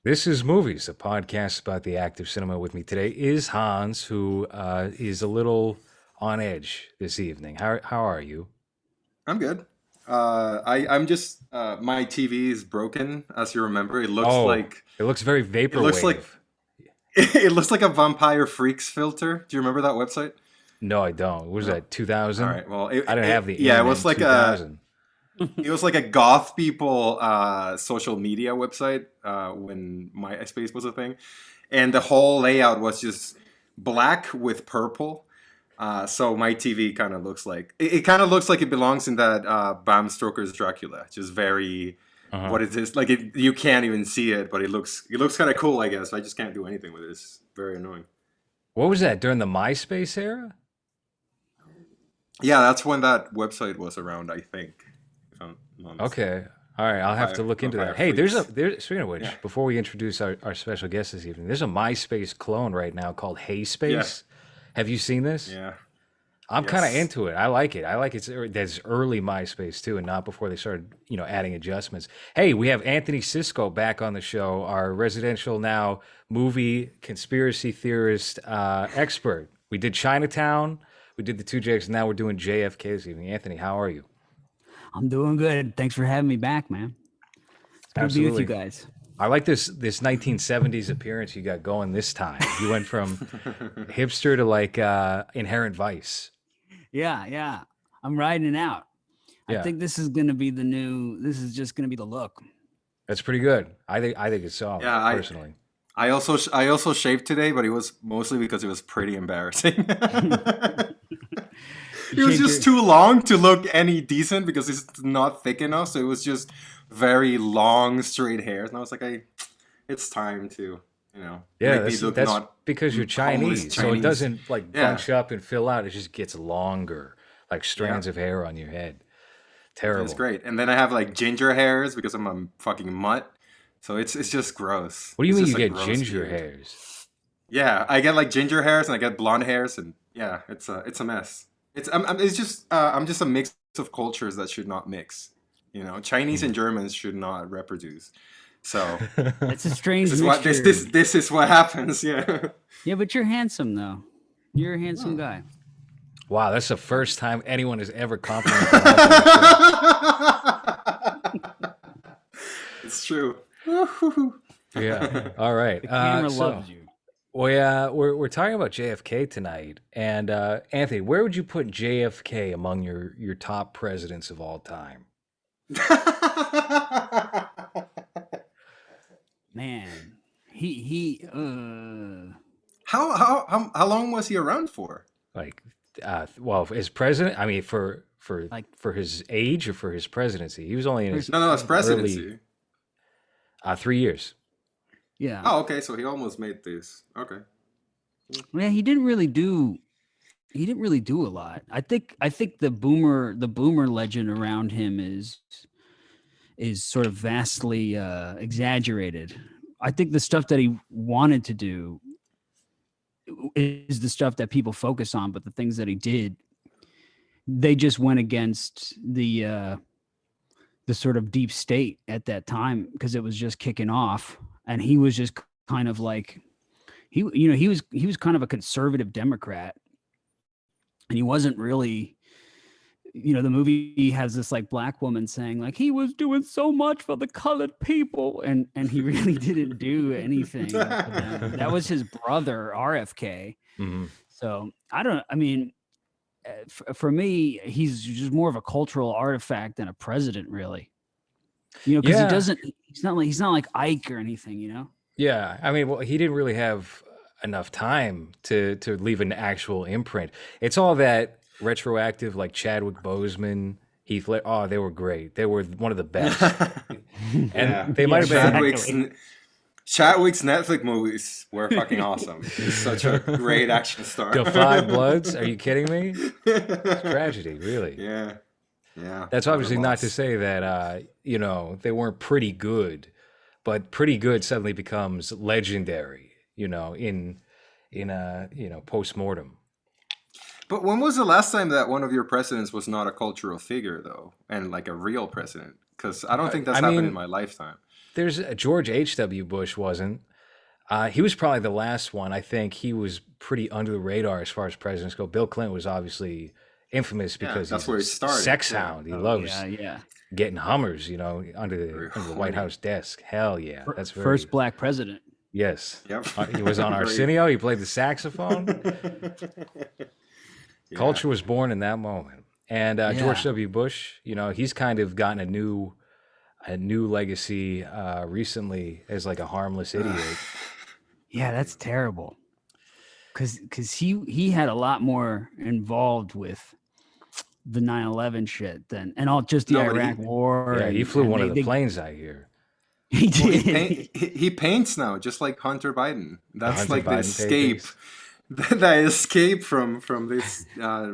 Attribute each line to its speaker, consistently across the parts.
Speaker 1: This is Movies, a podcast about the act of cinema. With me today is Hans, who is a little on edge this evening. How are you?
Speaker 2: I'm good. I'm just my TV is broken, as you remember.
Speaker 1: Oh, it looks very
Speaker 2: It looks like
Speaker 1: vaporwave.
Speaker 2: it looks like a Vampire Freaks filter. Do you remember that website?
Speaker 1: No, I don't. What was
Speaker 2: No.
Speaker 1: that,
Speaker 2: All
Speaker 1: 2000?
Speaker 2: right. Well,
Speaker 1: I didn't have the
Speaker 2: yeah,
Speaker 1: internet in 2000.
Speaker 2: it was like a goth people social media website when MySpace was a thing, and the whole layout was just black with purple. So my TV kind of looks like it kind of looks like it belongs in that Bram Stoker's Dracula. Just very
Speaker 1: Uh-huh.
Speaker 2: what it is like you can't even see it, but it looks kind of cool, I guess. I just can't do anything with it. It's very annoying.
Speaker 1: What was that, during the MySpace era?
Speaker 2: Yeah, that's when that website was around, I think, if I'm not mistaken.
Speaker 1: Okay. All right, I'll have to look into that.
Speaker 2: Vampire
Speaker 1: Hey,
Speaker 2: Freaks.
Speaker 1: speaking of
Speaker 2: Yeah.
Speaker 1: which, before we introduce our special guest this evening, there's a MySpace clone right now called Hey
Speaker 2: Yeah.
Speaker 1: Space. Have you seen this?
Speaker 2: Yeah.
Speaker 1: I'm kind of
Speaker 2: Yes.
Speaker 1: into it. I like it. I like that's early MySpace too, and not before they started, adding adjustments. Hey, we have Anthony Cisco back on the show, our residential now movie conspiracy theorist expert. We did Chinatown, we did the two Jakes, and now we're doing JFK this evening. Anthony, how are you?
Speaker 3: I'm doing good. Thanks for having me back, man. It's good to be with you
Speaker 1: Absolutely.
Speaker 3: guys.
Speaker 1: I like this 1970s appearance you got going this time. You went from hipster to like Inherent Vice.
Speaker 3: Yeah. I'm riding it out. I
Speaker 1: Yeah,
Speaker 3: think this is gonna be the new. This is just gonna be the look.
Speaker 1: that's pretty good. I think it's solid
Speaker 2: Yeah,
Speaker 1: personally.
Speaker 2: I also shaved today, but it was mostly because it was pretty embarrassing.
Speaker 3: You
Speaker 2: It was
Speaker 3: shaved your.
Speaker 2: just too long to look any decent because it's not thick enough. So it was just very long, straight hairs, and I was like, it's time to,
Speaker 1: Yeah,
Speaker 2: make me
Speaker 1: that's
Speaker 2: look
Speaker 1: that's
Speaker 2: not
Speaker 1: because you're
Speaker 2: homeless
Speaker 1: Chinese, so it
Speaker 2: Chinese.
Speaker 1: doesn't like
Speaker 2: Yeah,
Speaker 1: bunch up and fill out. It just gets longer, like
Speaker 2: yeah,
Speaker 1: strands of hair on your head.
Speaker 2: it's
Speaker 1: Terrible.
Speaker 2: great. And then I have like ginger hairs because I'm a fucking mutt. So it's just gross.
Speaker 1: What do you
Speaker 2: It's
Speaker 1: mean
Speaker 2: just
Speaker 1: you
Speaker 2: a
Speaker 1: get
Speaker 2: gross
Speaker 1: ginger
Speaker 2: beard.
Speaker 1: hairs?
Speaker 2: Yeah, I get like ginger hairs and I get blonde hairs, and yeah, it's a mess. I'm just a mix of cultures that should not mix. Chinese
Speaker 1: Hmm.
Speaker 2: and Germans should not reproduce. So
Speaker 3: It's a
Speaker 2: this
Speaker 3: strange
Speaker 2: is what
Speaker 3: mixture.
Speaker 2: this is what happens. Yeah.
Speaker 3: Yeah, but you're handsome though. You're a handsome
Speaker 2: Oh.
Speaker 3: guy.
Speaker 1: Wow, that's the first time anyone has ever complimented Hans on the show.
Speaker 2: It's true.
Speaker 1: Yeah. All right.
Speaker 3: The camera
Speaker 1: So
Speaker 3: loves you.
Speaker 1: we're talking about JFK tonight, and Anthony, where would you put JFK among your top presidents of all time?
Speaker 3: Man, he.
Speaker 2: How long was he around for?
Speaker 1: Like, well, as president, I mean, for
Speaker 3: Like
Speaker 1: for his age or for his presidency, he was only in his
Speaker 3: first.
Speaker 2: No, no, it's
Speaker 1: early
Speaker 2: presidency.
Speaker 1: 3 years.
Speaker 3: Yeah.
Speaker 2: Oh, okay, so he almost made this. Okay.
Speaker 3: Yeah. He didn't really do. He didn't really do a lot. I think the boomer legend around him is sort of vastly exaggerated. I think the stuff that he wanted to do is the stuff that people focus on, but the things that he did, they just went against the sort of deep state at that time because it was just kicking off, and he was just kind of like he was kind of a conservative Democrat, and he wasn't really. The movie has this like black woman saying like he was doing so much for the colored people, and he really didn't do anything for them. That was his brother RFK.
Speaker 1: Hmm.
Speaker 3: So I mean, for me, he's just more of a cultural artifact than a president, really. Because he
Speaker 1: Yeah,
Speaker 3: doesn't. He's not like Ike or anything.
Speaker 1: yeah. I mean, well, he didn't really have enough time to leave an actual imprint. It's all that retroactive, like Chadwick Boseman, Heath Ledger. Oh, they were great. They were one of the best, and
Speaker 2: Yeah.
Speaker 1: they might
Speaker 3: Yeah,
Speaker 1: have been.
Speaker 2: Chadwick's
Speaker 3: exactly.
Speaker 2: Chadwick's Netflix movies were fucking awesome. He's such a great action star.
Speaker 1: The Five Bloods? Are you kidding me? It's tragedy, really.
Speaker 2: Yeah, yeah,
Speaker 1: That's
Speaker 2: what a
Speaker 1: obviously not to
Speaker 2: loss.
Speaker 1: say that they weren't pretty good, but pretty good suddenly becomes legendary, in post mortem.
Speaker 2: But when was the last time that one of your presidents was not a cultural figure, though, and like a real president? because I don't think that's
Speaker 1: I
Speaker 2: happened in
Speaker 1: mean,
Speaker 2: my lifetime.
Speaker 1: there's George H.W. Bush wasn't. He was probably the last one. I think he was pretty under the radar as far as presidents go. Bill Clinton was obviously infamous
Speaker 2: Yeah,
Speaker 1: because
Speaker 2: that's
Speaker 1: he's a
Speaker 2: where it started.
Speaker 1: sex
Speaker 2: Yeah,
Speaker 1: hound. He
Speaker 3: Oh
Speaker 1: loves
Speaker 3: yeah.
Speaker 1: getting Hummers, under
Speaker 2: very
Speaker 1: the White
Speaker 2: horny.
Speaker 1: House desk. Hell yeah, that's very
Speaker 3: First black president.
Speaker 1: yes.
Speaker 2: Yep.
Speaker 1: He was on
Speaker 2: Very.
Speaker 1: Arsenio. He played the saxophone.
Speaker 2: Yeah.
Speaker 1: Culture was born in that moment. And George
Speaker 3: Yeah.
Speaker 1: W. Bush, he's kind of gotten a new legacy recently as like a harmless idiot.
Speaker 3: Yeah, that's terrible. Cause he had a lot more involved with the 9/11 shit than and all just the
Speaker 2: No, but
Speaker 3: Iraq War.
Speaker 1: Yeah, he
Speaker 3: and,
Speaker 1: flew
Speaker 3: and
Speaker 1: one
Speaker 3: they,
Speaker 1: of the
Speaker 3: they
Speaker 1: planes, I hear.
Speaker 3: he
Speaker 2: Well,
Speaker 3: did.
Speaker 2: he paints now, just like Hunter Biden. That's
Speaker 1: Hunter
Speaker 2: like the
Speaker 1: Biden
Speaker 2: escape.
Speaker 1: paintings.
Speaker 2: The escape from this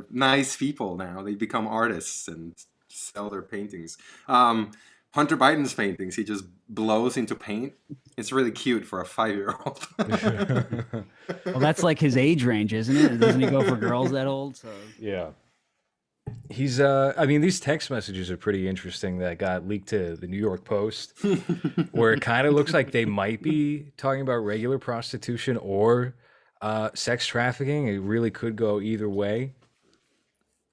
Speaker 2: nice people. Now they become artists and sell their paintings. Hunter Biden's paintings, he just blows into paint. It's really cute for a 5-year-old.
Speaker 3: Well, that's like his age range, isn't it? Doesn't he go for girls that old? So
Speaker 1: Yeah. He's I mean these text messages are pretty interesting that got leaked to the New York Post where it kind of looks like they might be talking about regular prostitution or sex trafficking. It really could go either way.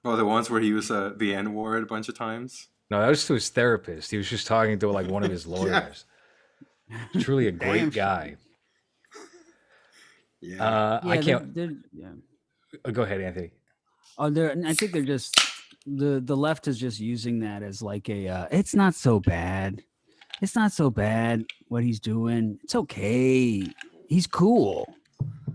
Speaker 2: Oh, the ones where he was the N word a bunch of times.
Speaker 1: No, that was to his therapist. He was just talking to like one of his lawyers. Truly a great
Speaker 3: Damn
Speaker 1: guy.
Speaker 2: Yeah.
Speaker 1: I can't
Speaker 3: yeah.
Speaker 1: go ahead, Anthony.
Speaker 3: Oh, I think they're just the left is just using that as like a it's not so bad. It's not so bad what he's doing. It's okay. He's cool.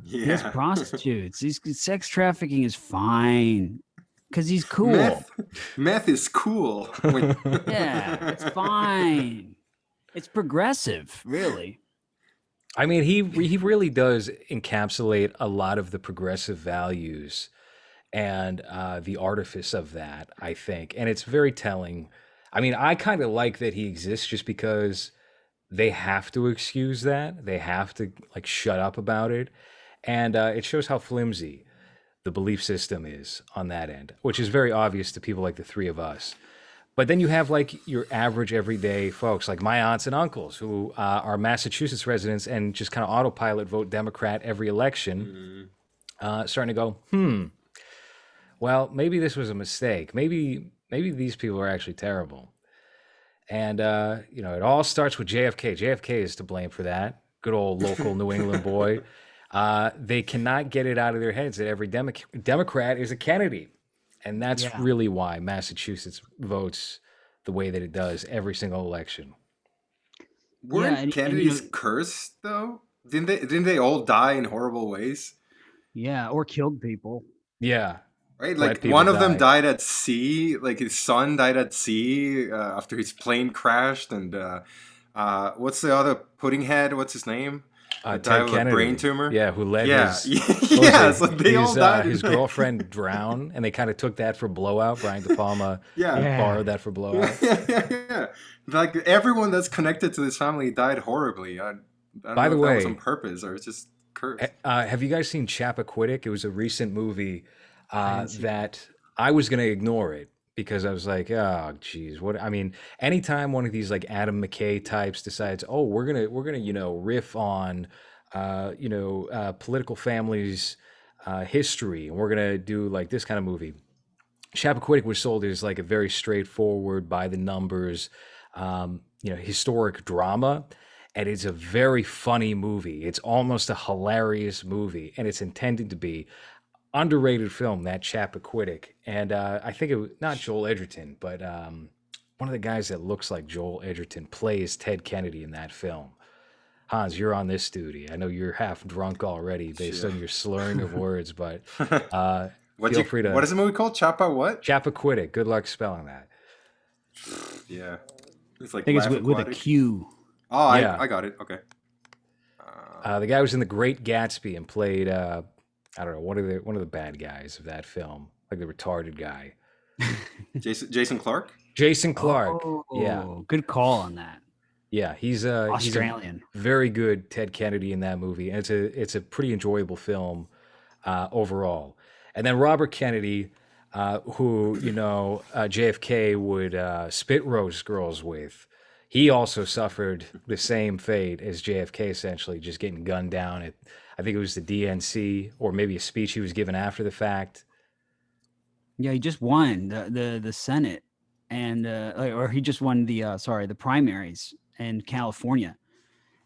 Speaker 3: He has
Speaker 2: Yeah.
Speaker 3: prostitutes. He's sex trafficking is fine because he's cool.
Speaker 2: Meth is cool. Wait.
Speaker 3: Yeah, it's fine. It's progressive, really.
Speaker 1: I mean, he really does encapsulate a lot of the progressive values and the artifice of that, I think. And it's very telling. I mean, I kind of like that he exists just because they have to excuse that. They have to like shut up about it. And it shows how flimsy the belief system is on that end, which is very obvious to people like the three of us. But then you have like your average everyday folks, like my aunts and uncles, who are Massachusetts residents and just kind of autopilot vote Democrat every election, starting to go, well, maybe this was a mistake. Maybe these people are actually terrible. And it all starts with JFK. JFK is to blame for that. Good old local New England boy. They cannot get it out of their heads that every Democrat is a Kennedy. And that's really why Massachusetts votes the way that it does every single election.
Speaker 2: Weren't Kennedys cursed though? Didn't they all die in horrible ways?
Speaker 3: Yeah, or killed people.
Speaker 1: Yeah.
Speaker 2: Right, like one of them died at sea. Like his son died at sea after his plane crashed. And what's the other pudding head? What's his name?
Speaker 1: Ted
Speaker 2: died of a
Speaker 1: Kennedy.
Speaker 2: brain tumor.
Speaker 1: Yeah, who led his
Speaker 2: so they all died.
Speaker 1: His girlfriend drowned, and they kind of took that for Blowout. Brian De Palma borrowed that for Blowout.
Speaker 2: Yeah. Like everyone that's connected to this family died horribly. I don't
Speaker 1: By
Speaker 2: know
Speaker 1: the
Speaker 2: if
Speaker 1: way,
Speaker 2: that was on purpose or it's just cursed.
Speaker 1: Have you guys seen Chappaquiddick? It was a recent movie that I was going to ignore it because I was like, oh, geez, what? I mean, anytime one of these like Adam McKay types decides, oh, we're gonna riff on political families' history, and we're gonna do like this kind of movie. Chappaquiddick was sold as like a very straightforward, by the numbers, historic drama. And it's a very funny movie. It's almost a hilarious movie, and it's intended to be underrated film, that Chappaquiddick. And I think it was not Joel Edgerton, but one of the guys that looks like Joel Edgerton plays Ted Kennedy in that film. Hans, you're on this duty. I know you're half drunk already based on your slurring of words, but feel free to.
Speaker 2: What is the movie called?
Speaker 1: Chappaquiddick. Good luck spelling that.
Speaker 2: Yeah. It's like
Speaker 3: I think it's with a Q.
Speaker 2: Oh, yeah. I got it. Okay.
Speaker 1: The guy was in The Great Gatsby and played I don't know, one of the bad guys of that film, like the retarded guy.
Speaker 2: Jason Clarke?
Speaker 1: Jason Clarke. Yeah.
Speaker 3: Good call on that.
Speaker 1: Yeah, he's
Speaker 3: Australian.
Speaker 1: He's a very good Ted Kennedy in that movie, and it's a pretty enjoyable film overall. And then Robert Kennedy, who JFK would spit roast girls with. He also suffered the same fate as JFK, essentially, just getting gunned down at, I think it was the DNC, or maybe a speech he was given after the fact.
Speaker 3: Yeah, he just won the Senate, and or he just won the primaries in California,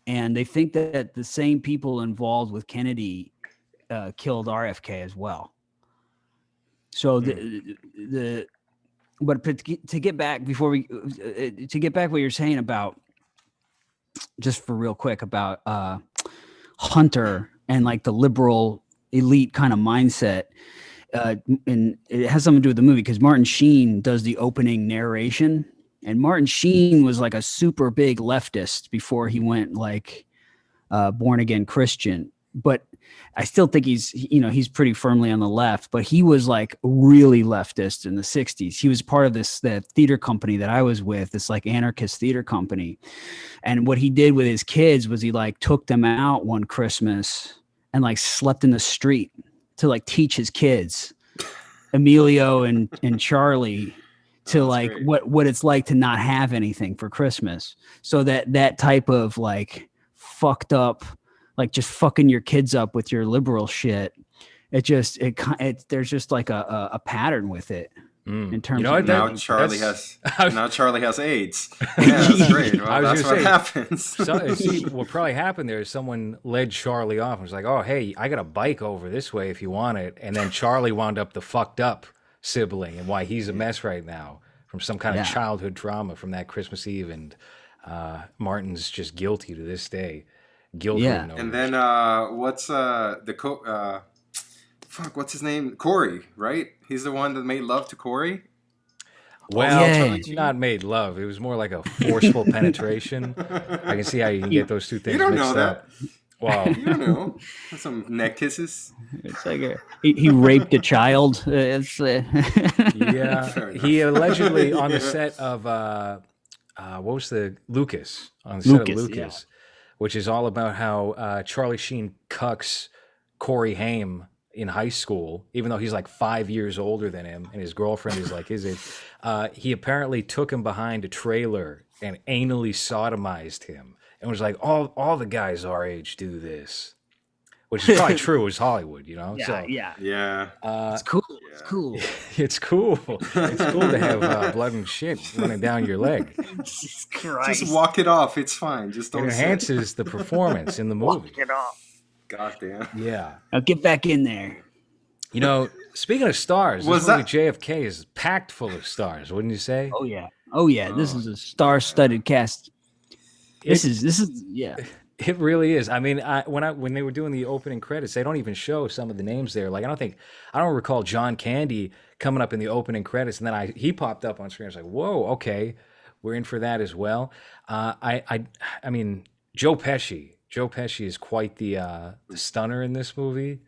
Speaker 3: and they think that the same people involved with Kennedy killed RFK as well. So the but to get back before we to get back what you're saying about, just for real quick, about Hunter and like the liberal elite kind of mindset. And it has something to do with the movie because Martin Sheen does the opening narration, and Martin Sheen was like a super big leftist before he went like born again Christian. But I still think he's pretty firmly on the left, but he was like really leftist in the 60s. He was part of the theater company that I was with, this like anarchist theater company. And what he did with his kids was he like took them out one Christmas and like slept in the street to like teach his kids, Emilio and Charlie, to like
Speaker 2: great.
Speaker 3: what it's like to not have anything for Christmas. So that type of like fucked up, like just fucking your kids up with your liberal shit. There's just like a pattern with it in terms of
Speaker 2: now Charlie has AIDS. Yeah, that's great. Well, that's what happens.
Speaker 1: See, what probably happened there is someone led Charlie off and was like, "Oh, hey, I got a bike over this way if you want it," and then Charlie wound up the fucked up sibling and why he's a mess right now from some kind of childhood trauma from that Christmas Eve, and Martin's just guilty to this day. Guilty.
Speaker 3: Yeah.
Speaker 2: And then what's his name? Corey, right? He's the one that made love to Corey.
Speaker 1: Well, not made love. It was more like a forceful penetration. I can see how you can get those two things mixed up. Wow.
Speaker 2: You don't know. Some neck kisses.
Speaker 3: It's like he raped a child.
Speaker 1: Yeah. He allegedly on the set of what was the Lucas on the set of Lucas, which is all about how Charlie Sheen cucks Corey Haim in high school, even though he's like 5 years older than him, and his girlfriend is like his age. He apparently took him behind a trailer and anally sodomized him, and was like, all the guys our age do this, which is probably true. It's Hollywood, you know.
Speaker 2: Yeah.
Speaker 3: It's cool. It's cool.
Speaker 1: It's cool. It's cool to have blood and shit running down your leg.
Speaker 3: Jesus Christ.
Speaker 2: Just walk it off. It's fine. Just don't.
Speaker 1: It enhances the performance in the movie.
Speaker 3: Walk it off.
Speaker 2: God damn.
Speaker 1: Yeah.
Speaker 3: Now get back in there.
Speaker 1: You know, speaking of stars, this movie JFK is packed full of stars, wouldn't you say?
Speaker 3: Oh yeah. This is a star-studded cast. This is yeah.
Speaker 1: It really is. I mean, when they were doing the opening credits, they don't even show some of the names there. Like I don't recall John Candy coming up in the opening credits, and then he popped up on screen. I was like, whoa, okay, we're in for that as well. I mean, Joe Pesci. Joe Pesci is quite the stunner in this movie,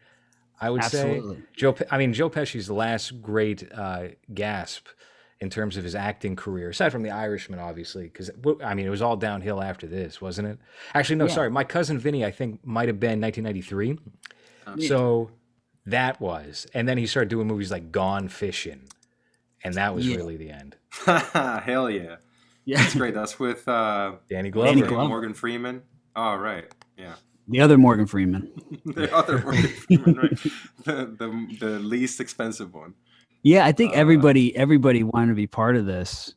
Speaker 1: I would say. Joe Pesci's the last great gasp in terms of his acting career, aside from The Irishman, obviously, because, I mean, it was all downhill after this, wasn't it? Actually, no, sorry. My Cousin Vinny, I think, might have been 1993. So that was. And then he started doing movies like Gone Fishing, and that was really the end.
Speaker 2: Hell yeah. Yeah. That's great. That's with
Speaker 1: Danny Glover.
Speaker 2: Morgan Freeman. Oh, right. Yeah.
Speaker 3: The other Morgan Freeman.
Speaker 2: The other Morgan Freeman, right. The least expensive one.
Speaker 3: Yeah, I think everybody wanted to be part of this.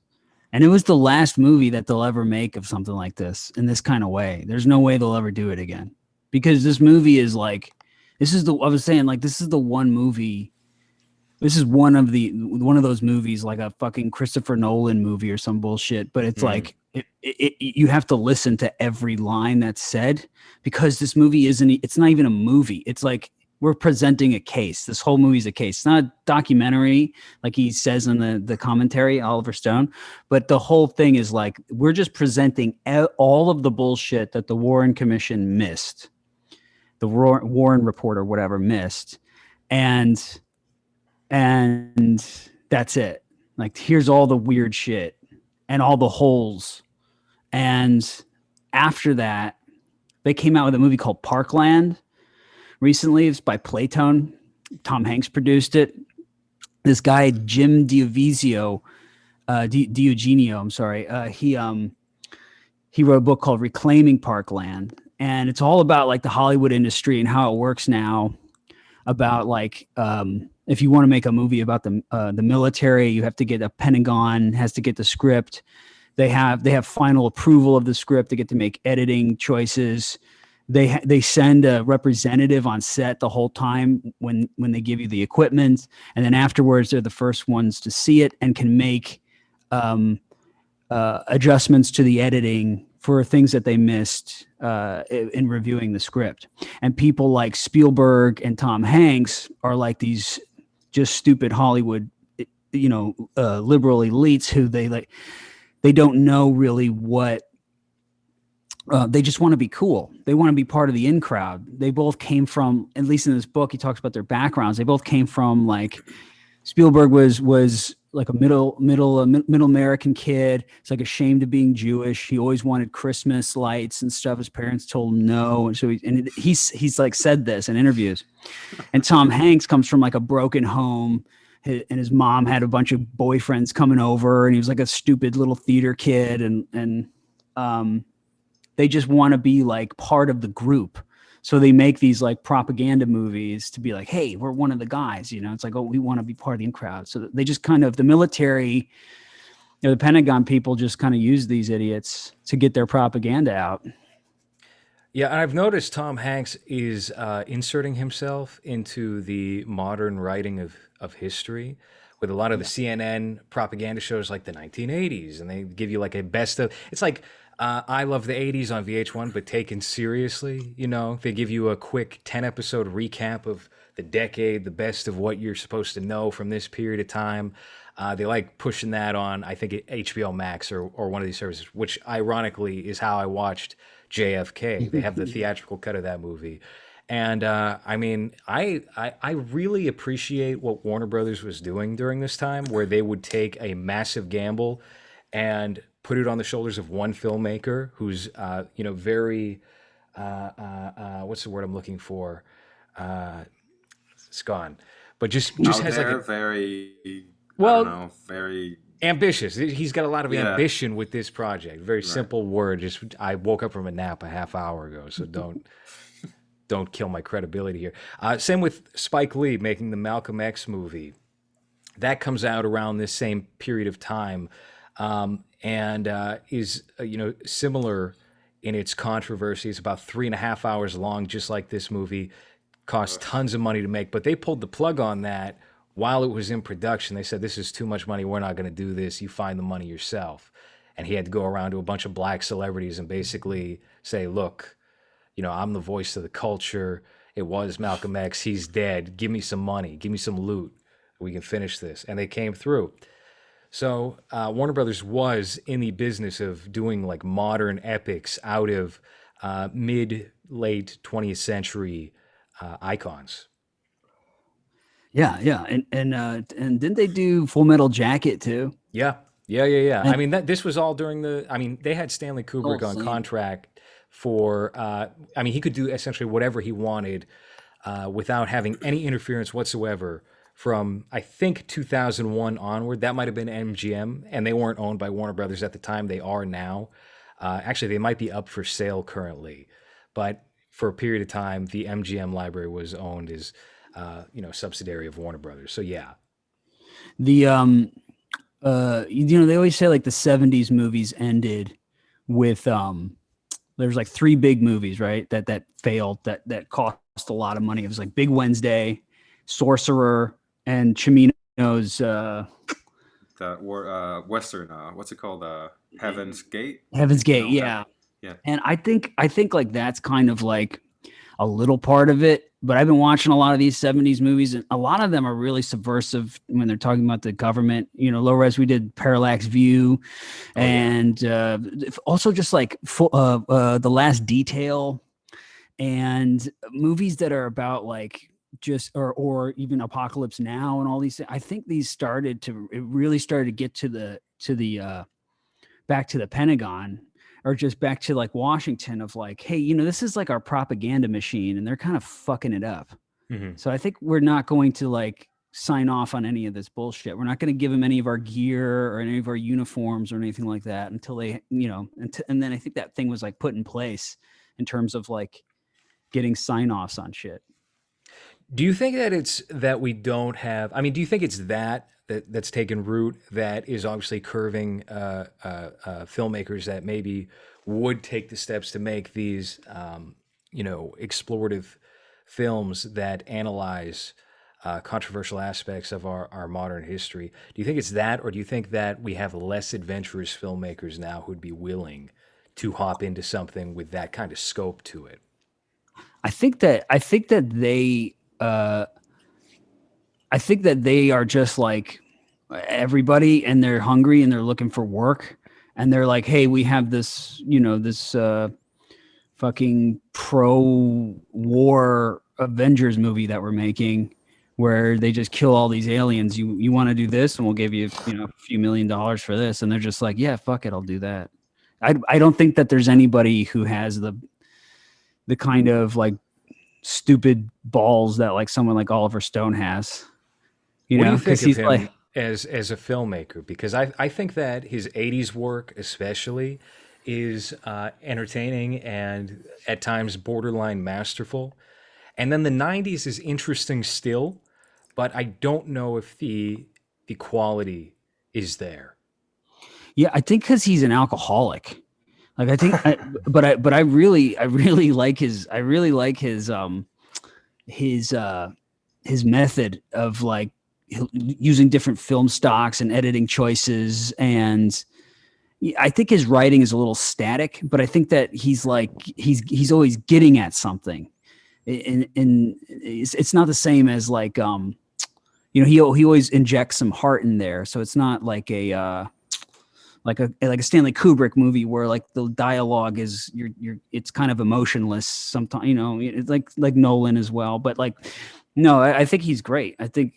Speaker 3: And it was the last movie that they'll ever make of something like this in this kind of way. There's no way they'll ever do it again. Because this movie is like, this is the one movie. This is one of those movies, like a fucking Christopher Nolan movie or some bullshit. But it's like, you have to listen to every line that's said, because this movie it's not even a movie. It's like, we're presenting a case. This whole movie's a case. It's not a documentary, like he says in the commentary, Oliver Stone, but the whole thing is like, we're just presenting all of the bullshit that the Warren Commission missed, the Warren Report or whatever missed, and that's it. Like, here's all the weird shit and all the holes. And after that, they came out with a movie called Parkland recently. It's by Playtone. Tom Hanks produced it. this guy Jim Diogenio, I'm sorry. He wrote a book called Reclaiming Parkland, and it's all about like the Hollywood industry and how it works now. About like if you want to make a movie about the military, you have to get a Pentagon has to get the script. They have final approval of the script. They get to make editing choices. They send a representative on set the whole time when they give you the equipment, and then afterwards they're the first ones to see it and can make adjustments to the editing for things that they missed in reviewing the script. And people like Spielberg and Tom Hanks are like these just stupid Hollywood, liberal elites who they don't know really what. They just want to be cool. They want to be part of the in crowd. They both came from, at least in this book, he talks about their backgrounds. They both came from like Spielberg was like a middle American kid. He's like ashamed of being Jewish. He always wanted Christmas lights and stuff. His parents told him no, and so he's like said this in interviews. And Tom Hanks comes from like a broken home, and his mom had a bunch of boyfriends coming over, and he was like a stupid little theater kid, and they just want to be like part of the group. So they make these like propaganda movies to be like, hey, we're one of the guys, it's like, oh, we want to be part of the in crowd. So they just kind of, the military, the Pentagon people just kind of use these idiots to get their propaganda out.
Speaker 1: Yeah, and I've noticed Tom Hanks is inserting himself into the modern writing of history with a lot of the CNN propaganda shows like the 1980s, and they give you like a best of, it's like, I love the 80s on VH1, but taken seriously, they give you a quick 10-episode recap of the decade, the best of what you're supposed to know from this period of time. They like pushing that on, I think, HBO Max or one of these services, which ironically is how I watched JFK. They have the theatrical cut of that movie. And I mean, I really appreciate what Warner Brothers was doing during this time, where they would take a massive gamble and put it on the shoulders of one filmmaker who's, very, what's the word I'm looking for? It's gone, but just has like a
Speaker 2: very,
Speaker 1: well,
Speaker 2: I don't know, very
Speaker 1: ambitious. He's got a lot of
Speaker 2: Yeah.
Speaker 1: ambition with this project. Very
Speaker 2: Right.
Speaker 1: simple word. Just I woke up from a nap a half hour ago, so don't kill my credibility here. Same with Spike Lee making the Malcolm X movie. That comes out around this same period of time. And is similar in its controversy. It's about 3.5 hours long, just like this movie. Cost tons of money to make, but they pulled the plug on that while it was in production. They said, this is too much money, we're not going to do this, you find the money yourself. And he had to go around to a bunch of black celebrities and basically say, look, I'm the voice of the culture. It was Malcolm X, he's dead, give me some money, give me some loot, we can finish this. And they came through. So Warner Brothers was in the business of doing like modern epics out of mid-late 20th century icons.
Speaker 3: Yeah, and didn't they do Full Metal Jacket too?
Speaker 1: Yeah. I mean, this was all during they had Stanley Kubrick on contract for, he could do essentially whatever he wanted without having any interference whatsoever. From, I think, 2001 onward. That might have been MGM, and they weren't owned by Warner Brothers at the time. They are now. Actually, they might be up for sale currently. But for a period of time, the MGM library was owned as, subsidiary of Warner Brothers. So, yeah.
Speaker 3: The, they always say, like, the 70s movies ended with, there's, like, 3 big movies, right, that failed, that cost a lot of money. It was, like, Big Wednesday, Sorcerer, and Cimino's
Speaker 2: that Western, what's it called? Heaven's Gate.
Speaker 3: Heaven's Gate,
Speaker 2: No,
Speaker 3: yeah.
Speaker 2: Yeah.
Speaker 3: And I think like that's kind of like a little part of it. But I've been watching a lot of these 70s movies, and a lot of them are really subversive when they're talking about the government. LowRes, we did Parallax View, and also just like The Last Detail, and movies that are about like just or even Apocalypse Now and all these things. I think these really started to get to the back to the Pentagon, or just back to like Washington, of like, hey, this is like our propaganda machine, and they're kind of fucking it up.
Speaker 1: Mm-hmm.
Speaker 3: So I think we're not going to like sign off on any of this bullshit. We're not going to give him any of our gear or any of our uniforms or anything like that until they, and then I think that thing was like put in place in terms of like getting sign offs on shit.
Speaker 1: Do you think that it's that we don't have? I mean, do you think it's that's taken root that is obviously curving filmmakers that maybe would take the steps to make these, explorative films that analyze controversial aspects of our modern history? Do you think it's that, or do you think that we have less adventurous filmmakers now who'd be willing to hop into something with that kind of scope to it?
Speaker 3: I think that they I think that they are just like everybody, and they're hungry and they're looking for work, and they're like, hey, we have this, this fucking pro-war Avengers movie that we're making where they just kill all these aliens. You want to do this, and we'll give you, a few $1 million for this. And they're just like, yeah, fuck it, I'll do that. I don't think that there's anybody who has the kind of like stupid balls that like someone like Oliver Stone has.
Speaker 1: What do you think of him like, as a filmmaker? Because I think that his 80s work especially is entertaining and at times borderline masterful. And then the 90s is interesting still, but I don't know if the quality is there.
Speaker 3: Yeah, I think because he's an alcoholic. Like I think, but I really like his his method of like using different film stocks and editing choices, and I think his writing is a little static, but I think that he's always getting at something, and it's not the same as like he always injects some heart in there, so it's not like a Stanley Kubrick movie where like the dialogue is it's kind of emotionless sometimes, it's like Nolan as well. But like, no, I think he's great. I think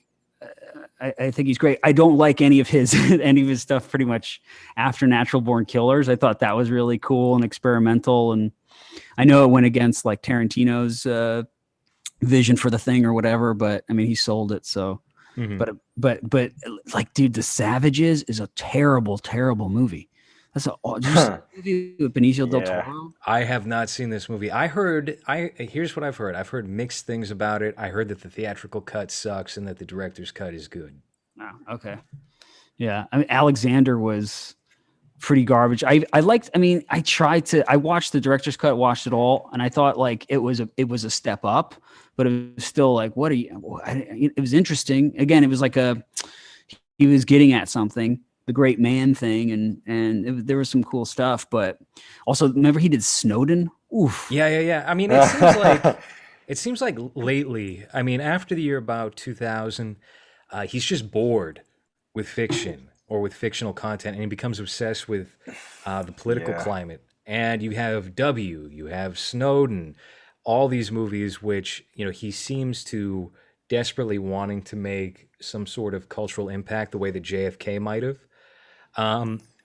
Speaker 3: he's great. I don't like any of his stuff pretty much after Natural Born Killers. I thought that was really cool and experimental. And I know it went against like Tarantino's vision for The Thing or whatever, but I mean, he sold it. So. Mm-hmm. But like, dude, The Savages is a terrible, terrible movie. That's movie with Benicio del Toro.
Speaker 1: I have not seen this movie. Here's what I've heard. I've heard mixed things about it. I heard that the theatrical cut sucks and that the director's cut is good.
Speaker 3: Oh, okay. Yeah, I mean, Alexander was pretty garbage. I watched the director's cut, watched it all, and I thought like it was a step up. But it was still like, it was interesting. Again, it was like he was getting at something, the great man thing. And there was some cool stuff, but also remember he did Snowden. Oof.
Speaker 1: Yeah. I mean, it seems like lately, I mean, after the year about 2000, he's just bored with fiction or with fictional content, and he becomes obsessed with the political climate. And you have you have Snowden, all these movies, which, he seems to desperately wanting to make some sort of cultural impact the way that JFK might have.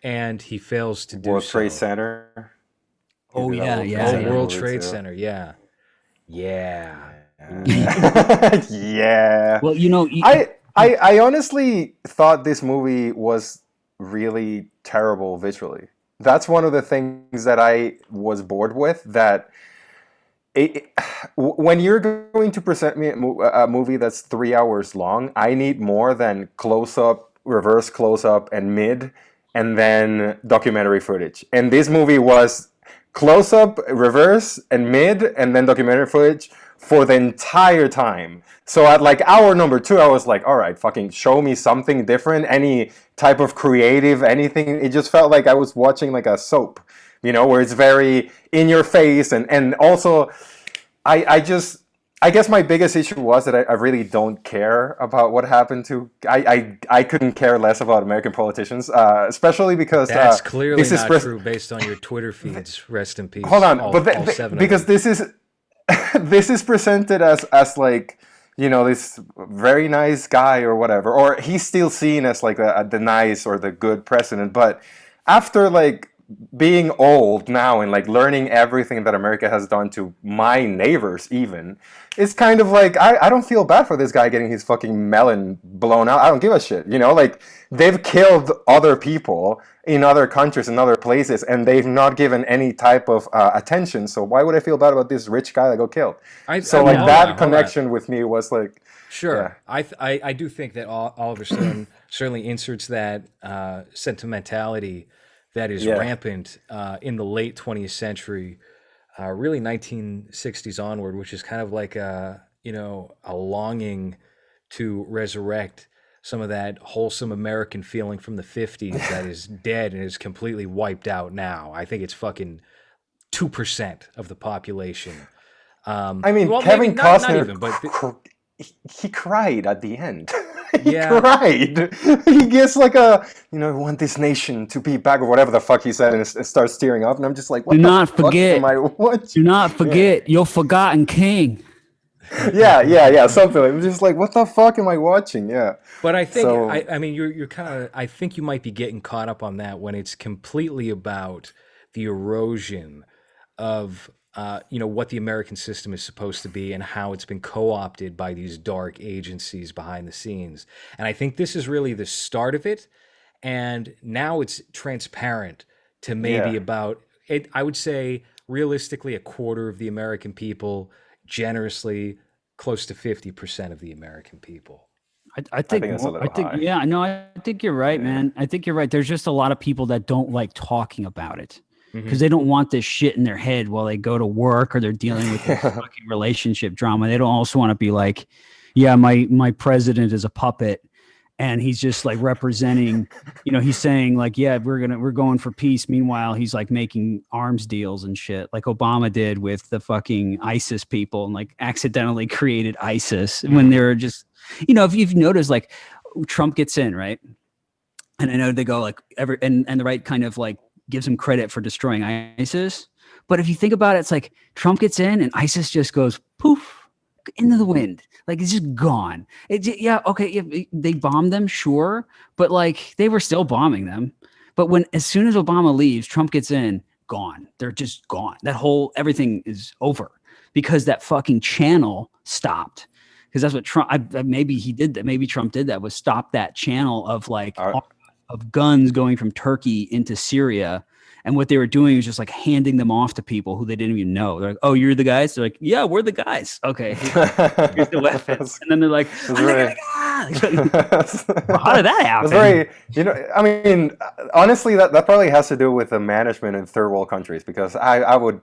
Speaker 1: And he fails to do
Speaker 2: World Trade Center.
Speaker 3: Oh, yeah.
Speaker 1: World Trade Center. Yeah.
Speaker 2: Yeah.
Speaker 3: Well,
Speaker 2: I honestly thought this movie was really terrible visually. That's one of the things that I was bored with, that when you're going to present me a movie that's 3 hours long, I need more than close-up, reverse close-up, and mid, and then documentary footage. And this movie was close-up, reverse, and mid, and then documentary footage for the entire time. So at like hour number 2, I was like, all right, fucking show me something different, any type of creative, anything. It just felt like I was watching like a soap, where it's very in your face. And also, I guess my biggest issue was that I really don't care about what happened to, I couldn't care less about American politicians, especially because
Speaker 1: that's clearly not true based on your Twitter feeds. Rest in peace.
Speaker 2: Hold on, because this is presented as like, this very nice guy or whatever, or he's still seen as like the nice or the good president. But after like being old now and like learning everything that America has done to my neighbors, even, it's kind of like I don't feel bad for this guy getting his fucking melon blown out. I don't give a shit. You know, like they've killed other people in other countries and other places, and they've not given any type of attention. So why would I feel bad about this rich guy that got killed? So like that connection with me was like,
Speaker 1: sure. Yeah. I do think that Oliver Stone certainly inserts that sentimentality that is rampant in the late 20th century, really 1960s onward, which is kind of like a longing to resurrect some of that wholesome American feeling from the 50s that is dead and is completely wiped out now. I think it's fucking 2% of the population.
Speaker 2: I mean, Kevin Costner, he cried at the end. He cried. He gets like I want this nation to be back, or whatever the fuck he said, and it starts tearing up. And I'm just like, what the fuck am I watching?
Speaker 3: Do not forget your forgotten king.
Speaker 2: Yeah, something. I'm just like, what the fuck am I watching? Yeah.
Speaker 1: But I think, I mean, you're kind of, I think you might be getting caught up on that when it's completely about the erosion of what the American system is supposed to be and how it's been co-opted by these dark agencies behind the scenes. And I think this is really the start of it. And now it's transparent to maybe about it. I would say realistically, a quarter of the American people, generously close to 50% of the American people.
Speaker 3: I think that's a little high. Yeah, no, I think you're right, man. I think you're right. There's just a lot of people that don't like talking about it, because they don't want this shit in their head while they go to work or they're dealing with this fucking relationship drama. They don't also want to be like, yeah, my president is a puppet and he's just like representing, he's saying like, yeah, we're going for peace. Meanwhile, he's like making arms deals and shit like Obama did with the fucking ISIS people and like accidentally created ISIS when they were just, if you've noticed, like Trump gets in, right? And I know they go like and the right kind of like gives him credit for destroying ISIS. But if you think about it, it's like Trump gets in and ISIS just goes poof into the wind. Like it's just gone. They bombed them, sure, but like they were still bombing them. But as soon as Obama leaves, Trump gets in, gone. They're just gone. Everything is over because that fucking channel stopped. Because that's what Trump. Maybe he did that. Maybe Trump did that. Was stop that channel of like of guns going from Turkey into Syria. And what they were doing was just like handing them off to people who they didn't even know. They're like, "Oh, you're the guys." They're like, "Yeah, we're the guys." Okay, here's the weapons. And then they're like, "How did that happen?"
Speaker 2: It's very, I mean, honestly, that probably has to do with the management in third world countries, because I would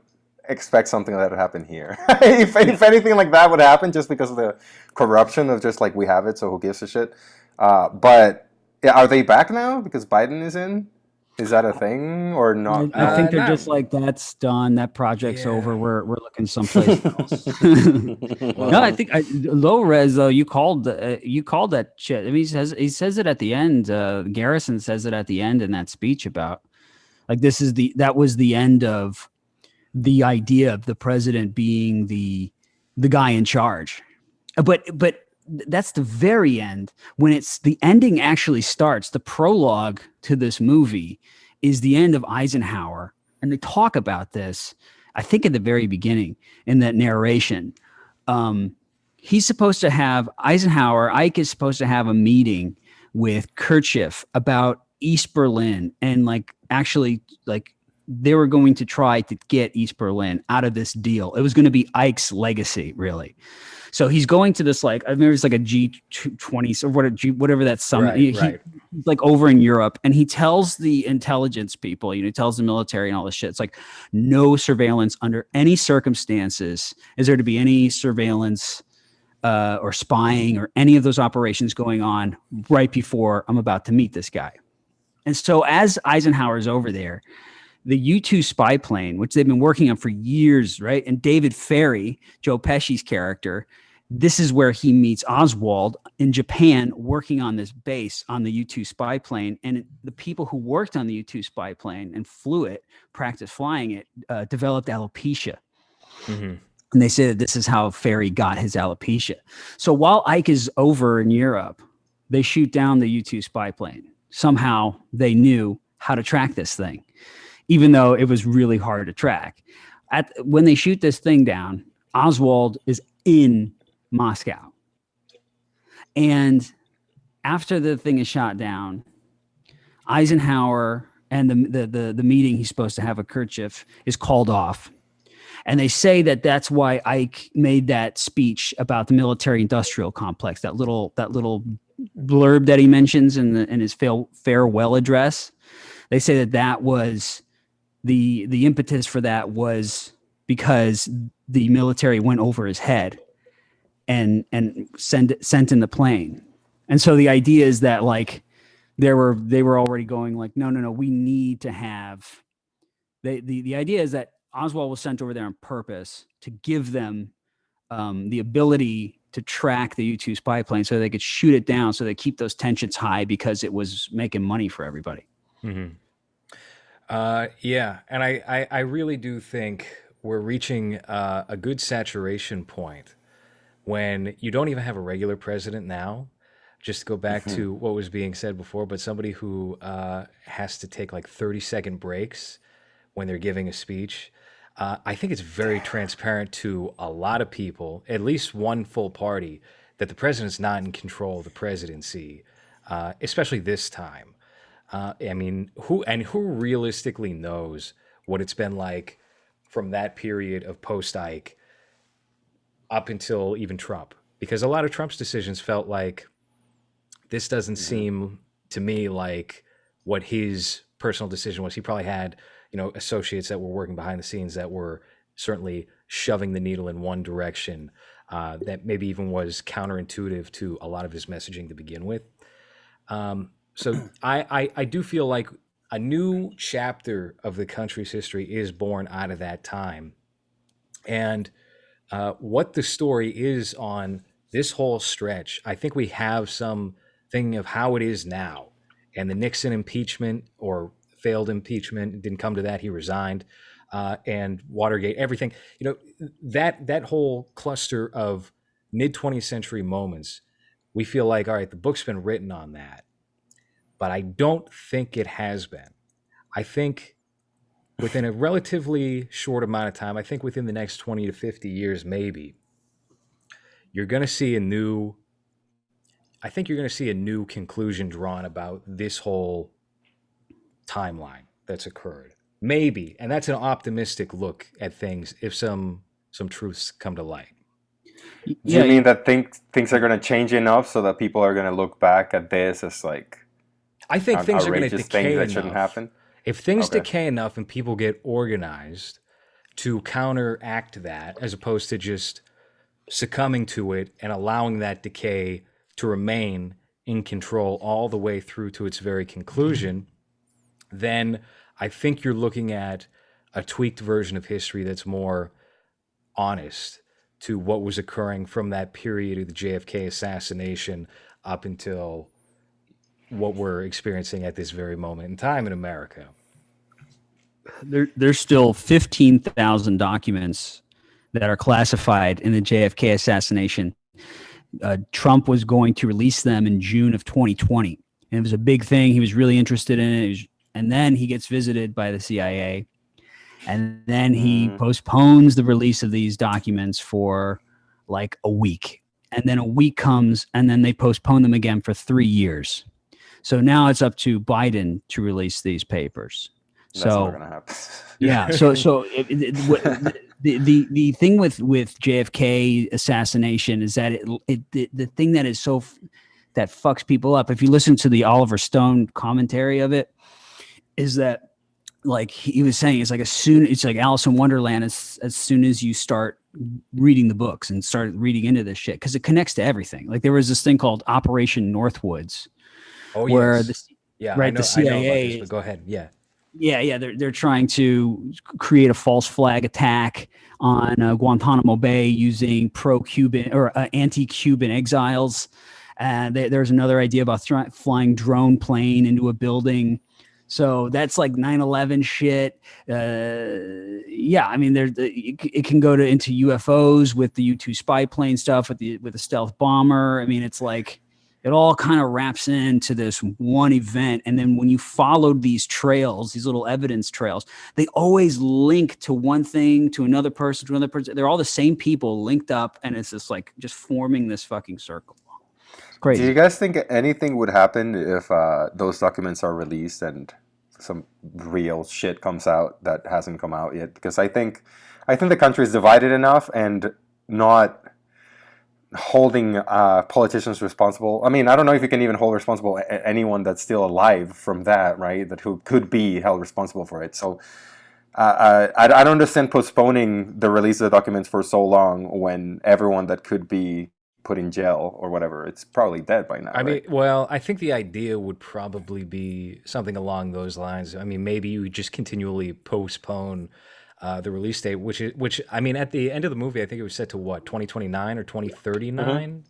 Speaker 2: expect something like that to happen here. if anything like that would happen, just because of the corruption of just like we have it, so who gives a shit? But are they back now because Biden is in? Is that a thing or not?
Speaker 3: I think they're just like, that's done. That project's over. We're looking someplace else. No, I think LowRes though. You called that shit. I mean, he says it at the end. Garrison says it at the end in that speech about like that was the end of the idea of the president being the guy in charge. But that's the very end. When the ending actually starts, the prologue to this movie is the end of Eisenhower. And they talk about this, I think at the very beginning in that narration. He's supposed to have Ike is supposed to have a meeting with Khrushchev about East Berlin. And like, actually like they were going to try to get East Berlin out of this deal. It was going to be Ike's legacy, really. So he's going to this, like, I remember it's like a G20 or whatever that summit. He's like over in Europe, and he tells the intelligence people, he tells the military and all this shit. It's like, no surveillance under any circumstances is there to be any surveillance or spying or any of those operations going on right before I'm about to meet this guy. And so as Eisenhower's over there, the U-2 spy plane, which they've been working on for years, right? And David Ferry, Joe Pesci's character, this is where he meets Oswald in Japan working on this base on the U-2 spy plane. And the people who worked on the U-2 spy plane and flew it, practiced flying it, developed alopecia. Mm-hmm. And they say that this is how Ferry got his alopecia. So while Ike is over in Europe, they shoot down the U-2 spy plane. Somehow they knew how to track this thing. even though it was really hard to track. When they shoot this thing down, Oswald is in Moscow. And after the thing is shot down, Eisenhower and the meeting he's supposed to have at Khrushchev is called off. And they say that that's why Ike made that speech about the military-industrial complex, that little blurb that he mentions in his farewell address. They say that was the impetus for that was because the military went over his head and sent in the plane. And so the idea is that like they were already going like, no, we need to have the idea is that Oswald was sent over there on purpose to give them the ability to track the U-2 spy plane so they could shoot it down, so they keep those tensions high because it was making money for everybody.
Speaker 1: Mm-hmm. Yeah, and I really do think we're reaching a good saturation point when you don't even have a regular president now. Just to go back to what was being said before, but somebody who has to take like 30-second breaks when they're giving a speech. I think it's very transparent to a lot of people, at least one full party, that the president's not in control of the presidency, especially this time. I mean, who realistically knows what it's been like from that period of post-Ike up until even Trump? Because a lot of Trump's decisions felt like this doesn't seem to me like what his personal decision was. He probably had, associates that were working behind the scenes that were certainly shoving the needle in one direction that maybe even was counterintuitive to a lot of his messaging to begin with. So I do feel like a new chapter of the country's history is born out of that time. And what the story is on this whole stretch, I think we have some thing of how it is now. And the Nixon impeachment or failed impeachment, didn't come to that, he resigned, and Watergate, everything, that whole cluster of mid-20th century moments, we feel like, all right, the book's been written on that. But I don't think it has been. I think within a relatively short amount of time, I think within the next 20 to 50 years, maybe, you're going to see a new conclusion drawn about this whole timeline that's occurred. Maybe. And that's an optimistic look at things if some truths come to light.
Speaker 2: Do you mean that things are going to change enough so that people are going to look back at this as like,
Speaker 1: I think things are going to decay
Speaker 2: that
Speaker 1: enough.
Speaker 2: Shouldn't happen?
Speaker 1: If things decay enough and people get organized to counteract that, as opposed to just succumbing to it and allowing that decay to remain in control all the way through to its very conclusion, then I think you're looking at a tweaked version of history that's more honest to what was occurring from that period of the JFK assassination up until what we're experiencing at this very moment in time in America.
Speaker 3: There's still 15,000 documents that are classified in the JFK assassination. Trump was going to release them in June of 2020. And it was a big thing. He was really interested in it. And then he gets visited by the CIA. And then he postpones the release of these documents for like a week. And then a week comes, and then they postpone them again for 3 years. So now it's up to Biden to release these papers.
Speaker 2: That's not going to happen.
Speaker 3: Yeah. So the thing with JFK assassination is that the thing that is that fucks people up. If you listen to the Oliver Stone commentary of it, is that like he was saying, it's like Alice in Wonderland as soon as you start reading the books and start reading into this shit, because it connects to everything. Like there was this thing called Operation Northwoods.
Speaker 1: Oh,
Speaker 3: where
Speaker 1: yes.
Speaker 3: the
Speaker 1: I
Speaker 3: CIA.
Speaker 1: know about this, but go ahead. Yeah.
Speaker 3: Yeah. They're trying to create a false flag attack on Guantanamo Bay using pro-Cuban or anti-Cuban exiles. There's another idea about flying drone plane into a building. So that's like 9/11 shit. Yeah, I mean, it can go into UFOs with the U-2 spy plane stuff with the stealth bomber. I mean, it's like it all kind of wraps into this one event. And then when you followed these trails, these little evidence trails, they always link to one thing, to another person, to another person. They're all the same people linked up, and it's just like just forming this fucking circle. It's
Speaker 2: Do you
Speaker 3: crazy.
Speaker 2: guys think anything would happen if those documents are released and some real shit comes out that hasn't come out yet? Because I think the country is divided enough, and not holding politicians responsible. I mean, I don't know if you can even hold responsible anyone that's still alive from that, right? That who could be held responsible for it. So I don't understand postponing the release of the documents for so long when everyone that could be put in jail or whatever, it's probably dead by now.
Speaker 1: I mean,
Speaker 2: right?
Speaker 1: well, I think the idea would probably be something along those lines. I mean, maybe you just continually postpone the release date, which I mean, at the end of the movie, I think it was set to what, 2029 or 2039?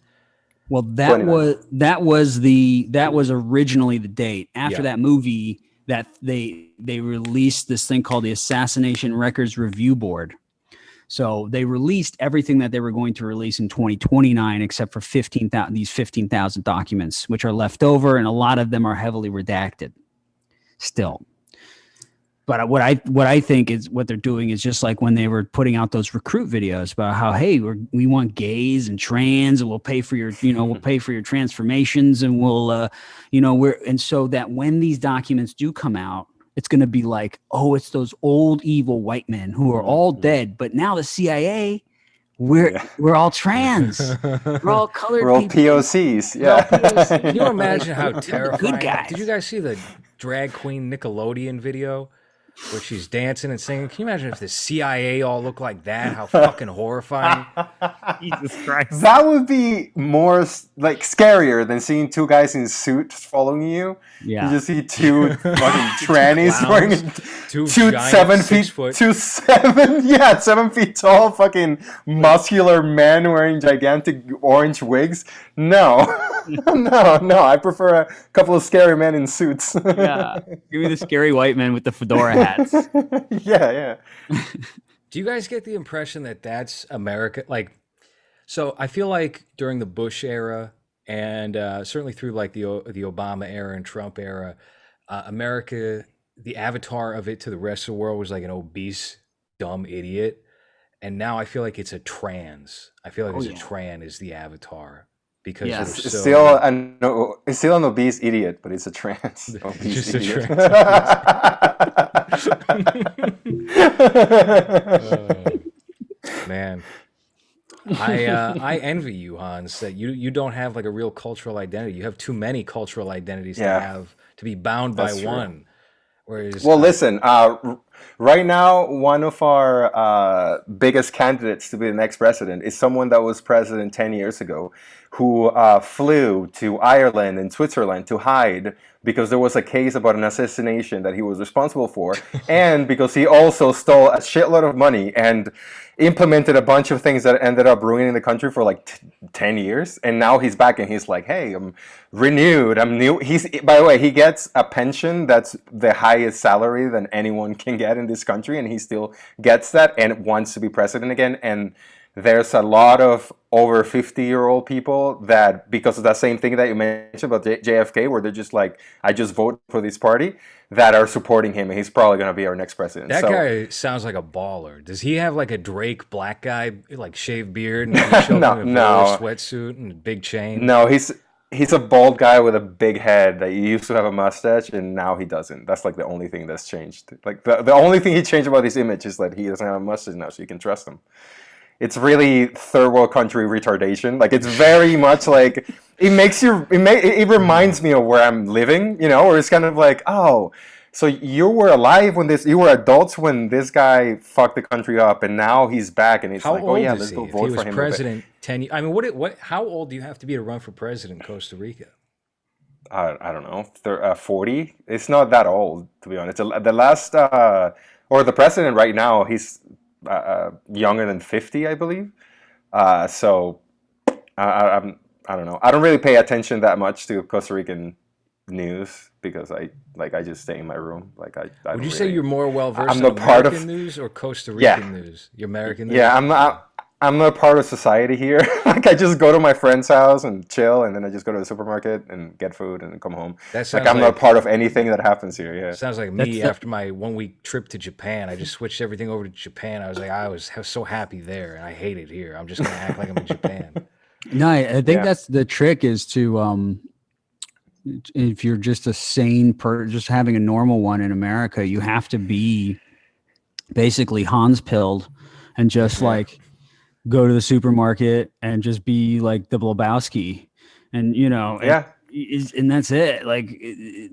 Speaker 3: Well,
Speaker 2: 29.
Speaker 3: that was originally the date. After
Speaker 1: Yeah.
Speaker 3: that movie, that they released this thing called the Assassination Records Review Board. So they released everything that they were going to release in 2029, except for 15,000 documents, which are left over, and a lot of them are heavily redacted still. But what I think is what they're doing is just like when they were putting out those recruit videos about how, hey, we want gays and trans, and we'll pay for your transformations, and we'll and so that when these documents do come out, it's going to be like, oh, it's those old evil white men who are all dead, but now the CIA, we're all trans, we're all colored
Speaker 2: We're all
Speaker 3: people.
Speaker 2: POCs.
Speaker 3: We're all
Speaker 2: Yeah.
Speaker 3: POCs.
Speaker 1: Can you imagine how
Speaker 3: We're the
Speaker 1: terrifying?
Speaker 3: good guys.
Speaker 1: Did you guys see the drag queen Nickelodeon video where she's dancing and singing? Can you imagine if the CIA all looked like that? How fucking horrifying!
Speaker 3: Jesus Christ.
Speaker 2: That would be more like scarier than seeing two guys in suits following you.
Speaker 3: Yeah.
Speaker 2: You just see two fucking trannies
Speaker 1: clowns,
Speaker 2: wearing
Speaker 1: two
Speaker 2: two
Speaker 1: giant
Speaker 2: 7
Speaker 1: 6
Speaker 2: feet,
Speaker 1: foot-
Speaker 2: 7 feet tall, fucking muscular men wearing gigantic orange wigs. No, no. I prefer a couple of scary men in suits.
Speaker 3: Yeah. Give me the scary white men with the fedora hats.
Speaker 2: yeah.
Speaker 1: Do you guys get the impression that that's America? Like, so I feel like during the Bush era and certainly through like the Obama era and Trump era, America, the avatar of it to the rest of the world was like an obese, dumb idiot. And now I feel like it's a trans. I feel like it's a tran is the avatar because
Speaker 3: Yeah.
Speaker 1: we're
Speaker 2: It's
Speaker 1: so,
Speaker 2: still an obese idiot, but it's a trans obese
Speaker 1: just a
Speaker 2: idiot.
Speaker 1: man. I envy you, Hans, that you don't have like a real cultural identity. You have too many cultural identities to
Speaker 2: Yeah.
Speaker 1: have to be bound by
Speaker 2: That's true.
Speaker 1: one. Whereas,
Speaker 2: Well, listen. Right now, one of our biggest candidates to be the next president is someone that was president 10 years ago, who flew to Ireland and Switzerland to hide because there was a case about an assassination that he was responsible for, and because he also stole a shitload of money and implemented a bunch of things that ended up ruining the country for like 10 years. And now he's back and he's like, hey, I'm renewed, I'm new. By the way, he gets a pension that's the highest salary than anyone can get in this country, and he still gets that and wants to be president again. And there's a lot of over 50-year-old people that, because of that same thing that you mentioned about JFK, where they're just like, I just vote for this party, that are supporting him, and he's probably going to be our next president.
Speaker 1: that
Speaker 2: So,
Speaker 1: guy sounds like a baller. Does he have like a Drake black guy, like shaved beard and he show up in a
Speaker 2: No.
Speaker 1: velour sweatsuit and a big chain?
Speaker 2: no, he's a bald guy with a big head that used to have a mustache, and now he doesn't. That's like the only thing that's changed. Like the only thing he changed about his image is that he doesn't have a mustache now, so you can trust him. It's really third world country retardation. Like, it's very much like, it reminds me of where I'm living, where it's kind of like, oh, so you were alive you were adults when this guy fucked the country up, and now he's back, and it's
Speaker 1: How
Speaker 2: like, oh
Speaker 1: old
Speaker 2: yeah,
Speaker 1: is
Speaker 2: let's
Speaker 1: he?
Speaker 2: go
Speaker 1: If
Speaker 2: vote
Speaker 1: he
Speaker 2: for
Speaker 1: was
Speaker 2: him.
Speaker 1: president 10 I mean, how old do you have to be to run for president in Costa Rica?
Speaker 2: I don't know, 40. It's not that old, to be honest. The last, or the president right now, he's younger than 50, I believe. So I don't know. I don't really pay attention that much to Costa Rican news because I just stay in my room. Like I
Speaker 1: Would
Speaker 2: don't
Speaker 1: you say
Speaker 2: really-
Speaker 1: you're more well versed
Speaker 2: I'm
Speaker 1: in
Speaker 2: the part
Speaker 1: American
Speaker 2: of-
Speaker 1: news or Costa
Speaker 2: Yeah.
Speaker 1: Rican news? Your American news?
Speaker 2: Yeah, I'm not part of society here. Like I just go to my friend's house and chill, and then I just go to the supermarket and get food and then come home.
Speaker 1: That
Speaker 2: Like
Speaker 1: sounds
Speaker 2: I'm not
Speaker 1: like
Speaker 2: part of anything that happens here. Yeah.
Speaker 1: sounds like
Speaker 3: That's
Speaker 1: me
Speaker 3: the
Speaker 1: after my 1 week trip to Japan. I just switched everything over to Japan. I was so happy there, and I hate it here. I'm just gonna act like I'm in Japan.
Speaker 3: no. I think
Speaker 2: Yeah.
Speaker 3: that's the trick is to if you're just a sane just having a normal one in America, you have to be basically Hans pilled and just
Speaker 2: Yeah.
Speaker 3: like go to the supermarket and just be like the Blabowski, and
Speaker 2: Yeah.
Speaker 3: and that's it. Like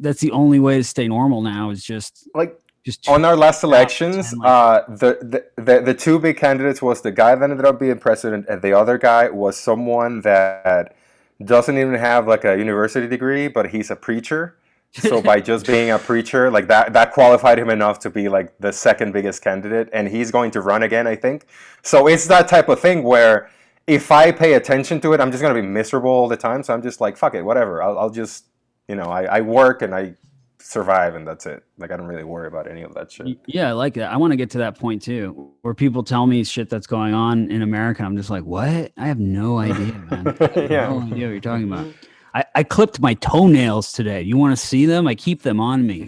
Speaker 3: that's the only way to stay normal now is
Speaker 2: Like
Speaker 3: just
Speaker 2: on our last
Speaker 3: tune out,
Speaker 2: elections,
Speaker 3: pretend like
Speaker 2: the two big candidates was the guy that ended up being president, and the other guy was someone that doesn't even have like a university degree, but he's a preacher. So by just being a preacher, like that qualified him enough to be like the second biggest candidate, and he's going to run again, I think. So it's that type of thing where if I pay attention to it, I'm just gonna be miserable all the time. So I'm just like, fuck it, whatever. I'll just, I work and I survive, and that's it. Like I don't really worry about any of that shit.
Speaker 3: Yeah, I like that. I want to get to that point too, where people tell me shit that's going on in America. I'm just like, what? I have no idea, man. I have
Speaker 2: Yeah.
Speaker 3: no idea what you're talking about. I clipped my toenails today. You want to see them? I keep them on me.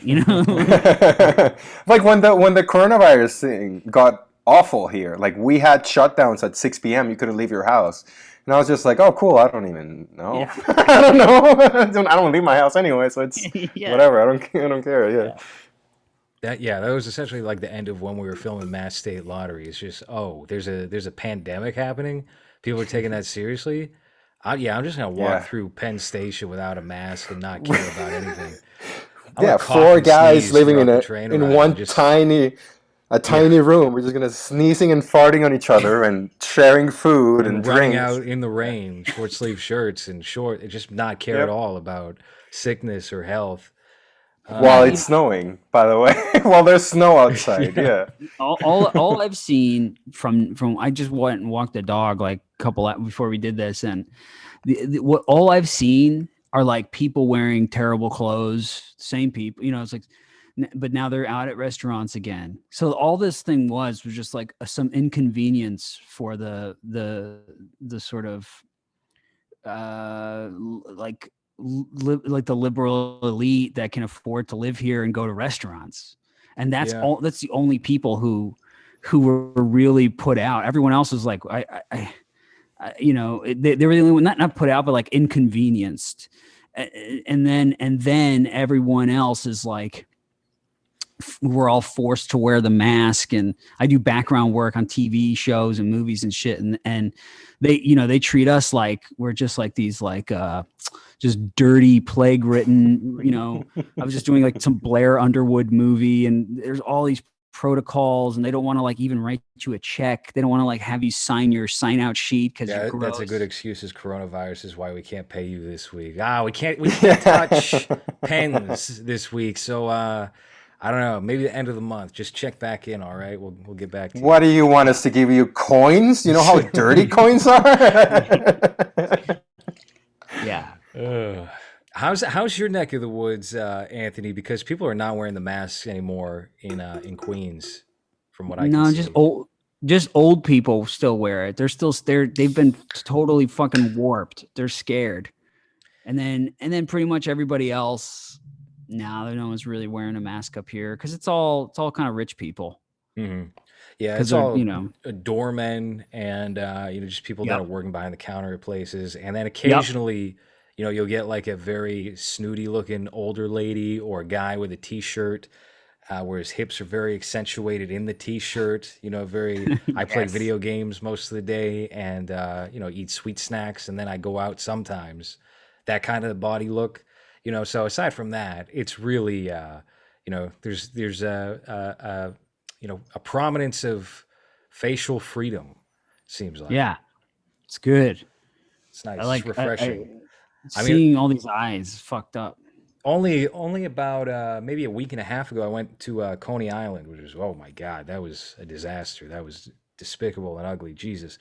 Speaker 2: Like when the coronavirus thing got awful here, like we had shutdowns at 6 p.m. You couldn't leave your house, and I was just like, oh cool, I don't even know.
Speaker 3: Yeah.
Speaker 2: I don't know. I don't leave my house anyway, so it's
Speaker 3: Yeah.
Speaker 2: whatever. I don't care. Yeah.
Speaker 1: That was essentially like the end of when we were filming Mass State Lottery. It's just, oh, there's a pandemic happening. People are taking that seriously. I'm just gonna walk
Speaker 2: Yeah.
Speaker 1: through Penn Station without a mask and not care about anything. I'm
Speaker 2: Yeah,
Speaker 1: gonna cough
Speaker 2: four
Speaker 1: and
Speaker 2: guys
Speaker 1: sneeze
Speaker 2: living
Speaker 1: throughout
Speaker 2: in
Speaker 1: the
Speaker 2: a
Speaker 1: train
Speaker 2: in
Speaker 1: ride
Speaker 2: one
Speaker 1: and just
Speaker 2: tiny room. We're just gonna sneezing and farting on each other and sharing food and
Speaker 1: and running
Speaker 2: drinks.
Speaker 1: out in the rain, short sleeve shirts and just not care at
Speaker 2: Yep.
Speaker 1: all about sickness or health.
Speaker 2: While
Speaker 3: Yeah,
Speaker 2: it's snowing, by the way, while there's snow outside.
Speaker 1: Yeah.
Speaker 2: Yeah.
Speaker 3: all I've seen from I just went and walked the dog like a couple before we did this, and what all I've seen are like people wearing terrible clothes, same people, it's like, but now they're out at restaurants again. So all this thing was just like some inconvenience for the sort of like like the liberal elite that can afford to live here and go to restaurants, and that's
Speaker 1: Yeah.
Speaker 3: that's the only people who were really put out. Everyone else is like they were the only one not put out but like inconvenienced, and then everyone else is like we're all forced to wear the mask. And I do background work on TV shows and movies and shit, and they treat us like we're just like these like just dirty plague ridden. I was just doing like some Blair Underwood movie, and there's all these protocols, and they don't want to like even write you a check. They don't want to like have you sign your sign out sheet because you're
Speaker 1: Yeah,
Speaker 3: gross.
Speaker 1: that's a good excuse. Is coronavirus is why we can't pay you this week. We can't touch pens this week. So I don't know. Maybe the end of the month. Just check back in. All right, we'll get back to you.
Speaker 2: What do you want us to give you coins? You know how dirty coins are?
Speaker 3: Yeah.
Speaker 1: How's your neck of the woods, Anthony? Because people are not wearing the masks anymore in Queens, from what I can
Speaker 3: No,
Speaker 1: see.
Speaker 3: just old people still wear it. They've been totally fucking warped. They're scared. And then pretty much everybody else, no one's really wearing a mask up here because it's all kind of rich people.
Speaker 1: Hmm. Yeah,
Speaker 3: 'Cause
Speaker 1: it's
Speaker 3: they're,
Speaker 1: all doormen and just people that
Speaker 3: Yep.
Speaker 1: are working behind the counter at places, and then
Speaker 3: Yep.
Speaker 1: occasionally, you'll get like a very snooty looking older lady or a guy with a t-shirt where his hips are very accentuated in the t-shirt. I play
Speaker 3: Yes.
Speaker 1: video games most of the day and eat sweet snacks, and then I go out sometimes. That kind of body look. So aside from that, it's really there's a prominence of facial freedom, seems like.
Speaker 3: Yeah. It's good.
Speaker 1: It's nice.
Speaker 3: I like
Speaker 1: It's refreshing. I mean,
Speaker 3: seeing all these eyes fucked up.
Speaker 1: only about maybe a week and a half ago, I went to Coney Island, which was, oh my God, that was a disaster. That was despicable and ugly. Jesus.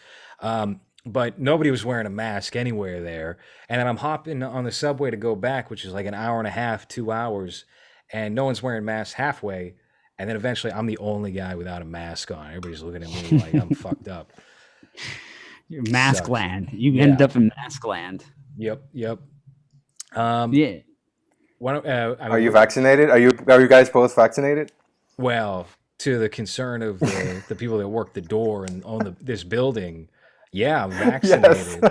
Speaker 1: But nobody was wearing a mask anywhere there. And then I'm hopping on the subway to go back, which is like an hour and a half, 2 hours, and no one's wearing masks halfway. And then eventually I'm the only guy without a mask on. Everybody's looking at me like I'm fucked up.
Speaker 3: Mask
Speaker 1: Sucks.
Speaker 3: land. You
Speaker 1: Yeah.
Speaker 3: end up in mask land.
Speaker 1: Yep.
Speaker 3: Yeah.
Speaker 2: Are you vaccinated? Are you guys both vaccinated?
Speaker 1: Well, to the concern of the people that work the door and own this building, yeah, I'm
Speaker 2: Yes.
Speaker 1: vaccinated.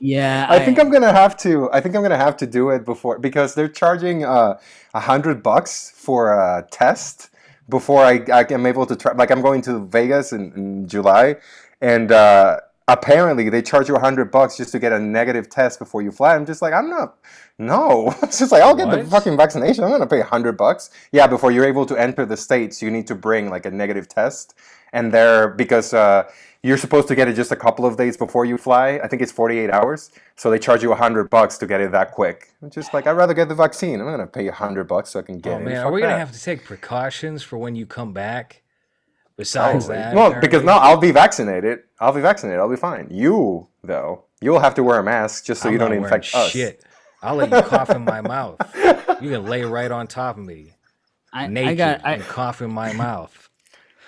Speaker 3: Yeah.
Speaker 2: I think I'm gonna have to. I think I'm gonna have to do it before, because they're charging $100 for a test before I am able to try. Like, I'm going to Vegas in July, and apparently they charge you $100 just to get a negative test before you fly. I'm just like, I'm not. No, it's just like, I'll get the
Speaker 1: What?
Speaker 2: fucking vaccination. I'm gonna pay $100. Yeah, before you're able to enter the States, you need to bring like a negative test, and because you're supposed to get it just a couple of days before you fly. I think it's 48 hours. So they charge you $100 to get it that quick. I'm just like, I'd rather get the vaccine. I'm not gonna pay $100 so I can get
Speaker 1: Oh
Speaker 2: it.
Speaker 1: man, are
Speaker 2: Fuck
Speaker 1: we gonna
Speaker 2: that.
Speaker 1: have to take precautions for when you come back? Besides
Speaker 2: Probably.
Speaker 1: that,
Speaker 2: Well, because
Speaker 1: apparently?
Speaker 2: no, I'll be vaccinated. I'll be fine. You though, you'll have to wear a mask just so
Speaker 1: I'm
Speaker 2: you don't
Speaker 1: not wearing
Speaker 2: infect us.
Speaker 1: shit. I'll let you cough in my mouth. You can lay right on top of me, naked, and cough in my mouth.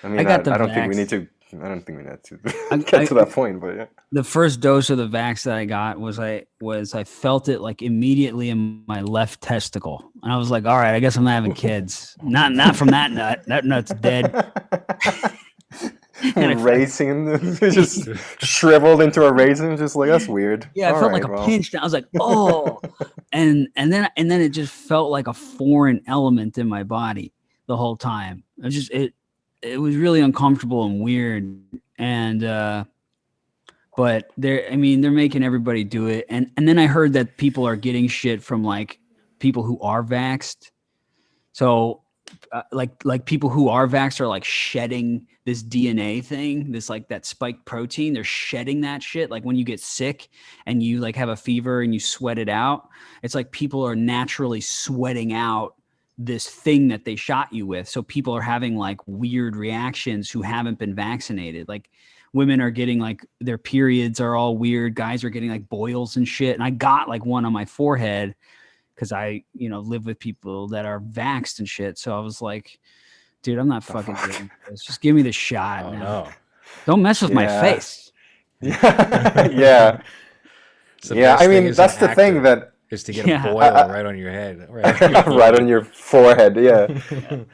Speaker 2: I mean,
Speaker 3: I got the
Speaker 2: I don't think we
Speaker 3: vax.
Speaker 2: need to. I don't think we need to get to that point, but yeah.
Speaker 3: The first dose of the vax that I got was I felt it like immediately in my left testicle, and I was like, all right, I guess I'm not having kids. Not from that nut. That nut's dead.
Speaker 2: Raisin, just shriveled into a raisin, just like, that's weird.
Speaker 3: Yeah, I
Speaker 2: All
Speaker 3: felt
Speaker 2: right,
Speaker 3: like a
Speaker 2: well.
Speaker 3: pinch. I was like, oh, and then it just felt like a foreign element in my body the whole time. It was really uncomfortable and weird. And but they're making everybody do it. And then I heard that people are getting shit from like people who are vaxxed. So like people who are vaxxed are like shedding this DNA thing, this like that spike protein. They're shedding that shit. Like when you get sick and you like have a fever and you sweat it out, it's like people are naturally sweating out this thing that they shot you with. So people are having like weird reactions who haven't been vaccinated. Like women are getting like their periods are all weird. Guys are getting like boils and shit. And I got like one on my forehead because I, live with people that are vaxxed and shit. So I was like, dude, I'm not fucking doing this. Just give me the shot.
Speaker 1: Oh
Speaker 3: now.
Speaker 1: no.
Speaker 3: Don't mess with my face.
Speaker 2: Yeah.
Speaker 1: It's the
Speaker 2: Yeah,
Speaker 1: best
Speaker 2: I
Speaker 1: thing
Speaker 2: mean,
Speaker 1: as an
Speaker 2: that's the thing
Speaker 1: actor,
Speaker 2: that
Speaker 1: is to get
Speaker 3: Yeah.
Speaker 1: a boil right on your head.
Speaker 2: right on your forehead, yeah.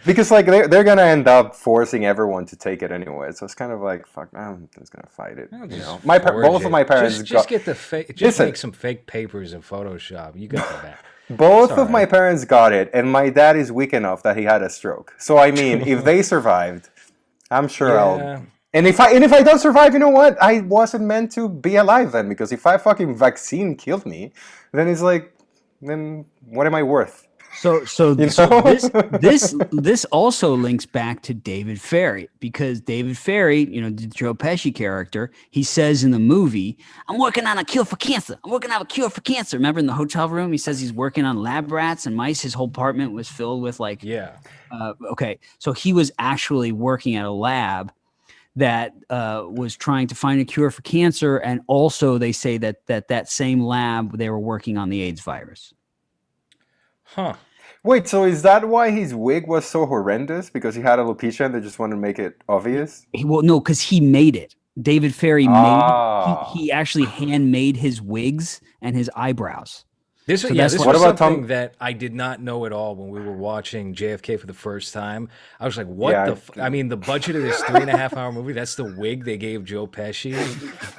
Speaker 2: Because like they're gonna end up forcing everyone to take it anyway, so it's kind of like, fuck, I'm just gonna fight it.
Speaker 1: Just
Speaker 2: Both
Speaker 1: forge
Speaker 2: of my
Speaker 1: it.
Speaker 2: parents
Speaker 1: just get the fake. Just
Speaker 2: Listen.
Speaker 1: make some fake papers in Photoshop. You got the back.
Speaker 2: Both
Speaker 1: It's
Speaker 2: of my
Speaker 1: alright.
Speaker 2: parents got it, and my dad is weak enough that he had a stroke. So I mean, if they survived, I'm sure
Speaker 1: Yeah.
Speaker 2: I'll. And if I don't survive, you know what? I wasn't meant to be alive then, because if I fucking vaccine killed me, then it's like, then what am I worth?
Speaker 3: So this also links back to David Ferry, because David Ferry, the Joe Pesci character, he says in the movie, "I'm working on a cure for cancer. I'm working on a cure for cancer." Remember in the hotel room, he says he's working on lab rats and mice. His whole apartment was filled with like,
Speaker 1: Yeah.
Speaker 3: okay, so he was actually working at a lab that was trying to find a cure for cancer, and also they say that same lab they were working on the AIDS virus.
Speaker 1: Huh.
Speaker 2: Wait, so is that why his wig was so horrendous? Because he had alopecia and they just wanted to make it obvious?
Speaker 3: Well, no, because he made it. David Ferry
Speaker 2: Ah.
Speaker 3: he actually handmade his wigs and his eyebrows.
Speaker 1: This
Speaker 3: So
Speaker 1: yeah,
Speaker 3: that's
Speaker 1: this
Speaker 3: what
Speaker 1: was
Speaker 2: about
Speaker 1: something
Speaker 2: Tom-
Speaker 1: that I did not know at all when we were watching JFK for the first time. I was like, what
Speaker 2: Yeah,
Speaker 1: I mean, the budget of this 3.5-hour movie, that's the wig they gave Joe Pesci.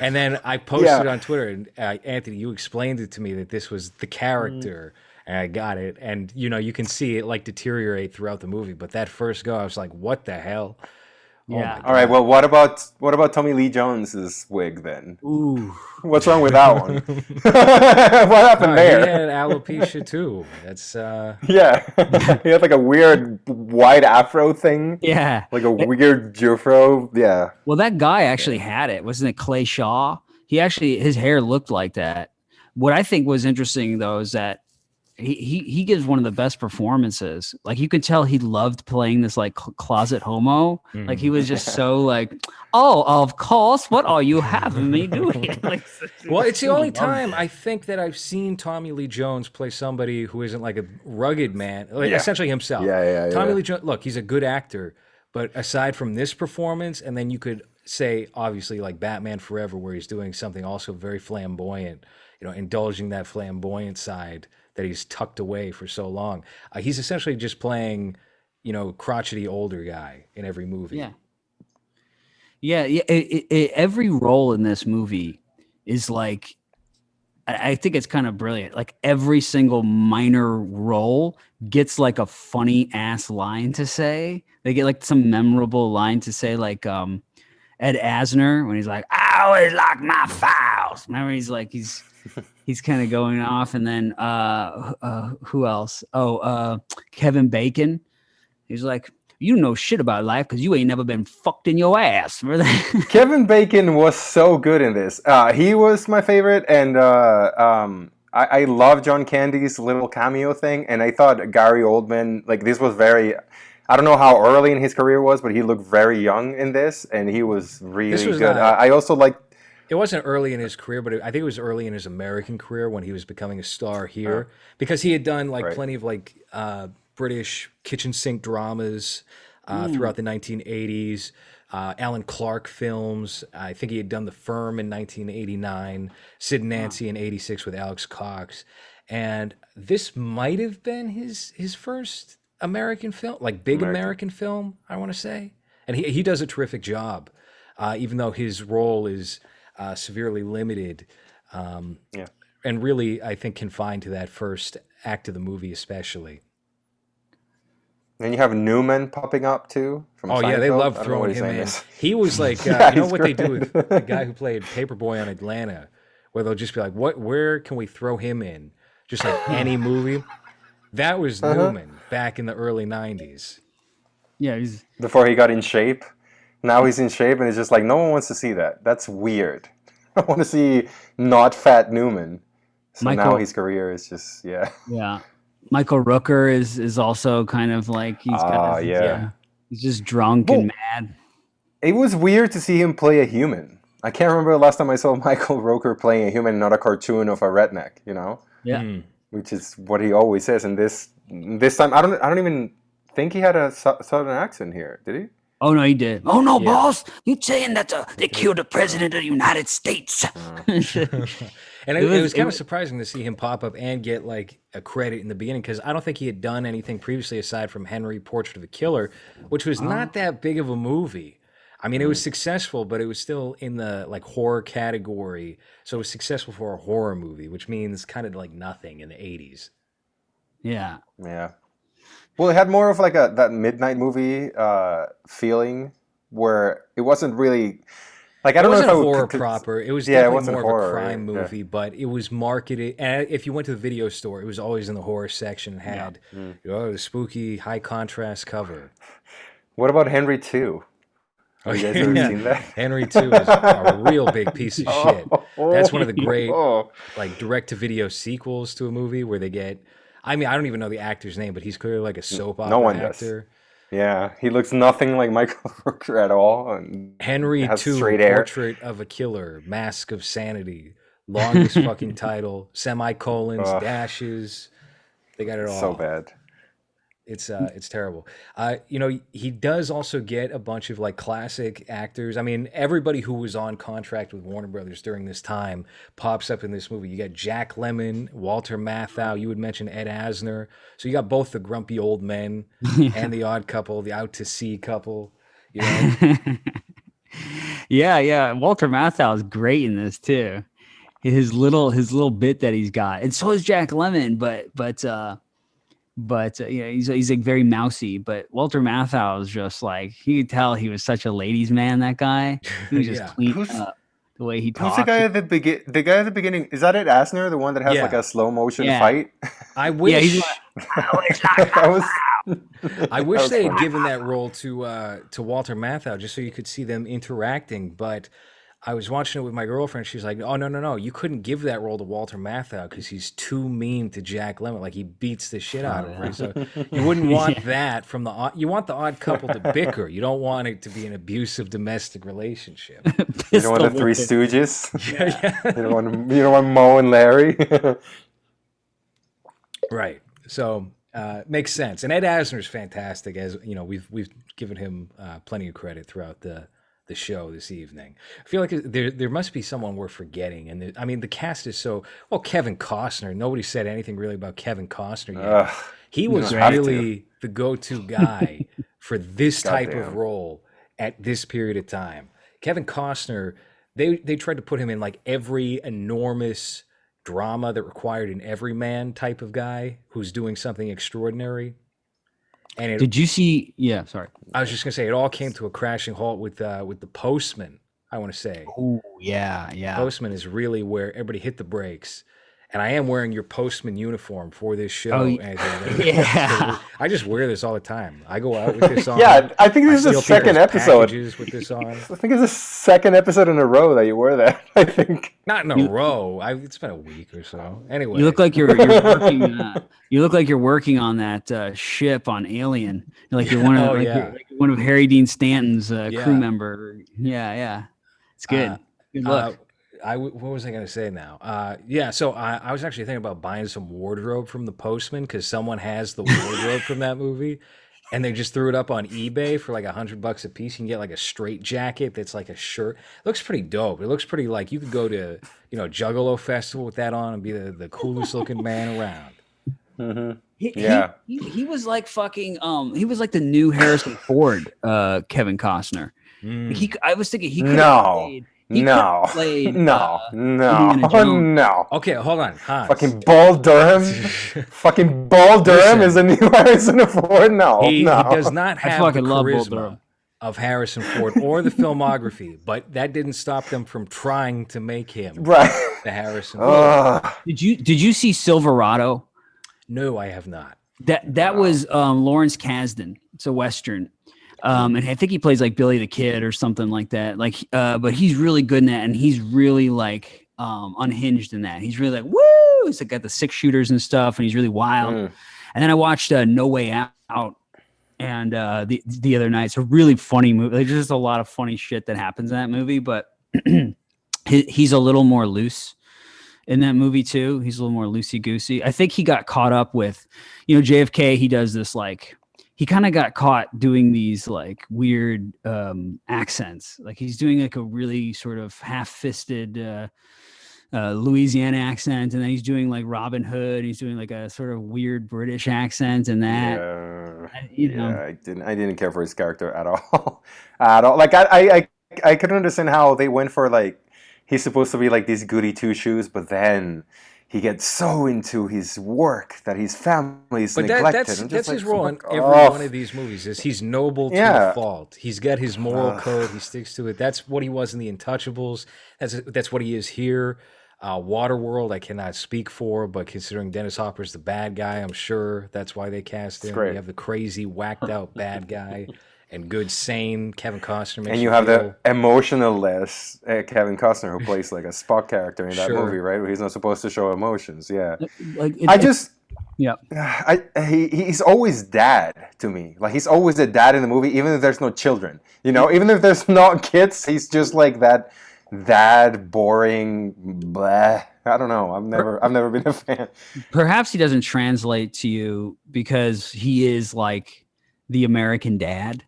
Speaker 1: And then I posted
Speaker 2: Yeah.
Speaker 1: on Twitter, and Anthony, you explained it to me that this was the character, and I got it. And, you can see it like deteriorate throughout the movie. But that first go, I was like, what the hell?
Speaker 3: Yeah.
Speaker 2: All right, well, what about Tommy Lee Jones's wig then?
Speaker 3: Ooh.
Speaker 2: What's wrong with that one? What happened
Speaker 1: He
Speaker 2: there?
Speaker 1: had alopecia too. That's
Speaker 2: Yeah, he had like a weird wide afro thing,
Speaker 3: Yeah.
Speaker 2: like a weird Jufro. Yeah,
Speaker 3: Well, that guy actually had it. Wasn't it Clay Shaw? His hair looked like that. What I think was interesting though is that he gives one of the best performances. Like you could tell he loved playing this like closet homo. Like he was just so like, oh, of course. What are you having me do here? Like,
Speaker 1: well, it's the only time I think that I've seen Tommy Lee Jones play somebody who isn't like a rugged man, like essentially himself.
Speaker 2: Yeah.
Speaker 1: Tommy Lee Jones, look, he's a good actor, but aside from this performance, and then you could say obviously like Batman Forever, where he's doing something also very flamboyant, indulging that flamboyant side that he's tucked away for so long. He's essentially just playing, crotchety older guy in every movie.
Speaker 3: Yeah. Yeah, yeah. Every role in this movie is like, I think it's kind of brilliant. Like every single minor role gets like a funny ass line to say. They get like some memorable line to say, like Ed Asner when he's like, "I always lock my files." Remember, he's kind of going off, and then who else? Kevin Bacon. He's like, "You know shit about life because you ain't never been fucked in your ass." Remember that?
Speaker 2: Kevin Bacon was so good in this. He was my favorite, and I love John Candy's little cameo thing. And I thought Gary Oldman, like this was very. I don't know how early in his career was, but he looked very young in this, and he was really good. I also liked.
Speaker 1: It wasn't early in his career, but I think it was early in his American career when he was becoming a star here, because he had done like plenty of like British kitchen sink dramas throughout the 1980s. Alan Clark films. I think he had done The Firm in 1989, Sid and Nancy in 86 with Alex Cox. And this might have been his first American film, like big American film, I want to say. And he does a terrific job, even though his role is severely limited. And really, I think, confined to that first act of the movie especially.
Speaker 2: Then you have Newman popping up too. From Seinfeld.
Speaker 1: They love throwing him in. He was like, you know what they do with the guy who played Paperboy on Atlanta, where they'll just be like, where can we throw him in? Just like any movie. That was Newman back in the early 90s.
Speaker 3: Yeah,
Speaker 2: before he got in shape. Now he's in shape, and it's just like no one wants to see that. That's weird. I want to see not fat Newman. So now his career is just
Speaker 3: Yeah. Michael Rooker is also kind of like he's just drunk and mad.
Speaker 2: It was weird to see him play a human. I can't remember the last time I saw Michael Rooker playing a human, not a cartoon of a redneck.
Speaker 3: Yeah,
Speaker 2: which is what he always says. And this time, I don't even think he had a southern accent here. Did he?
Speaker 3: Oh no, he did. Oh no, boss! You saying that they killed the president of the United States?
Speaker 1: And it was kind of surprising to see him pop up and get like a credit in the beginning, because I don't think he had done anything previously aside from Henry, Portrait of a Killer, which was not that big of a movie. I mean, it was successful, but it was still in the like horror category. So it was successful for a horror movie, which means kind of like nothing in the 80s.
Speaker 3: Yeah.
Speaker 2: Yeah. Well, it had more of like that midnight movie feeling, where it wasn't really like, I don't know if it was
Speaker 1: horror proper. It was definitely more of a crime movie, but it was marketed. And if you went to the video store, it was always in the horror section and had the spooky high contrast cover.
Speaker 2: What about Henry 2? Have you guys ever seen that?
Speaker 1: Henry 2 is a real big piece of shit. That's one of the great like direct-to-video sequels to a movie where they get... I mean, I don't even know the actor's name, but he's clearly like a soap opera actor.
Speaker 2: Does. Yeah, he looks nothing like Michael Rooker at all. And
Speaker 1: Henry 2, Portrait of a Killer, Mask of Sanity, longest fucking title, semicolons, dashes. They got it all.
Speaker 2: So bad.
Speaker 1: It's terrible. He does also get a bunch of like classic actors. I mean, everybody who was on contract with Warner Brothers during this time pops up in this movie. You got Jack Lemmon, Walter Matthau. You would mention Ed Asner. So you got both the grumpy old men and the odd couple, the out to sea couple.
Speaker 3: Yeah. Walter Matthau is great in this too. His little bit that he's got, and so is Jack Lemmon. But he's like very mousy. But Walter Matthau is just like, you could tell he was such a ladies' man. That guy, he was just clean up the way he talks.
Speaker 2: Who's the guy at the beginning? Is that Ed Asner, the one that has like a slow motion fight?
Speaker 1: I wish. I wish they had given that role to Walter Matthau just so you could see them interacting, but. I was watching it with my girlfriend. She's like, "Oh no! You couldn't give that role to Walter Matthau because he's too mean to Jack Lemmon. Like he beats the shit out of him. Right? So you wouldn't want that from the. You want the odd couple to bicker. You don't want it to be an abusive domestic relationship.
Speaker 2: You don't want the Three Stooges. Yeah. You don't want Moe and Larry.
Speaker 1: Right. So makes sense. And Ed Asner's fantastic. As you know, we've given him plenty of credit throughout the the show this evening. I feel like there must be someone we're forgetting, and I mean the cast is so well. Kevin Costner. Nobody said anything really about Kevin Costner yet.
Speaker 2: Ugh,
Speaker 1: He was
Speaker 2: have to.
Speaker 1: really the go-to guy for this type of
Speaker 2: Goddamn.
Speaker 1: role at this period of time. Kevin Costner, they tried to put him in like every enormous drama that required an everyman type of guy who's doing something extraordinary. And
Speaker 3: Did you see? Yeah, sorry.
Speaker 1: I was just gonna say it all came to a crashing halt with the Postman. I want to say
Speaker 3: Oh yeah, yeah.
Speaker 1: Postman is really where everybody hit the brakes. And I am wearing your Postman uniform for this show.
Speaker 3: Oh,
Speaker 1: Anthony.
Speaker 3: yeah.
Speaker 1: I just wear this all the time. I go out with this on.
Speaker 2: Yeah, I think this is the
Speaker 1: steal
Speaker 2: second
Speaker 1: people's
Speaker 2: episode.
Speaker 1: packages with this on.
Speaker 2: I think it's the second episode in a row that you wear that. I think.
Speaker 1: Not in a row. It's been a week or so. Anyway,
Speaker 3: You look like you're working. You look like you're working on that ship on Alien. Like you're one of
Speaker 1: Oh,
Speaker 3: like
Speaker 1: yeah.
Speaker 3: you're one of Harry Dean Stanton's
Speaker 1: Yeah.
Speaker 3: crew member. Yeah, yeah. It's good. Good look.
Speaker 1: what was I going to say now? Yeah, so I was actually thinking about buying some wardrobe from the Postman because someone has the wardrobe from that movie, and they just threw it up on eBay for like $100 a piece. You can get like a straight jacket that's like a shirt. It looks pretty dope. It looks pretty like you could go to Juggalo Festival with that on and be the coolest looking man around.
Speaker 2: Mm-hmm.
Speaker 3: Yeah. He was like fucking he was like the new Harrison Ford, Kevin Costner. I was thinking he could have played. He could have played,
Speaker 2: no.
Speaker 3: Indiana Jones.
Speaker 2: No.
Speaker 1: Okay, hold on, Hans.
Speaker 2: Fucking Ball Durham. Fucking Ball Durham is the new Harrison Ford. No,
Speaker 1: He
Speaker 2: no.
Speaker 1: does not
Speaker 3: I
Speaker 1: have the
Speaker 3: fucking love Bull
Speaker 1: charisma
Speaker 3: Durham.
Speaker 1: of Harrison Ford or the filmography, but that didn't stop them from trying to make him
Speaker 2: Right.
Speaker 1: the Harrison Ford.
Speaker 2: Ugh.
Speaker 3: Did you see Silverado?
Speaker 1: No, I have not.
Speaker 3: That was Lawrence Kasdan. It's a Western. And I think he plays like Billy the Kid or something like that. Like, but he's really good in that, and he's really like unhinged in that. He's really like, woo! He's like got the 6 shooters and stuff, and he's really wild. And then I watched No Way Out, and the other night. It's a really funny movie. There's just a lot of funny shit that happens in that movie, but he's a little more loose in that movie too. He's a little more loosey goosey. I think he got caught up with, JFK. He does this like. He kind of got caught doing these like weird accents. Like he's doing like a really sort of half-fisted Louisiana accent, and then he's doing like Robin Hood. He's doing like a sort of weird British accent, and that
Speaker 2: I didn't care for his character at all. At all. Like I couldn't understand how they went for like he's supposed to be like these goody two shoes, but then he gets so into his work that his family is neglected.
Speaker 1: That's his role in every one of these movies. Is he's noble to a fault. He's got his moral code. He sticks to it. That's what he was in The Untouchables. That's what he is here. Waterworld, I cannot speak for, but considering Dennis Hopper's the bad guy, I'm sure that's why they cast him. You have the crazy, whacked out bad guy. And good, sane Kevin Costner.
Speaker 2: And you have the emotionless Kevin Costner who plays like a Spock character in that movie, right? Where he's not supposed to show emotions. Yeah. He's always dad to me. Like he's always the dad in the movie, even if there's no children. Even if there's not kids, he's just like that boring. Blah. I don't know. I've never been a fan.
Speaker 3: Perhaps he doesn't translate to you because he is like the American dad.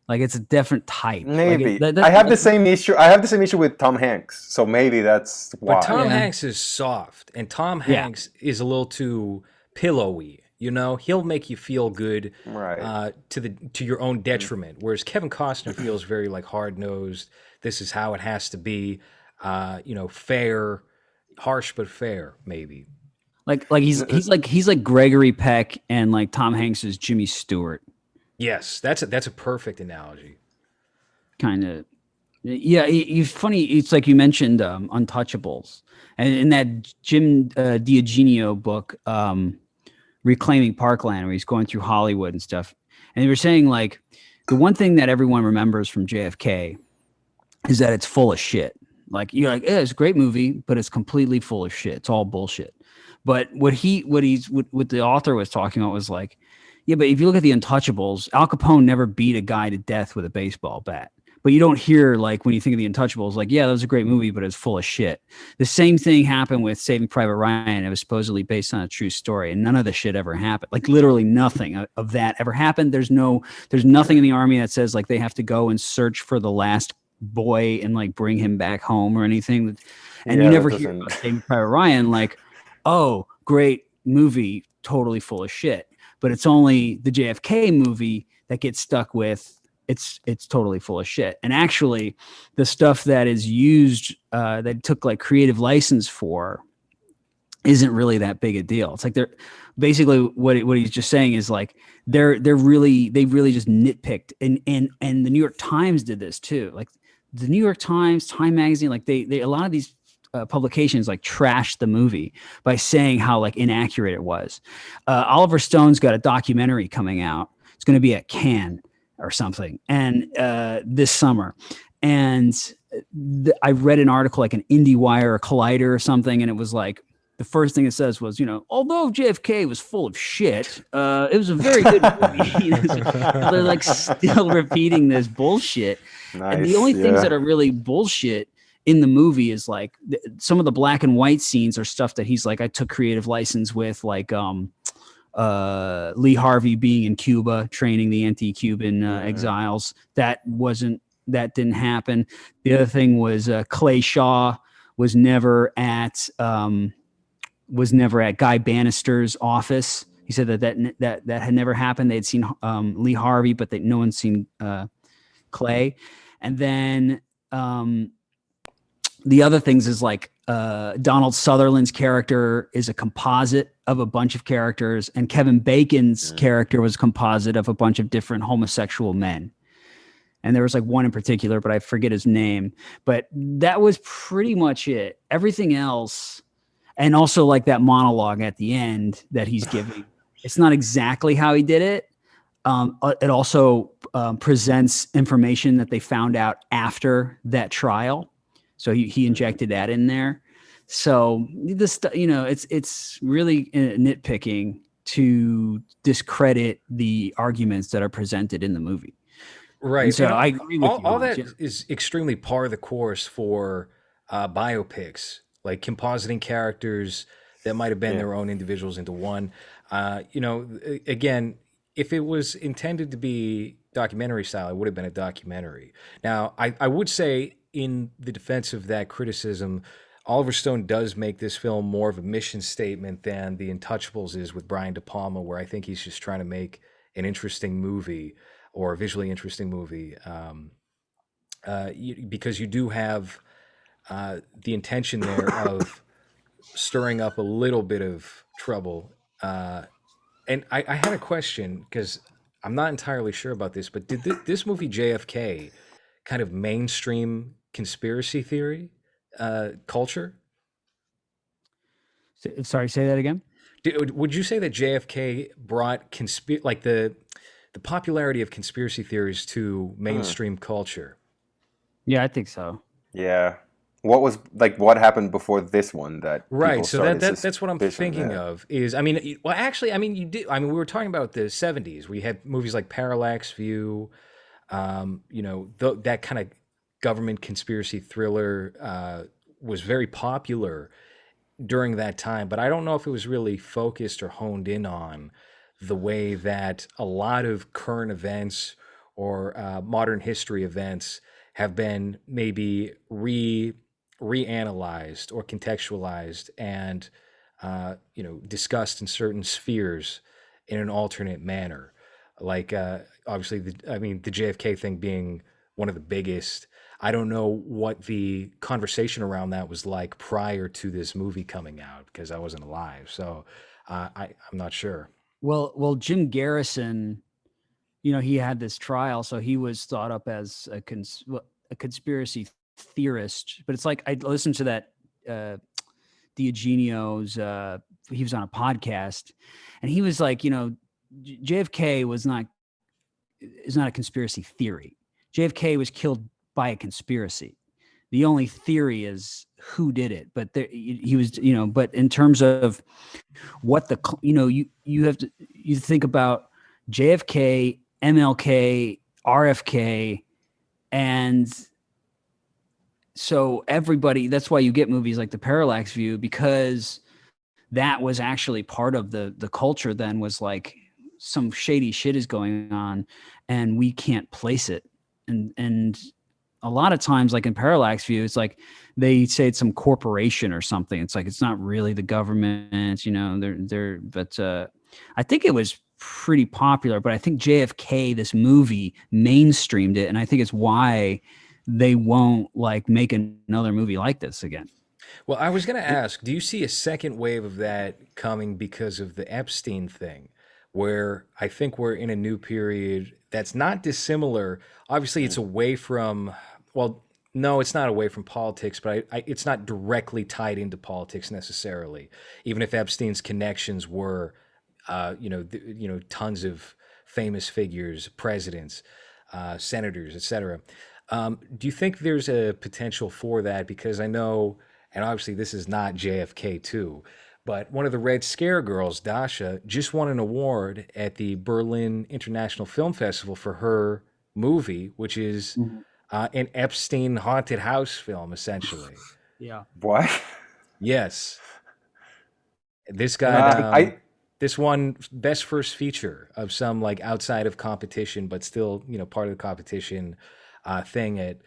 Speaker 3: Like it's a different type.
Speaker 2: Maybe I have the same issue. I have the same issue with Tom Hanks, so maybe that's why.
Speaker 1: But Tom Hanks is soft, and Tom Hanks is a little too pillowy. He'll make you feel good,
Speaker 2: right?
Speaker 1: To your own detriment. Whereas Kevin Costner feels very like hard nosed. This is how it has to be. Fair, harsh but fair, maybe.
Speaker 3: Like he's like Gregory Peck and like Tom Hanks is Jimmy Stewart.
Speaker 1: Yes, that's a perfect analogy.
Speaker 3: Kind of, yeah. It's funny. It's like you mentioned Untouchables, and in that Jim Diogenio book, Reclaiming Parkland, where he's going through Hollywood and stuff, and they were saying like the one thing that everyone remembers from JFK is that it's full of shit. Like you're like, it's a great movie, but it's completely full of shit. It's all bullshit. But what the author was talking about was like, yeah, but if you look at The Untouchables, Al Capone never beat a guy to death with a baseball bat. But you don't hear, like, when you think of The Untouchables, like, yeah, that was a great movie, but it's full of shit. The same thing happened with Saving Private Ryan. It was supposedly based on a true story, and none of the shit ever happened. Like, literally nothing of that ever happened. There's nothing in the Army that says, like, they have to go and search for the last boy and like bring him back home or anything. And
Speaker 4: Yeah,
Speaker 3: you
Speaker 4: that
Speaker 3: never hear
Speaker 4: doesn't.
Speaker 3: about Saving Private Ryan like, oh, great movie, totally full of shit. But it's only the JFK movie that gets stuck with it's totally full of shit. And actually, the stuff that is used that took like creative license for isn't really that big a deal. It's like they're basically what he's just saying is like they really just nitpicked and the New York Times did this too. Like the New York Times, Time Magazine, like they a lot of these publications like trashed the movie by saying how like inaccurate it was. Oliver Stone's got a documentary coming out. It's going to be at Cannes or something, and this summer, and I read an article like an IndieWire or Collider or something, and it was like the first thing it says was, although JFK was full of shit, it was a very good movie. They're like still repeating this bullshit.
Speaker 4: Nice.
Speaker 3: And the only things that are really bullshit in the movie is like some of the black and white scenes are stuff that he's like, I took creative license with, like Lee Harvey being in Cuba, training the anti-Cuban exiles. That didn't happen. The other thing was Clay Shaw was never at Guy Bannister's office. He said that had never happened. They had seen Lee Harvey, but no one's seen Clay. And then the other things is like Donald Sutherland's character is a composite of a bunch of characters, and Kevin Bacon's character was a composite of a bunch of different homosexual men. And there was like one in particular, but I forget his name. But that was pretty much it. Everything else, and also like that monologue at the end that he's giving, it's not exactly how he did it. It also presents information that they found out after that trial. So he injected that in there. So this, it's really nitpicking to discredit the arguments that are presented in the movie.
Speaker 1: Right.
Speaker 3: And so I agree with you.
Speaker 1: All that is extremely par of the course for biopics, like compositing characters that might have been their own individuals into one. Again, if it was intended to be documentary style, it would have been a documentary. Now, I would say in the defense of that criticism, Oliver Stone does make this film more of a mission statement than The Untouchables is with Brian De Palma, where I think he's just trying to make an interesting movie or a visually interesting movie, because you do have the intention there of stirring up a little bit of trouble. And I had a question because I'm not entirely sure about this, but did this movie JFK kind of mainstream conspiracy theory culture?
Speaker 3: Sorry, say that again.
Speaker 1: Would you say that JFK brought the popularity of conspiracy theories to mainstream culture?
Speaker 3: Yeah, I think so.
Speaker 4: Yeah. What happened before this one that
Speaker 1: Right, so
Speaker 4: started
Speaker 1: that's what I'm thinking of is, we were talking about the 70s. We had movies like Parallax View, that kind of government conspiracy thriller was very popular during that time, but I don't know if it was really focused or honed in on the way that a lot of current events or modern history events have been maybe reanalyzed or contextualized and discussed in certain spheres in an alternate manner. Like obviously, the JFK thing being one of the biggest. I don't know what the conversation around that was like prior to this movie coming out because I wasn't alive, so I'm not sure.
Speaker 3: Well, Jim Garrison, he had this trial, so he was thought up as a conspiracy theorist. But it's like I listened to that Diogenio's. He was on a podcast, and he was like, JFK is not a conspiracy theory. JFK was killed by a conspiracy. The only theory is who did it, but he was, but in terms of what you have to think about JFK, MLK, RFK, and so everybody, that's why you get movies like The Parallax View, because that was actually part of the culture then, was like some shady shit is going on and we can't place it. And a lot of times, like in Parallax View, it's like they say it's some corporation or something. It's like it's not really the government, you know. But I think it was pretty popular. But I think JFK, this movie, mainstreamed it, and I think it's why they won't like make another movie like this again.
Speaker 1: Well, I was going to ask, do you see a second wave of that coming because of the Epstein thing, where I think we're in a new period that's not dissimilar? Obviously, it's away from, well, no, it's not away from politics, but it's not directly tied into politics necessarily, even if Epstein's connections were, tons of famous figures, presidents, senators, etc. Do you think there's a potential for that? Because I know, and obviously this is not JFK too, but one of the Red Scare girls, Dasha, just won an award at the Berlin International Film Festival for her movie, which is an Epstein haunted house film, essentially.
Speaker 3: Yeah.
Speaker 4: What?
Speaker 1: Yes, this
Speaker 4: Uh,
Speaker 1: got
Speaker 4: I
Speaker 1: this one best first feature of some like outside of competition, but still part of the competition thing at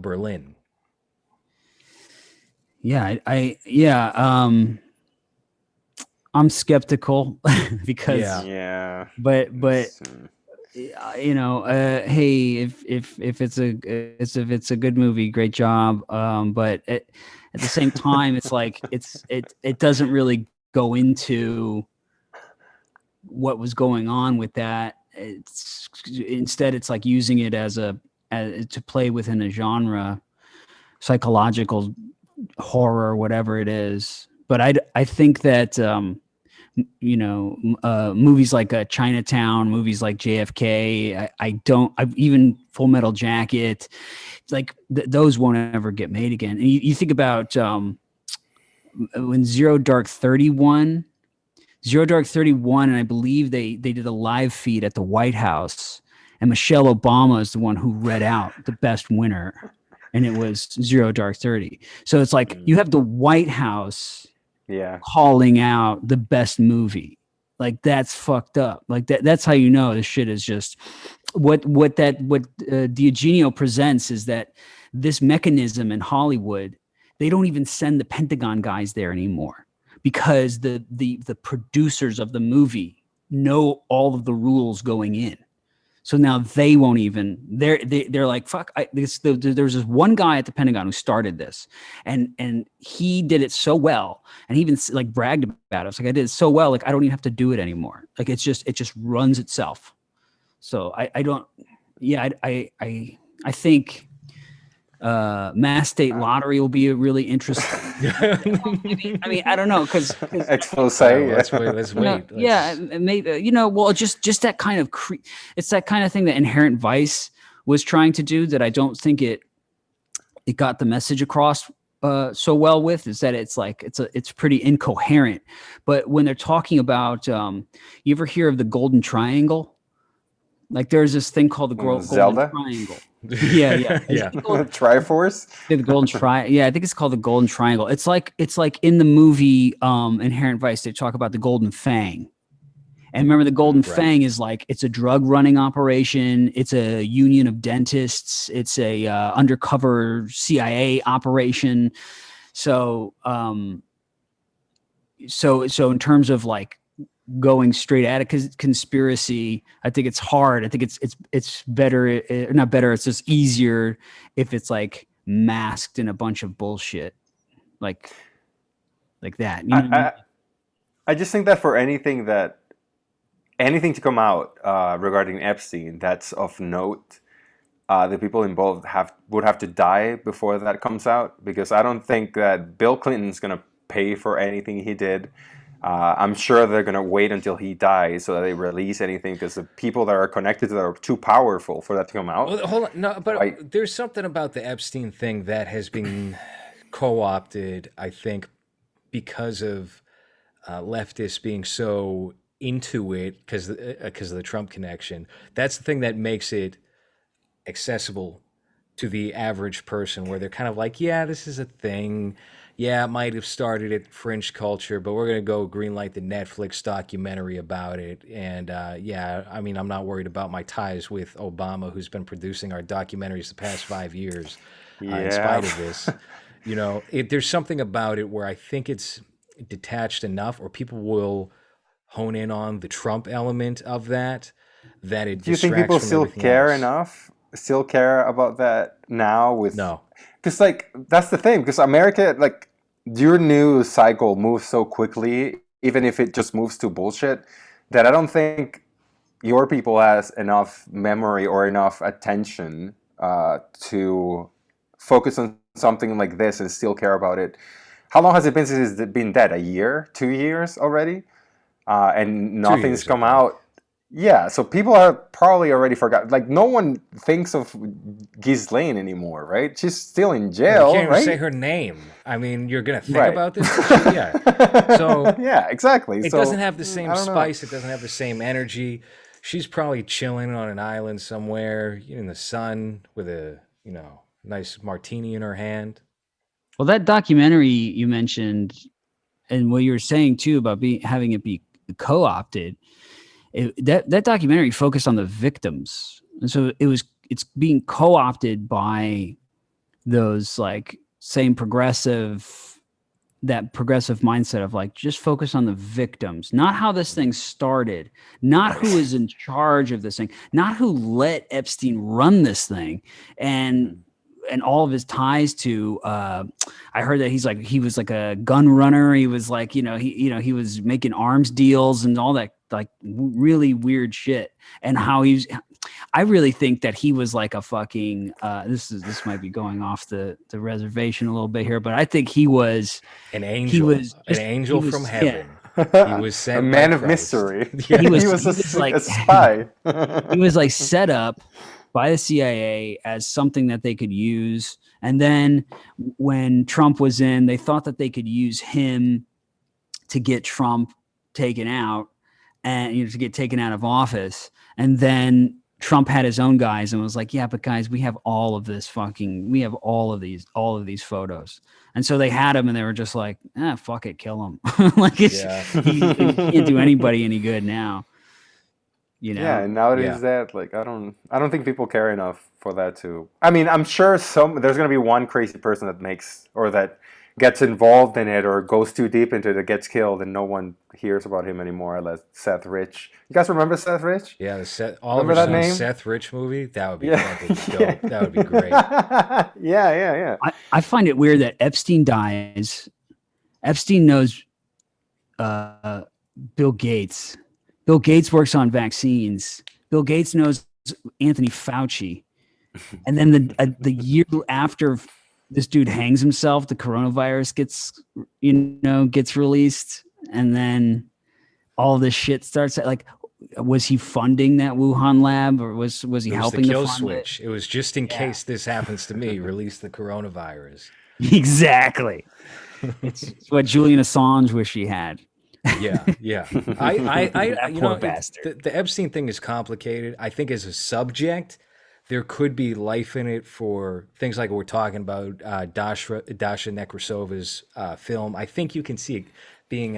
Speaker 1: Berlin.
Speaker 3: Yeah, yeah. I'm skeptical because,
Speaker 1: Yeah.
Speaker 4: yeah.
Speaker 3: but
Speaker 4: It's,
Speaker 3: hey, if it's a good movie, great job. But at the same time, it's like it doesn't really go into what was going on with that. Instead, it's like using it as to play within a genre, psychological horror, whatever it is. But I think that movies like Chinatown, movies like JFK, I've even Full Metal Jacket, like those won't ever get made again. And you think about when Zero Dark 31, and I believe they did a live feed at the White House, and Michelle Obama is the one who read out the best winner, and it was Zero Dark 30. So it's like you have the White House
Speaker 4: yeah.
Speaker 3: calling out the best movie. Like that's fucked up. Like that's how you know this shit is just what Diogenio presents is that this mechanism in Hollywood, they don't even send the Pentagon guys there anymore because the producers of the movie know all of the rules going in. So now they won't even. They're like, fuck. There's this one guy at the Pentagon who started this, and he did it so well, and he even like bragged about it. It's like I did it so well, like I don't even have to do it anymore. Like it just runs itself. So I don't. Yeah, I think mass state lottery will be a really interesting. I mean, I don't know because
Speaker 4: Expose.
Speaker 1: Let's wait. Let's wait.
Speaker 3: yeah, maybe well, just that kind of it's that kind of thing that Inherent Vice was trying to do that I don't think it got the message across so well with, is that it's like it's pretty incoherent. But when they're talking about, you ever hear of the Golden Triangle? Like there's this thing called the Golden
Speaker 4: Zelda?
Speaker 3: Triangle. Yeah.
Speaker 1: Yeah.
Speaker 4: Triforce?
Speaker 3: The Golden Triangle. Yeah, I think it's called the Golden Triangle. It's like in the movie Inherent Vice, they talk about the Golden Fang. And remember, the Golden Fang is like, it's a drug running operation. It's a union of dentists. It's a undercover CIA operation. So, so in terms of like going straight at it, conspiracy, I think it's hard. I think it's better, not better. It's just easier if it's like masked in a bunch of bullshit, like that. You know what I mean?
Speaker 4: I just think that for anything to come out regarding Epstein that's of note, the people involved would have to die before that comes out, because I don't think that Bill Clinton's going to pay for anything he did. I'm sure they're going to wait until he dies so that they release anything, because the people that are connected to that are too powerful for that to come out.
Speaker 1: Well, hold on. No, but there's something about the Epstein thing that has been co-opted, I think, because of leftists being so into it because of the Trump connection. That's the thing that makes it accessible to the average person, where they're kind of like, yeah, this is a thing. Yeah, it might have started at fringe culture, but we're gonna go greenlight the Netflix documentary about it. And yeah, I mean, I'm not worried about my ties with Obama, who's been producing our documentaries the past 5 years, in
Speaker 4: Yeah.
Speaker 1: spite of this. There's something about it where I think it's detached enough, or people will hone in on the Trump element of that it
Speaker 4: Do you think
Speaker 1: distracts
Speaker 4: people
Speaker 1: from
Speaker 4: still
Speaker 1: everything
Speaker 4: care
Speaker 1: else.
Speaker 4: enough? Still care about that now with
Speaker 1: No.
Speaker 4: because like that's the thing because America like your news cycle moves so quickly even if it just moves to bullshit that I don't think your people has enough memory or enough attention to focus on something like this and still care about it. How long has it been since it's been dead? A year? 2 years already? And
Speaker 1: Two
Speaker 4: nothing's
Speaker 1: years, I
Speaker 4: come
Speaker 1: think.
Speaker 4: out. Yeah, so people are probably already forgot. Like no one thinks of Ghislaine anymore, right? She's still in
Speaker 1: Yeah, you
Speaker 4: jail,
Speaker 1: can't even say
Speaker 4: right?
Speaker 1: her name. I mean, you're gonna think
Speaker 4: Right.
Speaker 1: about this shit? Yeah. So
Speaker 4: Yeah, exactly.
Speaker 1: it doesn't
Speaker 4: So
Speaker 1: have the same
Speaker 4: I don't know.
Speaker 1: spice. It doesn't have the same energy. She's probably chilling on an island somewhere in the sun with a, nice martini in her hand.
Speaker 3: Well, that documentary you mentioned, and what you were saying too about having it be co-opted, that documentary focused on the victims, and so it's being co-opted by those like same progressive mindset of like just focus on the victims, not how this thing started, not who is in charge of this thing, not who let Epstein run this thing, and all of his ties to I heard that he was like a gun runner. He was like, he was making arms deals and all that like really weird shit. And how I really think that he was like a fucking this might be going off the reservation a little bit here, but I think he was
Speaker 1: An
Speaker 3: he
Speaker 1: angel.
Speaker 3: was
Speaker 1: An
Speaker 3: just
Speaker 1: angel from
Speaker 3: yeah,
Speaker 1: heaven. He was
Speaker 4: A
Speaker 1: sent by
Speaker 4: man of
Speaker 1: Christ.
Speaker 4: mystery.
Speaker 1: Yeah.
Speaker 3: he was
Speaker 4: He was
Speaker 3: like
Speaker 4: a spy.
Speaker 3: he was like set up by the CIA as something that they could use. And then when Trump was in, they thought that they could use him to get Trump taken out and to get taken out of office. And then Trump had his own guys and was like, yeah, but guys, we have all of these photos. And so they had him and they were just like, fuck it, kill him. Like
Speaker 1: Yeah.
Speaker 3: he can't do anybody any good now.
Speaker 4: Yeah, and nowadays
Speaker 1: Yeah.
Speaker 4: that like I don't think people care enough for that too. I mean, I'm sure there's gonna be one crazy person that makes or that gets involved in it or goes too deep into it that gets killed and no one hears about him anymore unless Seth Rich. You guys remember Seth Rich?
Speaker 1: Yeah,
Speaker 4: Remember
Speaker 1: Oliver
Speaker 4: that
Speaker 1: Stone's
Speaker 4: name?
Speaker 1: Seth Rich movie. That would be
Speaker 4: Yeah.
Speaker 1: fucking dope. That would be great.
Speaker 4: Yeah.
Speaker 3: I find it weird that Epstein dies. Epstein knows Bill Gates. Bill Gates works on vaccines. Bill Gates knows Anthony Fauci. And then the year after this dude hangs himself, the coronavirus gets released, and then all this shit starts. Like, was he funding that Wuhan lab, or was he
Speaker 1: It was the
Speaker 3: helping
Speaker 1: kill
Speaker 3: to fund
Speaker 1: switch. It was just in
Speaker 3: Yeah.
Speaker 1: case this happens to me, release the coronavirus.
Speaker 3: it? Exactly. It's what Julian Assange wish he had.
Speaker 1: Yeah. I
Speaker 3: That poor bastard.
Speaker 1: The Epstein thing is complicated. I think as a subject, there could be life in it for things like what we're talking about, Dasha Nekrosova's film. I think you can see it being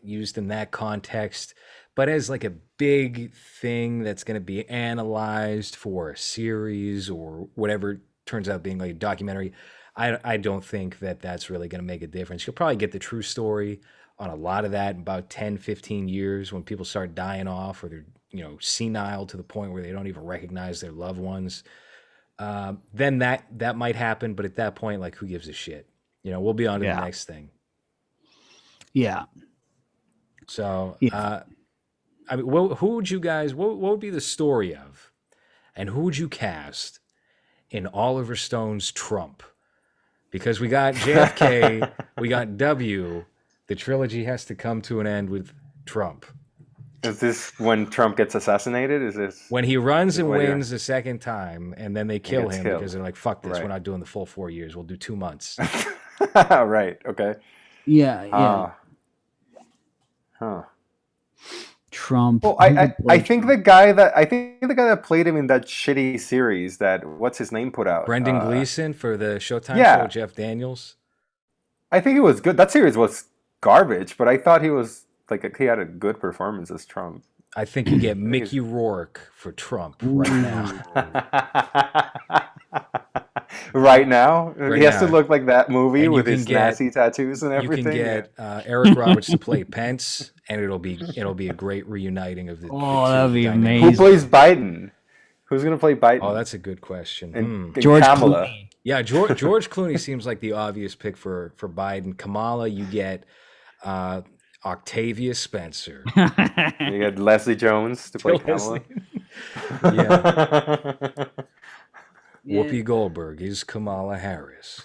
Speaker 1: used in that context, but as like a big thing that's going to be analyzed for a series or whatever turns out being like a documentary, I don't think that that's really going to make a difference. You'll probably get the true story on a lot of that in about 10, 15 years when people start dying off or they're, senile to the point where they don't even recognize their loved ones. Then that might happen. But at that point, like, who gives a shit? We'll be on to the next thing.
Speaker 3: Yeah.
Speaker 1: So,
Speaker 3: Yeah.
Speaker 1: I mean, who would you guys, what would be the story of, and who would you cast in Oliver Stone's Trump? Because we got JFK, we got W. The trilogy has to come to an end with Trump.
Speaker 4: Is this when Trump gets assassinated? Is this
Speaker 1: when he runs and wins the second time, and then they kill him
Speaker 4: killed.
Speaker 1: because they're like, "Fuck this,
Speaker 4: Right.
Speaker 1: we're not doing the full 4 years. We'll do 2 months."
Speaker 4: Right. Okay.
Speaker 3: Yeah.
Speaker 4: Huh.
Speaker 3: Trump.
Speaker 4: Well,
Speaker 3: Who could play
Speaker 4: I think the guy that played him in that shitty series that what's his name put out.
Speaker 1: Brendan Gleeson for the Showtime
Speaker 4: yeah.
Speaker 1: show, Jeff Daniels.
Speaker 4: I think he was good. That series was garbage, but I thought he was like he had a good performance as Trump.
Speaker 1: I think you get Mickey Rourke for Trump right now.
Speaker 4: Right now,
Speaker 1: Right
Speaker 4: he has
Speaker 1: now.
Speaker 4: to look like that movie
Speaker 1: And you
Speaker 4: with
Speaker 1: can
Speaker 4: his
Speaker 1: get-
Speaker 4: nasty tattoos and
Speaker 1: You
Speaker 4: everything.
Speaker 1: can get Eric Roberts to play Pence, and it'll be a great reuniting of the.
Speaker 3: Oh,
Speaker 1: the
Speaker 3: that'd
Speaker 1: two
Speaker 3: be
Speaker 1: dynamics.
Speaker 4: Who plays Biden? Who's gonna play Biden?
Speaker 1: Oh, that's a good question.
Speaker 4: and
Speaker 3: George
Speaker 4: Kamala.
Speaker 3: Clooney.
Speaker 1: Yeah, George Clooney seems like the obvious pick for Biden. Kamala, you get Octavia Spencer.
Speaker 4: You get Leslie Jones to play Kamala.
Speaker 1: Yeah.
Speaker 3: Yeah.
Speaker 1: Whoopi Goldberg is Kamala Harris.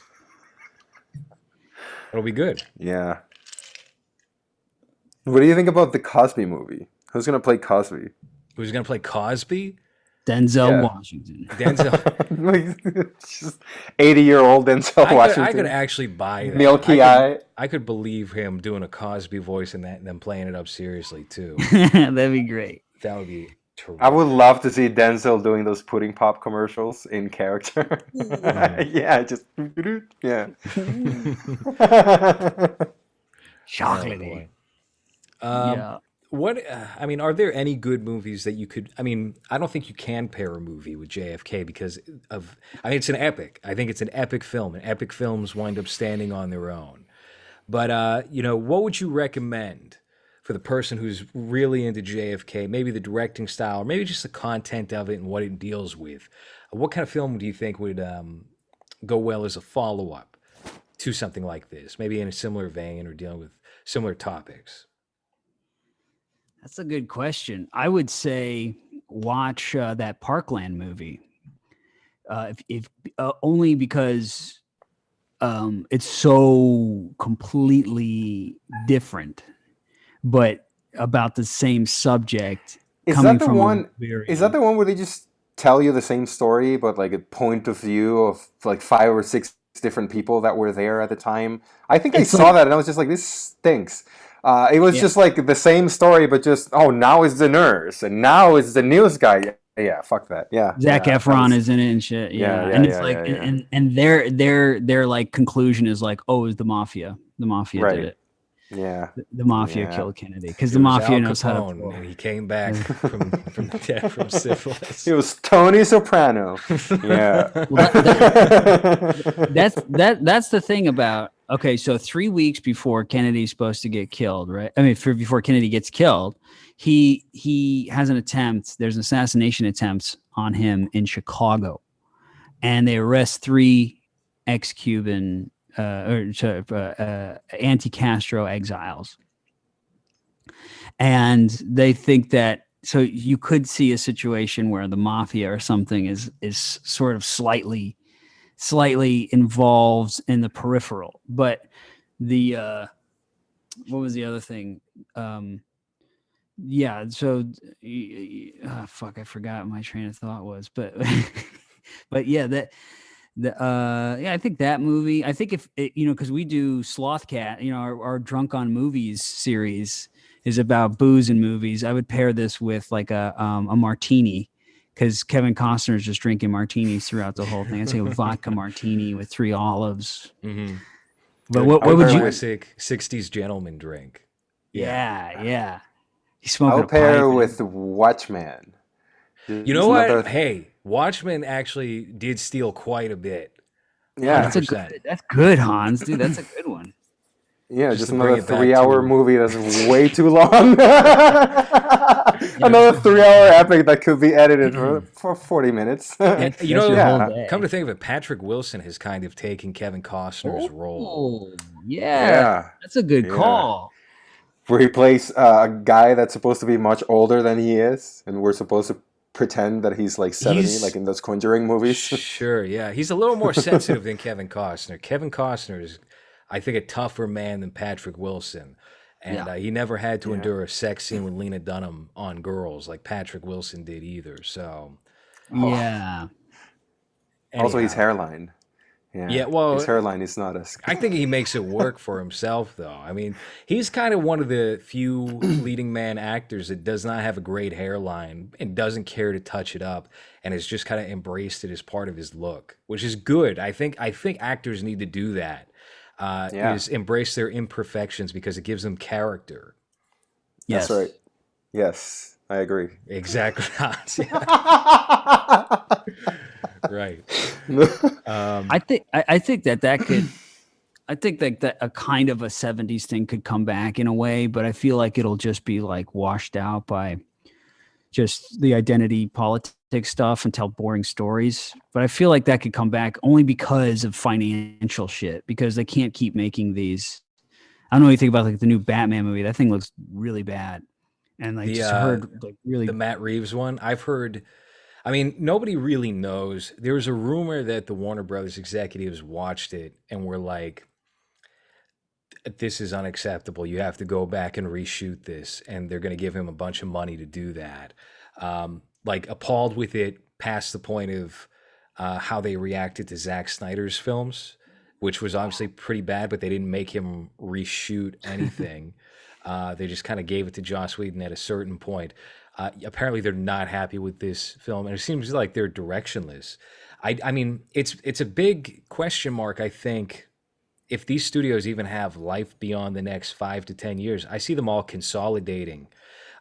Speaker 1: It'll be good.
Speaker 4: Yeah. What do you think about the Cosby movie? Who's gonna play Cosby?
Speaker 1: Who's going to play Cosby?
Speaker 3: Denzel
Speaker 4: Yeah.
Speaker 3: Washington.
Speaker 1: Denzel.
Speaker 4: Just 80-year-old Denzel Washington.
Speaker 1: I could actually buy that.
Speaker 4: Milky
Speaker 1: I
Speaker 4: eye.
Speaker 1: could believe him doing a Cosby voice and then playing it up seriously too.
Speaker 3: That'd be great.
Speaker 1: That would be terrific.
Speaker 4: I would love to see Denzel doing those pudding pop commercials in character. Yeah, just yeah.
Speaker 3: Chocolatey. Yeah.
Speaker 1: What I mean, are there any good movies that you could? I mean, I don't think you can pair a movie with JFK because of. I mean, it's an epic. I think it's an epic film, and epic films wind up standing on their own. But what would you recommend for the person who's really into JFK? Maybe the directing style, or maybe just the content of it and what it deals with. What kind of film do you think would go well as a follow-up to something like this? Maybe in a similar vein or dealing with similar topics.
Speaker 3: That's a good question. I would say watch that Parkland movie. If only because it's so completely different, but about the same subject.
Speaker 4: Is
Speaker 3: coming
Speaker 4: that the
Speaker 3: from a
Speaker 4: one?
Speaker 3: very-
Speaker 4: Is that the one where they just tell you the same story, but like a point of view of like 5 or 6 different people that were there at the time? I think I
Speaker 3: It's
Speaker 4: saw
Speaker 3: like-
Speaker 4: that and I was just like, this stinks. It was
Speaker 3: Yeah.
Speaker 4: just like the same story, but just now it's the nurse and now it's the news guy. Yeah, fuck that. Yeah,
Speaker 3: Zac
Speaker 4: yeah,
Speaker 3: Efron
Speaker 4: that was-
Speaker 3: is in it and shit. Yeah,
Speaker 4: Yeah,
Speaker 3: and it's
Speaker 4: yeah,
Speaker 3: like,
Speaker 4: yeah, yeah.
Speaker 3: and their like conclusion is like, oh, it was the mafia. The mafia
Speaker 4: Right.
Speaker 3: did it.
Speaker 4: Yeah,
Speaker 3: The mafia
Speaker 4: Yeah.
Speaker 3: killed Kennedy because
Speaker 1: It
Speaker 3: the
Speaker 1: was
Speaker 3: mafia
Speaker 1: Al
Speaker 3: knows how to.
Speaker 1: Capone, and he came back from death from syphilis.
Speaker 4: it was Tony Soprano. Yeah,
Speaker 3: Well, that's the thing about. Okay, so 3 weeks before Kennedy's supposed to get killed, right? I mean, before Kennedy gets killed, he has an attempt. There's an assassination attempts on him in Chicago, and they arrest 3 ex-Cuban anti-Castro exiles, and they think that. So you could see a situation where the mafia or something is sort of slightly involved in the peripheral, but the what was the other thing? Yeah, so fuck, I forgot what my train of thought was, but but yeah, I think that movie. I think if it, because we do Sloth Cat, our Drunk on Movies series is about booze and movies. I would pair this with like a martini, because Kevin Costner is just drinking martinis throughout the whole thing. I'd say a vodka martini with 3 olives.
Speaker 1: Mm-hmm.
Speaker 3: But what would you?
Speaker 1: Classic 60s gentleman drink.
Speaker 3: Yeah. He's
Speaker 4: I
Speaker 3: smoking
Speaker 4: would
Speaker 3: a
Speaker 4: pair
Speaker 3: pipe.
Speaker 4: with Watchmen.
Speaker 1: You know what? Hey, Watchmen actually did steal quite a bit.
Speaker 4: Yeah,
Speaker 3: That's good, Hans, dude. That's a good one.
Speaker 4: yeah,
Speaker 1: Just
Speaker 4: just
Speaker 1: to bring
Speaker 4: another
Speaker 1: it back
Speaker 4: 3-hour
Speaker 1: to-
Speaker 4: movie that's way too long. Another 3-hour epic that could be edited for 40 minutes.
Speaker 1: And
Speaker 3: That's your whole day.
Speaker 1: come to think of it, Patrick Wilson has kind of taken Kevin Costner's role.
Speaker 3: Oh, yeah. That's a good
Speaker 4: Yeah.
Speaker 3: call.
Speaker 4: Where he plays a guy that's supposed to be much older than he is, and we're supposed to pretend that he's like 70, like in those Conjuring movies.
Speaker 1: Sure, yeah. He's a little more sensitive than Kevin Costner. Kevin Costner is, I think, a tougher man than Patrick Wilson. And he never had to endure a sex scene with Lena Dunham on Girls like Patrick Wilson did either. So,
Speaker 3: Yeah.
Speaker 4: Also, his
Speaker 1: anyhow.
Speaker 4: hairline.
Speaker 1: Yeah,
Speaker 4: His
Speaker 1: well,
Speaker 4: hairline is not as.
Speaker 1: I think he makes it work for himself, though. I mean, he's kind of one of the few leading man actors that does not have a great hairline and doesn't care to touch it up, and has just kind of embraced it as part of his look, which is good. I think actors need to do that.
Speaker 4: Yeah,
Speaker 1: Is embrace their imperfections because it gives them character.
Speaker 4: that's
Speaker 3: Yes.
Speaker 4: right. Yes, I agree.
Speaker 1: Exactly. Yeah, right.
Speaker 3: I think that could I think that a kind of a 70s thing could come back in a way, but I feel like it'll just be like washed out by just the identity politics stuff and tell boring stories. But I feel like that could come back only because of financial shit, because they can't keep making these. I don't know anything about like the new Batman movie. That thing looks really bad. And I just heard like really
Speaker 1: The Matt Reeves one. I've heard. I mean, nobody really knows. There was a rumor that the Warner Brothers executives watched it and were like, "This is unacceptable. You have to go back and reshoot this," and they're going to give him a bunch of money to do that. Like appalled with it, past the point of how they reacted to Zack Snyder's films, which was obviously pretty bad, but they didn't make him reshoot anything. They just kind of gave it to Joss Whedon at a certain point. Apparently, they're not happy with this film, and it seems like they're directionless. I mean, it's a big question mark. I think if these studios even have life beyond the next 5 to 10 years, I see them all consolidating.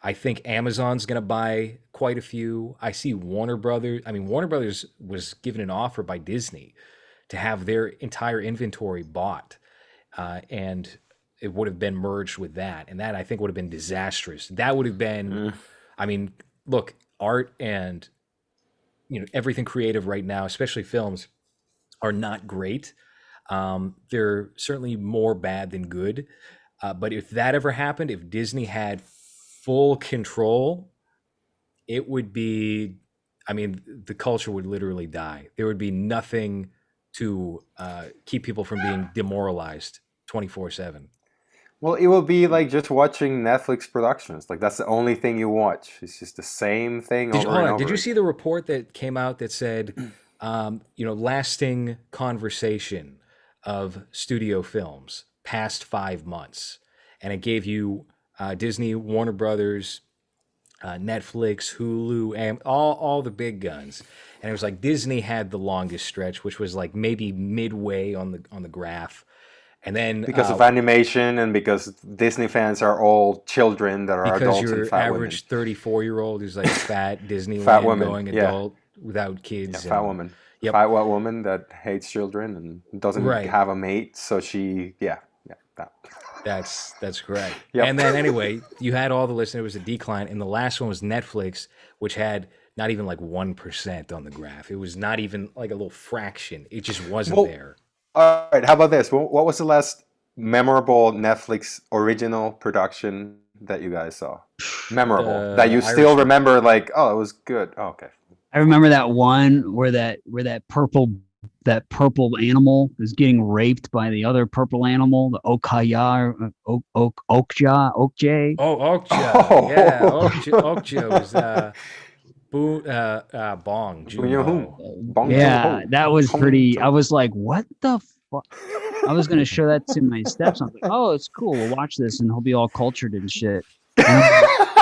Speaker 1: I think Amazon's going to buy quite a few. I see Warner Brothers. I mean, Warner Brothers was given an offer by Disney to have their entire inventory bought, and it would have been merged with that, and that I think would have been disastrous. That would have been, I mean, look, art and everything creative right now, especially films, are not great. They're certainly more bad than good. But if that ever happened, if Disney had full control, it would be, I mean, the culture would literally die. There would be nothing to keep people from being demoralized 24/7.
Speaker 4: Well, it will be like just watching Netflix productions. Like that's the only thing you watch. It's just the same thing over and over.
Speaker 1: Did you see the report that came out that said, lasting conversation of studio films past 5 months, and it gave you Disney, Warner Brothers, Netflix, Hulu, and all the big guns, and it was like Disney had the longest stretch, which was like maybe midway on the graph, and then
Speaker 4: Because of animation and because Disney fans are all children that are
Speaker 1: because
Speaker 4: adults
Speaker 1: your
Speaker 4: and fat women.
Speaker 1: average 34-year-old is like fat Disneyland
Speaker 4: Fat women,
Speaker 1: going
Speaker 4: yeah.
Speaker 1: adult without kids.
Speaker 4: Fat
Speaker 1: and-
Speaker 4: woman.
Speaker 1: Yep.
Speaker 4: Fat white woman that hates children and doesn't
Speaker 1: Right.
Speaker 4: have a mate, so that.
Speaker 1: That's correct.
Speaker 4: Yep.
Speaker 1: And then anyway, you had all the listeners. It was a decline, and the last one was Netflix, which had not even like 1% on the graph. It was not even like a little fraction. It just wasn't
Speaker 4: Well,
Speaker 1: there.
Speaker 4: All right, how about this? What was the last memorable Netflix original production that you guys saw? Memorable that you still
Speaker 1: Irish-
Speaker 4: remember? Like, oh, it was good. Oh, okay.
Speaker 3: I remember that one where that purple animal is getting raped by the other purple animal, the Okja.
Speaker 1: Oh, Okja.
Speaker 4: Oh.
Speaker 1: Yeah, Okja was Bong Joon-ho.
Speaker 4: Bong
Speaker 3: Yeah,
Speaker 4: Joon-ho.
Speaker 3: that was
Speaker 4: Bong
Speaker 3: pretty.
Speaker 4: Joon-ho.
Speaker 3: I was like, what the fuck? I was gonna show that to my stepson. I was like, oh, it's cool. We'll watch this, and he'll be all cultured and shit.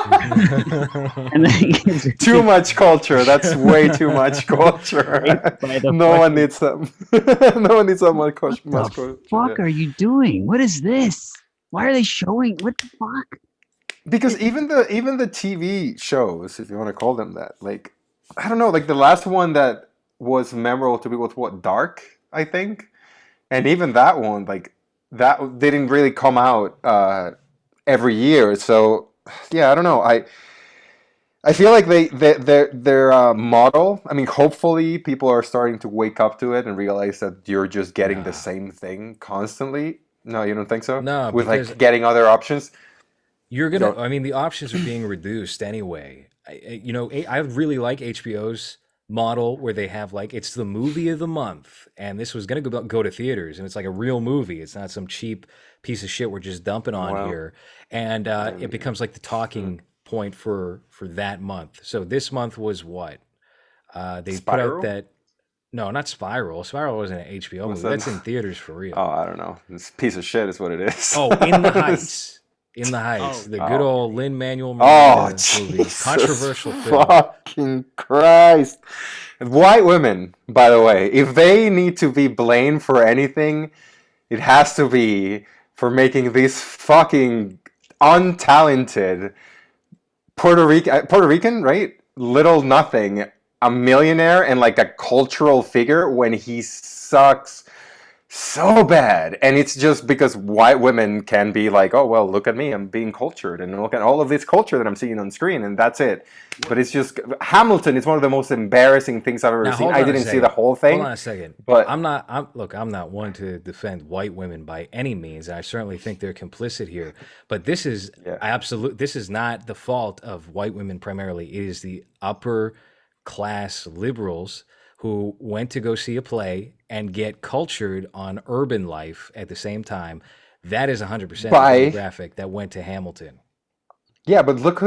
Speaker 3: And then he gets
Speaker 4: Too much culture. That's way too much culture.
Speaker 3: by the
Speaker 4: No one
Speaker 3: fucking-
Speaker 4: needs some. No one needs that much culture.
Speaker 3: What the fuck are you doing? What is this? Why are they showing? What the fuck?
Speaker 4: Because even the TV shows, if you want to call them that, like I don't know, like the last one that was memorable to me was what, Dark, I think, and even that one, like that didn't really come out every year. So yeah, I don't know. I feel like their model. I mean, hopefully people are starting to wake up to it and realize that you're just getting the same thing constantly. No, you don't think so?
Speaker 1: No,
Speaker 4: with
Speaker 1: because-
Speaker 4: like getting other options.
Speaker 1: You're gonna.
Speaker 4: So-
Speaker 1: I mean, the options are being reduced anyway. I really like HBO's model where they have like it's the movie of the month, and this was gonna go to theaters, and it's like a real movie. It's not some cheap piece of shit we're just dumping on
Speaker 4: Wow.
Speaker 1: here, and it becomes like the talking point for that month. So this month was what they put out
Speaker 4: Spiral?
Speaker 1: that. No, not Spiral. Spiral wasn't an HBO
Speaker 4: What's
Speaker 1: movie.
Speaker 4: that?
Speaker 1: That's in theaters for real.
Speaker 4: Oh, I don't know. This piece of shit is what it is.
Speaker 1: Oh, In the Heights. In the Heights,
Speaker 3: Oh.
Speaker 1: the good
Speaker 4: Oh.
Speaker 1: old Lin-Manuel
Speaker 4: Oh,
Speaker 1: Miranda movie.
Speaker 4: Jesus
Speaker 1: Controversial film.
Speaker 4: fucking Christ. White women, by the way, if they need to be blamed for anything, it has to be for making these fucking untalented Puerto Rican, right? Little nothing, a millionaire and like a cultural figure when he sucks so bad. And it's just because white women can be like, oh, well, look at me, I'm being cultured, and look at all of this culture that I'm seeing on screen, and that's it. But it's just, Hamilton is one of the most embarrassing things I've ever
Speaker 1: Now,
Speaker 4: seen.
Speaker 1: hold
Speaker 4: I
Speaker 1: on a
Speaker 4: didn't see
Speaker 1: second.
Speaker 4: the whole thing.
Speaker 1: Hold on a second.
Speaker 4: But
Speaker 1: I'm not one to defend white women by any means. I certainly think they're complicit here. But this is
Speaker 4: Yeah.
Speaker 1: this is not the fault of white women primarily. It is the upper class liberals who went to go see a play and get cultured on urban life at the same time. That is 100% the
Speaker 4: By-
Speaker 1: demographic that went to Hamilton.
Speaker 4: Yeah, but look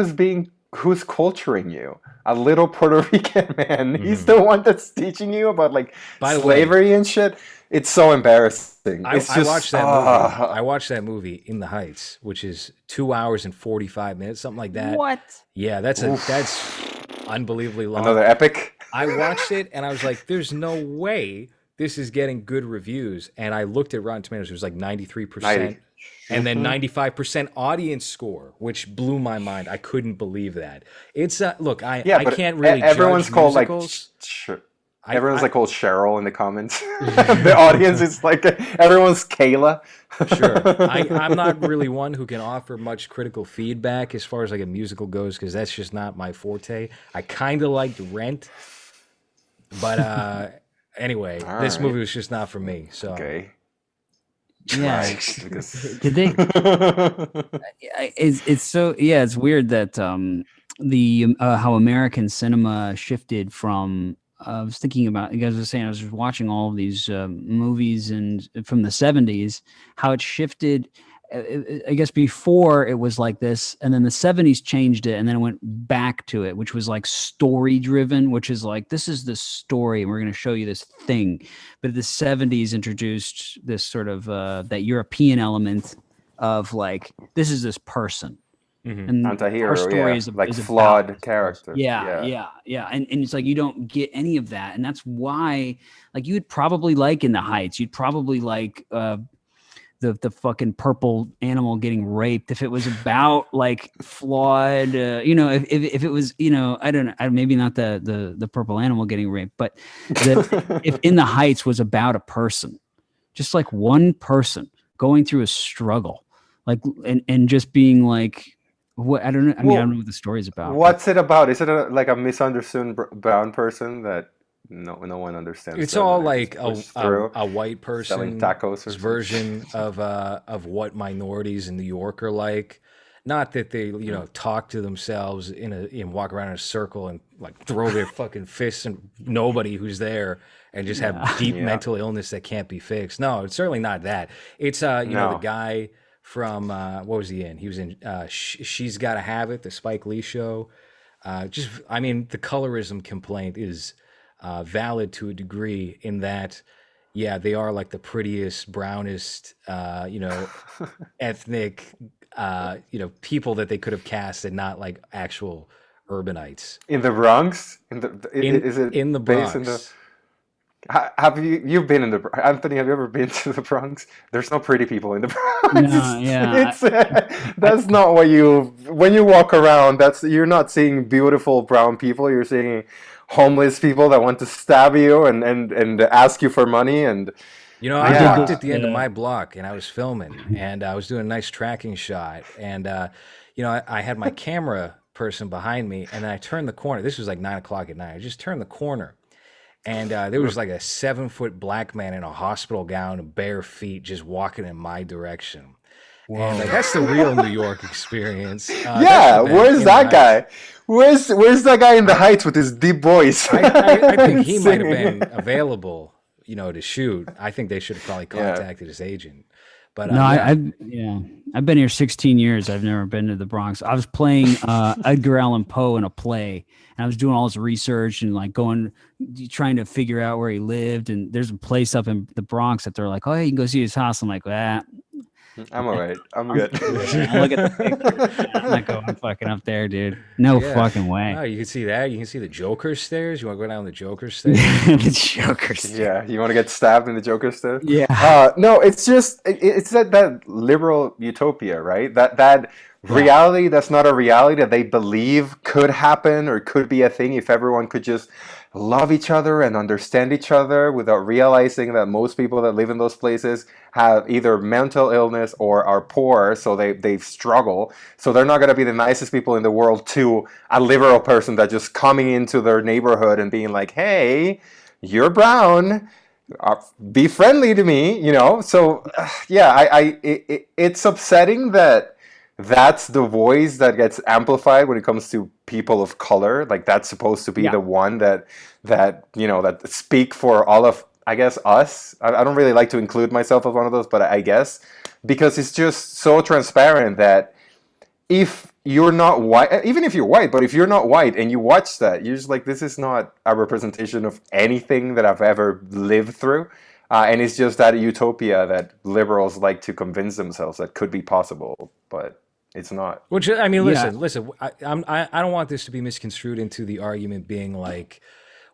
Speaker 4: who's culturing you. A little Puerto Rican man. He's the one that's teaching you about like
Speaker 1: By the way-
Speaker 4: slavery and shit. It's so embarrassing.
Speaker 1: I
Speaker 4: It's just,
Speaker 1: watched that movie. I watched that movie In the Heights, which is 2 hours and 45 minutes, something like that.
Speaker 3: What?
Speaker 1: Yeah, that's unbelievably long.
Speaker 4: Another epic.
Speaker 1: I watched it and I was like, "There's no way this is getting good reviews." And I looked at Rotten Tomatoes; it was like 93%,
Speaker 4: 90.
Speaker 1: and then 95% audience score, which blew my mind. I couldn't believe that. It's look, I
Speaker 4: But
Speaker 1: can't really.
Speaker 4: everyone's
Speaker 1: judge
Speaker 4: called
Speaker 1: musicals.
Speaker 4: like
Speaker 1: I-
Speaker 4: everyone's
Speaker 1: I-
Speaker 4: like called Cheryl in the comments. The audience is like everyone's Kayla.
Speaker 1: Sure. I'm not really one who can offer much critical feedback as far as like a musical goes, because that's just not my forte. I kind of liked Rent, but anyway,
Speaker 4: All
Speaker 1: this
Speaker 4: right.
Speaker 1: movie was just not for me. So
Speaker 4: Okay.
Speaker 3: Yeah.
Speaker 4: Right, because-
Speaker 3: Did they? It's so yeah. It's weird that the how American cinema shifted from. I was thinking about, you guys were saying, I was watching all of these movies and from the 70s, how it shifted. I guess before it was like this, and then the 70s changed it, and then it went back to it, which was like story driven, which is like, this is the story, and we're going to show you this thing. But the 70s introduced this sort of that European element of like, this is this person. And
Speaker 4: Anti-hero,
Speaker 3: our story
Speaker 4: yeah.
Speaker 3: is
Speaker 4: Like
Speaker 3: is about
Speaker 4: flawed
Speaker 3: this
Speaker 4: character.
Speaker 3: person. Yeah. And it's like you don't get any of that, and that's why, like, you would probably like In the Heights. You'd probably like the fucking purple animal getting raped if it was about like flawed. If it was, I don't know, maybe not the purple animal getting raped, but if In the Heights was about a person, just like one person going through a struggle, like and just being like. What I don't know. I mean, I don't know what the story's about.
Speaker 4: What's it about? Is it like a misunderstood brown person that no one understands?
Speaker 1: it's
Speaker 4: them
Speaker 1: all
Speaker 4: and they
Speaker 1: like
Speaker 4: just push through?
Speaker 1: a white
Speaker 4: selling
Speaker 1: person
Speaker 4: tacos or something?
Speaker 1: version of what minorities in New York are like. Not that they talk to themselves and walk around in a circle and like throw their fucking fists at nobody who's there and just have deep mental illness that can't be fixed. No, it's certainly not that. It's the
Speaker 4: No.
Speaker 1: guy from what was he in? He was in She's Gotta Have It, the Spike Lee show. The colorism complaint is valid to a degree in that, yeah, they are like the prettiest, brownest, ethnic, people that they could have cast and not like actual urbanites.
Speaker 4: In the Bronx? Is it
Speaker 1: in the
Speaker 4: based
Speaker 1: Bronx?
Speaker 4: in the? Have you've been in the Anthony? Have you ever been to the Bronx? There's no pretty people in the Bronx.
Speaker 3: No, yeah,
Speaker 4: That's not what when you walk around. You're not seeing beautiful brown people. You're seeing homeless people that want to stab you and ask you for money. And
Speaker 1: I
Speaker 4: Yeah.
Speaker 1: walked at the end of my block and I was filming and I was doing a nice tracking shot. And, I had my camera person behind me and then I turned the corner. This was like 9:00 at night. I just turned the corner and there was like a 7-foot black man in a hospital gown and bare feet just walking in my direction. And like, that's the real New York experience.
Speaker 4: yeah, where's that guy? Where's that guy in the Heights with his deep voice?
Speaker 1: I think he might have
Speaker 4: Singing.
Speaker 1: been available, to shoot. I think they should have probably contacted his agent. But
Speaker 3: No,
Speaker 1: yeah.
Speaker 3: I've been here 16 years. I've never been to the Bronx. I was playing Edgar Allan Poe in a play, and I was doing all this research and like trying to figure out where he lived. And there's a place up in the Bronx that they're like, "Oh, yeah, you can go see his house." I'm like, "Ah,
Speaker 4: I'm all right. I'm good.
Speaker 3: I look at the picture. I'm not going fucking up there, dude. No
Speaker 1: Yeah.
Speaker 3: fucking way."
Speaker 1: No, you can see that. You can see the Joker stairs. You want to go down the Joker stairs?
Speaker 3: The Joker's.
Speaker 4: Yeah, you want to get stabbed in the Joker stuff?
Speaker 3: Yeah.
Speaker 4: No, it's just it's that liberal utopia, right? That reality that's not a reality that they believe could happen or could be a thing if everyone could just love each other and understand each other without realizing that most people that live in those places have either mental illness or are poor, so they struggle. So they're not going to be the nicest people in the world to a liberal person that just coming into their neighborhood and being like, "Hey, you're brown. Be friendly to me," you know. So yeah, it's upsetting that that's the voice that gets amplified when it comes to people of color. Like that's supposed to be the one that speak for all of, I guess, us. I don't really like to include myself as one of those, but I guess because it's just so transparent that if you're not white, even if you're white, but if you're not white and you watch that, you're just like, this is not a representation of anything that I've ever lived through. And it's just that utopia that liberals like to convince themselves that could be possible, but it's not.
Speaker 1: Which, I mean, listen. I don't want this to be misconstrued into the argument being like,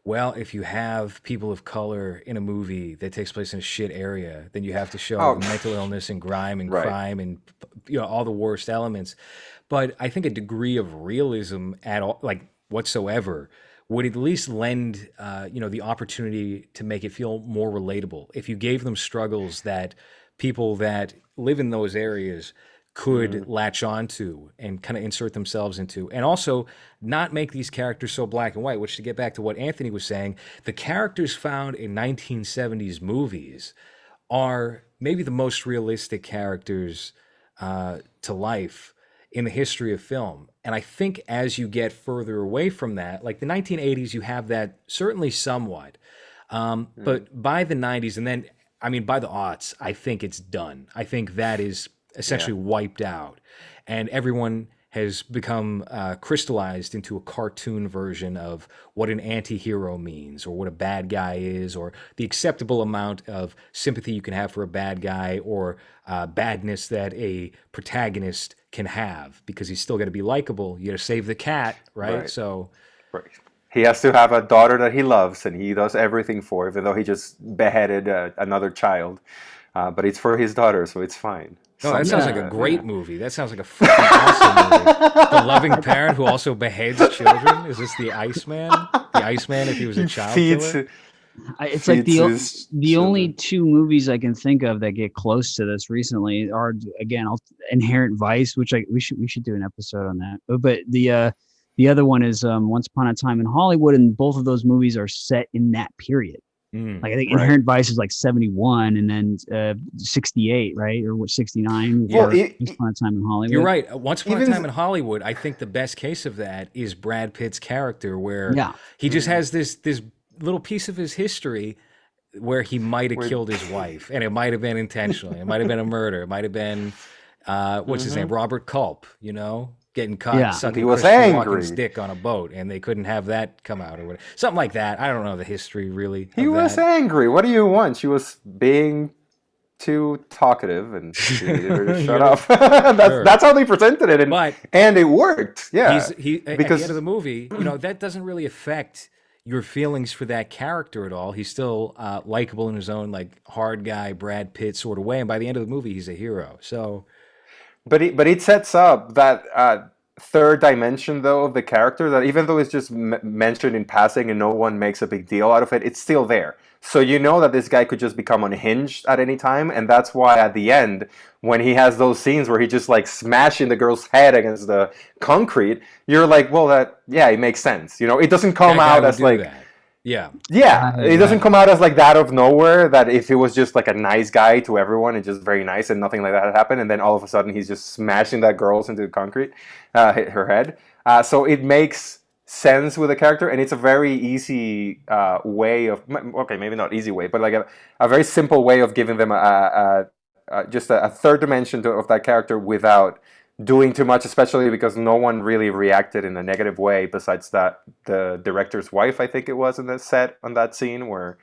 Speaker 1: well, if you have people of color in a movie that takes place in a shit area, then you have to show mental illness and grime and crime and all the worst elements. But I think a degree of realism at all, like whatsoever, would at least lend the opportunity to make it feel more relatable. If you gave them struggles that people that live in those areas could latch onto and kind of insert themselves into, and also not make these characters so black and white, which, to get back to what Anthony was saying, the characters found in 1970s movies are maybe the most realistic characters to life in the history of film. And I think as you get further away from that, like the 1980s, you have that certainly somewhat, but by the 90s, and then, I mean, by the aughts, I think it's done. I think that is essentially wiped out, and everyone has become crystallized into a cartoon version of what an anti-hero means, or what a bad guy is, or the acceptable amount of sympathy you can have for a bad guy, or badness that a protagonist can have, because he's still got to be likable. You got to save the cat, right? So
Speaker 4: he has to have a daughter that he loves, and he does everything for, even though he just beheaded another child. But it's for his daughter, so it's fine.
Speaker 1: No, that sounds like a great movie. That sounds like a fucking awesome movie. The loving parent who also beheads children. Is this the Iceman? The Iceman if he was a child killer?
Speaker 3: It's like the only two movies I can think of that get close to this recently are, again, Inherent Vice, which we should do an episode on that. But the other one is Once Upon a Time in Hollywood, and both of those movies are set in that period. Like I think Inherent Vice is like 71, and then 68, right, or what, 69?
Speaker 4: Well,
Speaker 3: Once Upon a Time in Hollywood.
Speaker 1: You're right. Once Upon a Time in Hollywood, I think the best case of that is Brad Pitt's character, where he just has this little piece of his history where he might have killed his wife, and it might have been intentionally. It might have been a murder. It might have been what's his name, Robert Culp. Getting caught sucking Christopher Walken's dick on a boat, and they couldn't have that come out, or whatever. Something like that. I don't know the history really.
Speaker 4: He was angry. What do you want? She was being too talkative, and she needed her to shut up. That's how they presented it, and it worked. Yeah,
Speaker 1: because at the end of the movie, that doesn't really affect your feelings for that character at all. He's still likable in his own like hard guy Brad Pitt sort of way, and by the end of the movie, he's a hero. So.
Speaker 4: But it sets up that third dimension, though, of the character, that even though it's just mentioned in passing and no one makes a big deal out of it, it's still there. So you know that this guy could just become unhinged at any time, and that's why at the end, when he has those scenes where he just like smashing the girl's head against the concrete, you're like, well, it makes sense. It doesn't come out as like... That.
Speaker 1: Yeah.
Speaker 4: It doesn't come out as like that of nowhere, that if he was just like a nice guy to everyone and just very nice and nothing like that had happened, and then all of a sudden he's just smashing that girl's into the concrete, hit her head. So it makes sense with the character, and it's a very easy way of, okay, maybe not easy way, but like a very simple way of giving them a just a third dimension of that character without doing too much, especially because no one really reacted in a negative way besides that the director's wife, I think it was, in the set on that scene where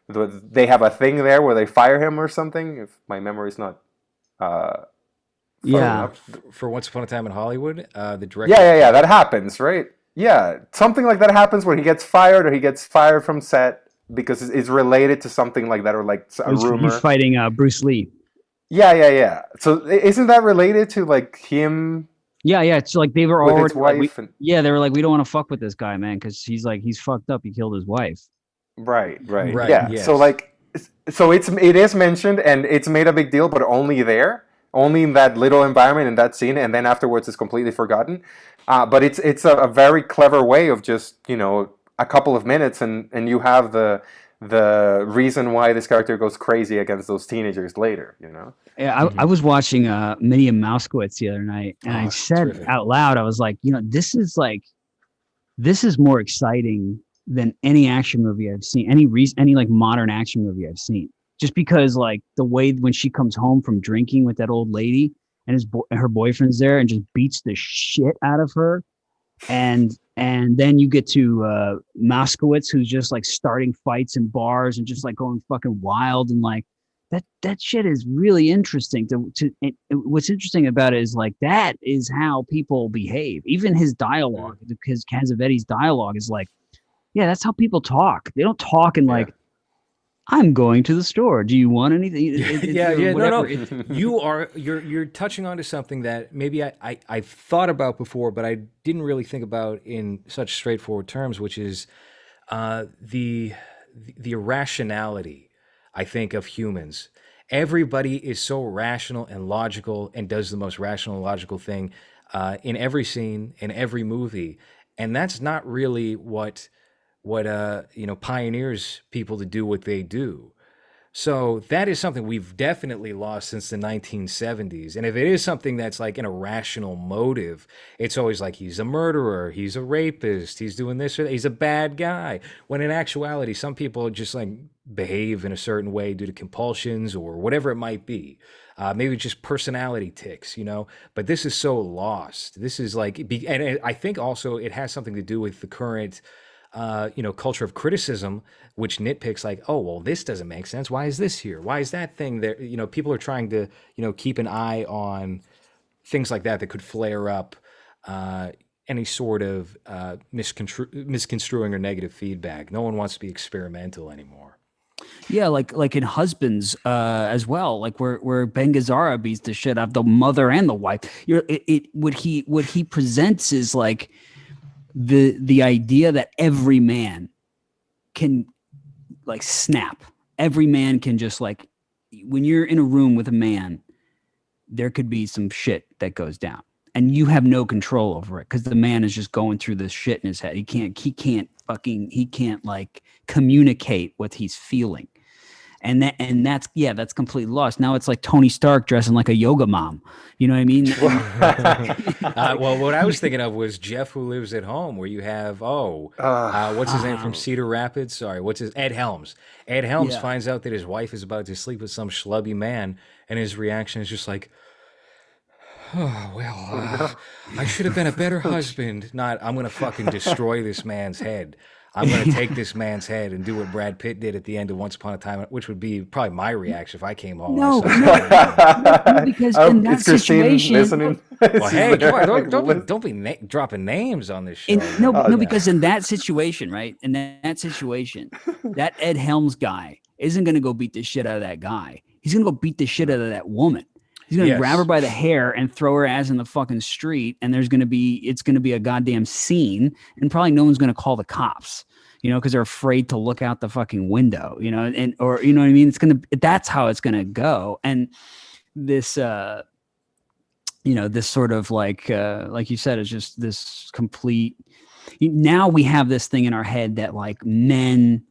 Speaker 4: they have a thing there where they fire him or something, if my memory's not
Speaker 3: Yeah.
Speaker 4: up.
Speaker 1: For Once Upon a Time in Hollywood, the director.
Speaker 4: Yeah, that happens, right? Yeah, something like that happens where he gets fired or he gets fired from set because it's related to something like that, or like a rumor.
Speaker 3: He's fighting Bruce Lee.
Speaker 4: Yeah. So isn't that related to like him?
Speaker 3: Yeah. It's like they were
Speaker 4: with
Speaker 3: already
Speaker 4: his wife
Speaker 3: like, they were like, we don't want to fuck with this guy, man, because he's fucked up. He killed his wife.
Speaker 4: Right.
Speaker 1: Right,
Speaker 4: Yeah.
Speaker 1: yes.
Speaker 4: So like, so it is mentioned and it's made a big deal, but only in that little environment in that scene, and then afterwards it's completely forgotten. But it's a very clever way of just a couple of minutes, and you have the reason why this character goes crazy against those teenagers later.
Speaker 3: Yeah, I was watching Minnie and Mousewitz the other night, and I said
Speaker 1: terrific.
Speaker 3: out loud, I was like, this is more exciting than any action movie I've seen, any like modern action movie I've seen. Just because like the way when she comes home from drinking with that old lady and her boyfriend's there and just beats the shit out of her, and then you get to Moskowitz, who's just like starting fights in bars and just like going fucking wild, and like that shit is really interesting. What's interesting about it is like that is how people behave. Even his dialogue, because Cassavetes' dialogue is like, yeah, that's how people talk. They don't talk in like, I'm going to the store. Do you want anything?
Speaker 1: No. You're touching onto something that maybe I've thought about before, but I didn't really think about in such straightforward terms, which is the irrationality, I think, of humans. Everybody is so rational and logical and does the most rational and logical thing in every scene, in every movie, and that's not really what pioneers people to do what they do. So that is something we've definitely lost since the 1970s. And if it is something that's like an irrational motive, it's always like he's a murderer, he's a rapist, he's doing this, or he's a bad guy. When in actuality, some people just like behave in a certain way due to compulsions or whatever it might be. Maybe just personality tics, But this is so lost. This is like, and I think also it has something to do with the current culture of criticism, which nitpicks like, oh, well, this doesn't make sense. Why is this here? Why is that thing there? People are trying to, keep an eye on things like that could flare up any sort of misconstruing or negative feedback. No one wants to be experimental anymore.
Speaker 3: Yeah, like in Husbands as well, like where Ben Gazzara beats the shit out of the mother and the wife. What he presents is like the idea that every man can like snap. Every man can just like, when you're in a room with a man, there could be some shit that goes down and you have no control over it because the man is just going through this shit in his head. He can't like communicate what he's feeling. And that's completely lost. Now it's like Tony Stark dressing like a yoga mom. You know what I mean?
Speaker 1: Well, what I was thinking of was Jeff Who Lives at Home, where you have what's his name from Cedar Rapids? Sorry, Ed Helms. Ed Helms finds out that his wife is about to sleep with some schlubby man, and his reaction is just like, oh, well, I should have been a better husband. Not, I'm going to fucking destroy this man's head. I'm going to take this man's head and do what Brad Pitt did at the end of Once Upon a Time, which would be probably my reaction if I came home.
Speaker 3: No, because in that situation,
Speaker 4: listening.
Speaker 1: Well, hey, come on, don't be dropping names on this show.
Speaker 3: Because in that situation, right? In that situation, that Ed Helms guy isn't going to go beat the shit out of that guy. He's going to go beat the shit out of that woman. He's going to grab her by the hair and throw her ass in the fucking street. And it's going to be a goddamn scene. And probably no one's going to call the cops, because they're afraid to look out the fucking window, or, you know what I mean? That's how it's going to go. And this, this sort of like you said, is just this complete, now we have this thing in our head that like men,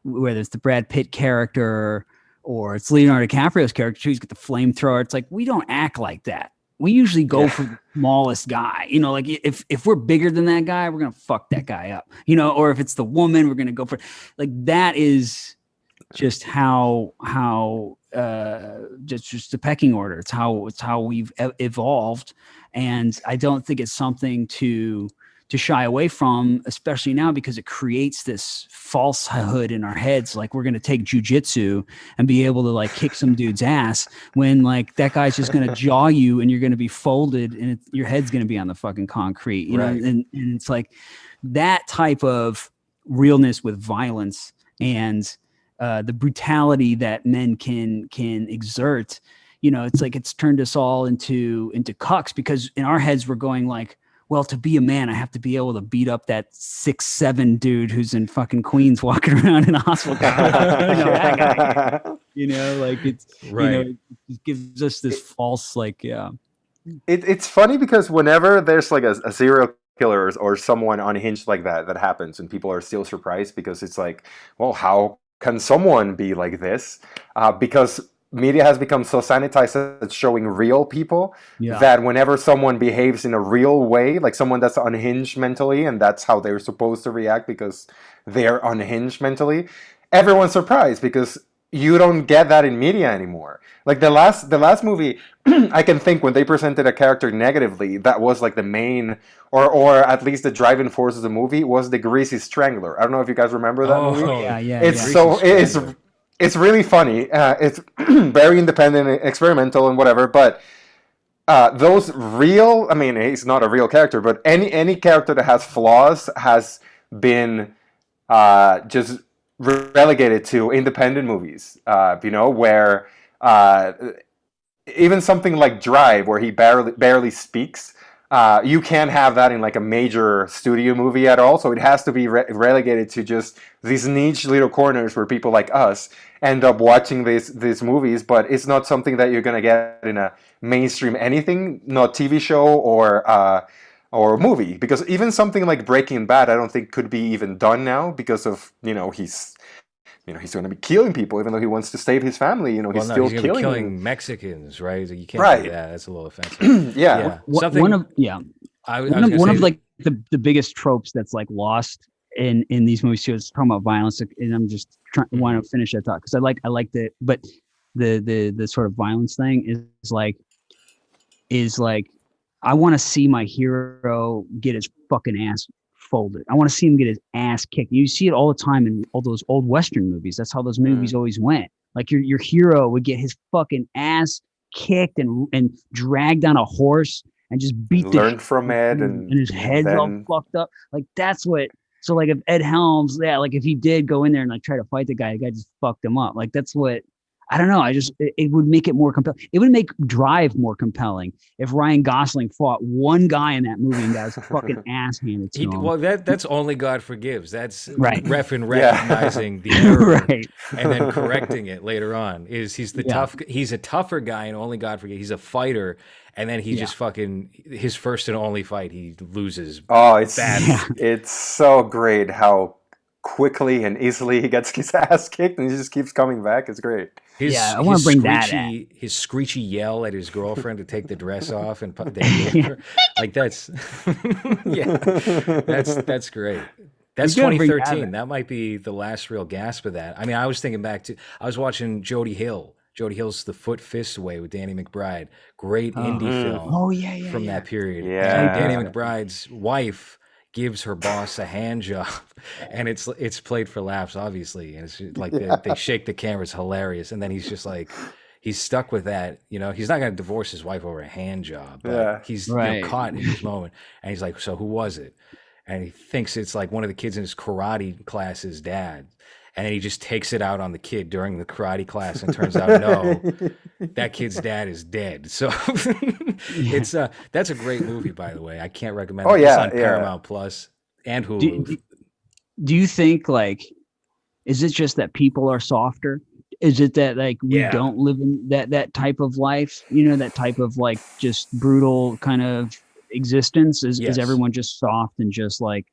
Speaker 3: whether it's the Brad Pitt character, or it's Leonardo DiCaprio's character, he's got the flamethrower. It's like, we don't act like that. We usually go for the smallest guy. Like if we're bigger than that guy, we're going to fuck that guy up. Or if it's the woman, we're going to go for, like, that is just how just the pecking order. It's how we've evolved, and I don't think it's something to shy away from, especially now, because it creates this falsehood in our heads, like we're going to take jujitsu and be able to like kick some dude's ass, when like that guy's just going to jaw you and you're going to be folded and your head's going to be on the fucking concrete, you know. And it's like that type of realness with violence and the brutality that men can exert. You know, it's like it's turned us all into cucks, because in our heads we're going like, well, to be a man, I have to be able to beat up that 6'7" dude who's in fucking Queens walking around in a hospital. That guy. You know, like it's
Speaker 1: Right.
Speaker 3: You know, it gives us this false like
Speaker 4: It's funny because whenever there's like a serial killer or someone unhinged like that happens, and people are still surprised, because it's like, well, how can someone be like this? Because media has become so sanitized at showing real people that whenever someone behaves in a real way, like someone that's unhinged mentally, and that's how they're supposed to react because they're unhinged mentally, everyone's surprised, because you don't get that in media anymore. Like the last movie I can think, when they presented a character negatively, that was like the main or at least the driving force of the movie, was the Greasy Strangler. I don't know if you guys remember that movie. It's really funny. It's very independent, experimental, and whatever. But those real, I mean, he's not a real character, but any character that has flaws has been just relegated to independent movies. You know, where even something like Drive, where he barely speaks. You can't have that in like a major studio movie at all, so it has to be relegated to just these niche little corners where people like us end up watching these movies. But it's not something that you're gonna get in a mainstream anything, not TV show or movie. Because even something like Breaking Bad, I don't think could be even done now, because of he's going to be killing people, even though he wants to save his family. You know, he's still
Speaker 1: he's
Speaker 4: killing
Speaker 1: Mexicans, right? You can't do that. That's a little offensive.
Speaker 4: yeah.
Speaker 3: One of like the biggest tropes that's like lost in these movies too is talking about violence, and I'm just want to finish that thought, because I like the, but the sort of violence thing is like I want to see my hero get his fucking ass folded. I want to see him get his ass kicked. You see it all the time in all those old Western movies. That's how those movies always went. Like your hero would get his fucking ass kicked and dragged on a horse and just beat
Speaker 4: learn from it, and
Speaker 3: his head's all fucked up. Like that's what. So like if Ed Helms, like if he did go in there and like try to fight the guy just fucked him up. Like that's what. I don't know. It would make it more compelling. It would make Drive more compelling if Ryan Gosling fought one guy in that movie and got his fucking ass handed to him.
Speaker 1: Well, that's only God Forgives. That's
Speaker 3: right.
Speaker 1: recognizing the error
Speaker 3: right.
Speaker 1: and then correcting it later on. He's a tougher guy, and only God Forgives. He's a fighter, and then he just fucking his first and only fight he loses.
Speaker 4: Oh, it's so great how quickly and easily he gets his ass kicked, and he just keeps coming back. It's great.
Speaker 3: I want to bring that.
Speaker 1: His screechy yell at his girlfriend to take the dress off and put that like that's that's great. That's 2013. That might be the last real gasp of that. I mean, I was thinking back to I was watching Jody Hill. Jody Hill's The Foot Fist Away with Danny McBride. Great indie film from that period.
Speaker 4: Yeah.
Speaker 1: And Danny McBride's wife gives her boss a hand job, and it's played for laughs, obviously, and it's like they shake the camera. It's hilarious, and then he's just like he's stuck with that. You know, he's not going to divorce his wife over a hand job, but he's caught in his moment, and he's like, so who was it? And he thinks it's like one of the kids in his karate class's dad. And then he just takes it out on the kid during the karate class, and turns out no, that kid's dad is dead. So it's that's a great movie, by the way. I can't recommend it. It's on Paramount Plus and Hulu.
Speaker 3: Do you think like, is it just that people are softer? Is it that like we don't live in that type of life? You know, that type of like just brutal kind of existence? Is everyone just soft and just like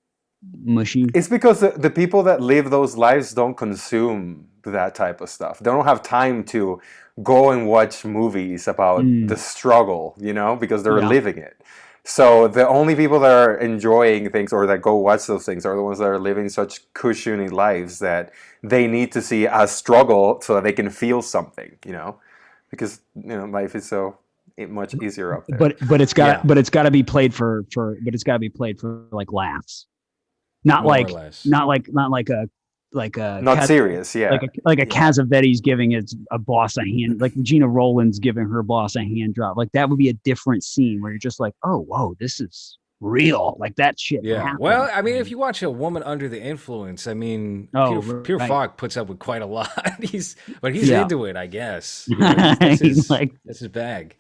Speaker 3: mushy?
Speaker 4: It's because the people that live those lives don't consume that type of stuff. They don't have time to go and watch movies about the struggle, you know, because they're living it. So the only people that are enjoying things or that go watch those things are the ones that are living such cushiony lives that they need to see us struggle so that they can feel something, because life is so much easier up there.
Speaker 3: But it's got
Speaker 1: Yeah.
Speaker 3: but it's got to be played for but it's got to be played for like laughs, not
Speaker 1: More or
Speaker 3: like
Speaker 1: less.
Speaker 3: not like a
Speaker 4: Not serious, yeah.
Speaker 3: like a Cassavetes giving a boss a hand, like Gina Rowland's giving her boss a hand drop. Like that would be a different scene where you're just like, oh whoa, this is real. Like that shit
Speaker 1: Yeah.
Speaker 3: happened.
Speaker 1: Well, I mean, if you watch A Woman Under the Influence, I mean,
Speaker 3: Oh,
Speaker 1: Peter
Speaker 3: right.
Speaker 1: Falk puts up with quite a lot. He's
Speaker 3: Yeah.
Speaker 1: into it, I guess. That's
Speaker 3: He's like,
Speaker 1: that's his bag.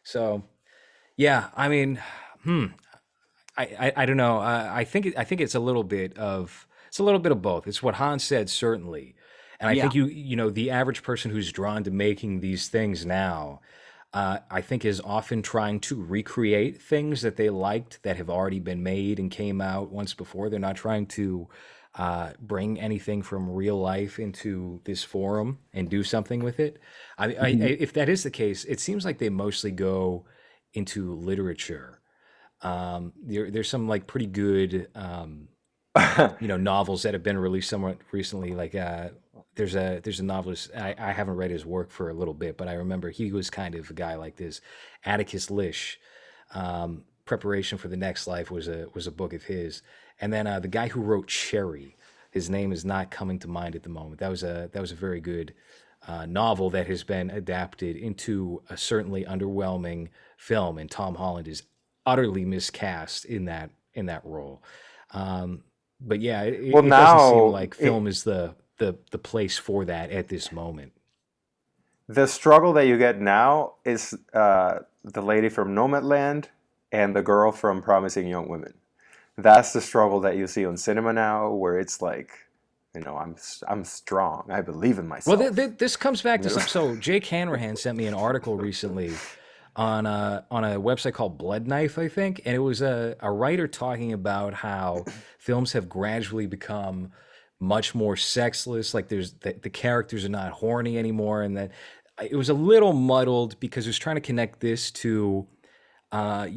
Speaker 1: So, yeah, I mean, I don't know. I think it's a little bit of both. It's what Hans said, certainly, and I think the average person who's drawn to making these things now, I think is often trying to recreate things that they liked that have already been made and came out once before. They're not trying to bring anything from real life into this forum and do something with it. If that is the case, it seems like they mostly go into literature. There's some like pretty good novels that have been released somewhat recently. Like there's a novelist, I haven't read his work for a little bit, but I remember he was kind of a guy like this. Atticus Lish, Preparation for the Next Life was a book of his. And then the guy who wrote Cherry, his name is not coming to mind at the moment. That was a very good novel that has been adapted into a certainly underwhelming film, and Tom Holland is utterly miscast in that role. But yeah, it doesn't seem like film is the place for that at this moment.
Speaker 4: The struggle that you get now is the lady from Nomadland and the girl from Promising Young Women. That's the struggle that you see on cinema now, where it's like, I'm strong. I believe in myself.
Speaker 1: Well, this comes back to something. So Jake Hanrahan sent me an article recently on a website called Blood Knife, I think, and it was a writer talking about how films have gradually become much more sexless. Like the characters are not horny anymore, and that it was a little muddled because it was trying to connect this to I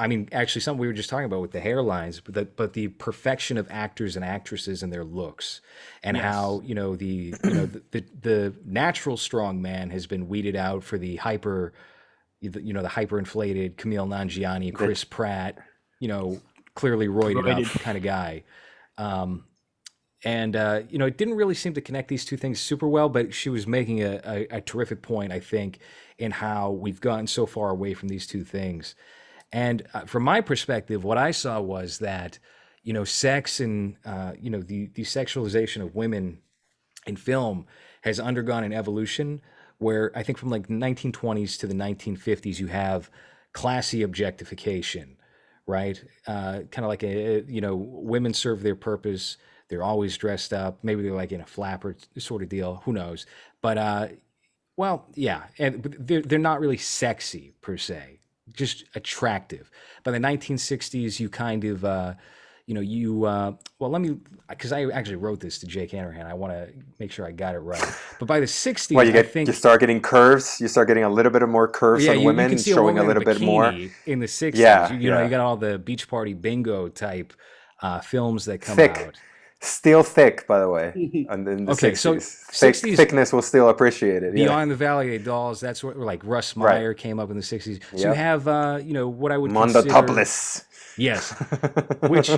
Speaker 1: mean, actually, something we were just talking about with the hairlines, but the perfection of actors and actresses and their looks, and how the natural strong man has been weeded out for the hyperinflated Kumail Nanjiani, Chris Pratt, clearly roided up kind of guy. It didn't really seem to connect these two things super well, but she was making a terrific point, I think, in how we've gotten so far away from these two things. And from my perspective, what I saw was that, sex and, the sexualization of women in film has undergone an evolution where I think from like 1920s to the 1950s, you have classy objectification, right? Kind of like women serve their purpose. They're always dressed up. Maybe they're like in a flapper sort of deal. Who knows? But and they're not really sexy per se, just attractive. By the 1960s, you kind of, because I actually wrote this to Jake Hanrahan. I want to make sure I got it right. But by the 60s,
Speaker 4: you start getting curves. You start getting a little bit of more curves on women,
Speaker 1: you can see
Speaker 4: showing a little bit more
Speaker 1: in the 60s.
Speaker 4: Yeah,
Speaker 1: you got all the beach party bingo type films that come
Speaker 4: thick.
Speaker 1: out.
Speaker 4: Still thick, by the way. In the 60s.
Speaker 1: So 60s,
Speaker 4: thickness was still appreciated.
Speaker 1: Beyond the Valley of Dolls, that's what like Russ Meyer came up in the 60s. So you have what I would
Speaker 4: Mondo
Speaker 1: consider
Speaker 4: topless.
Speaker 1: Yes, which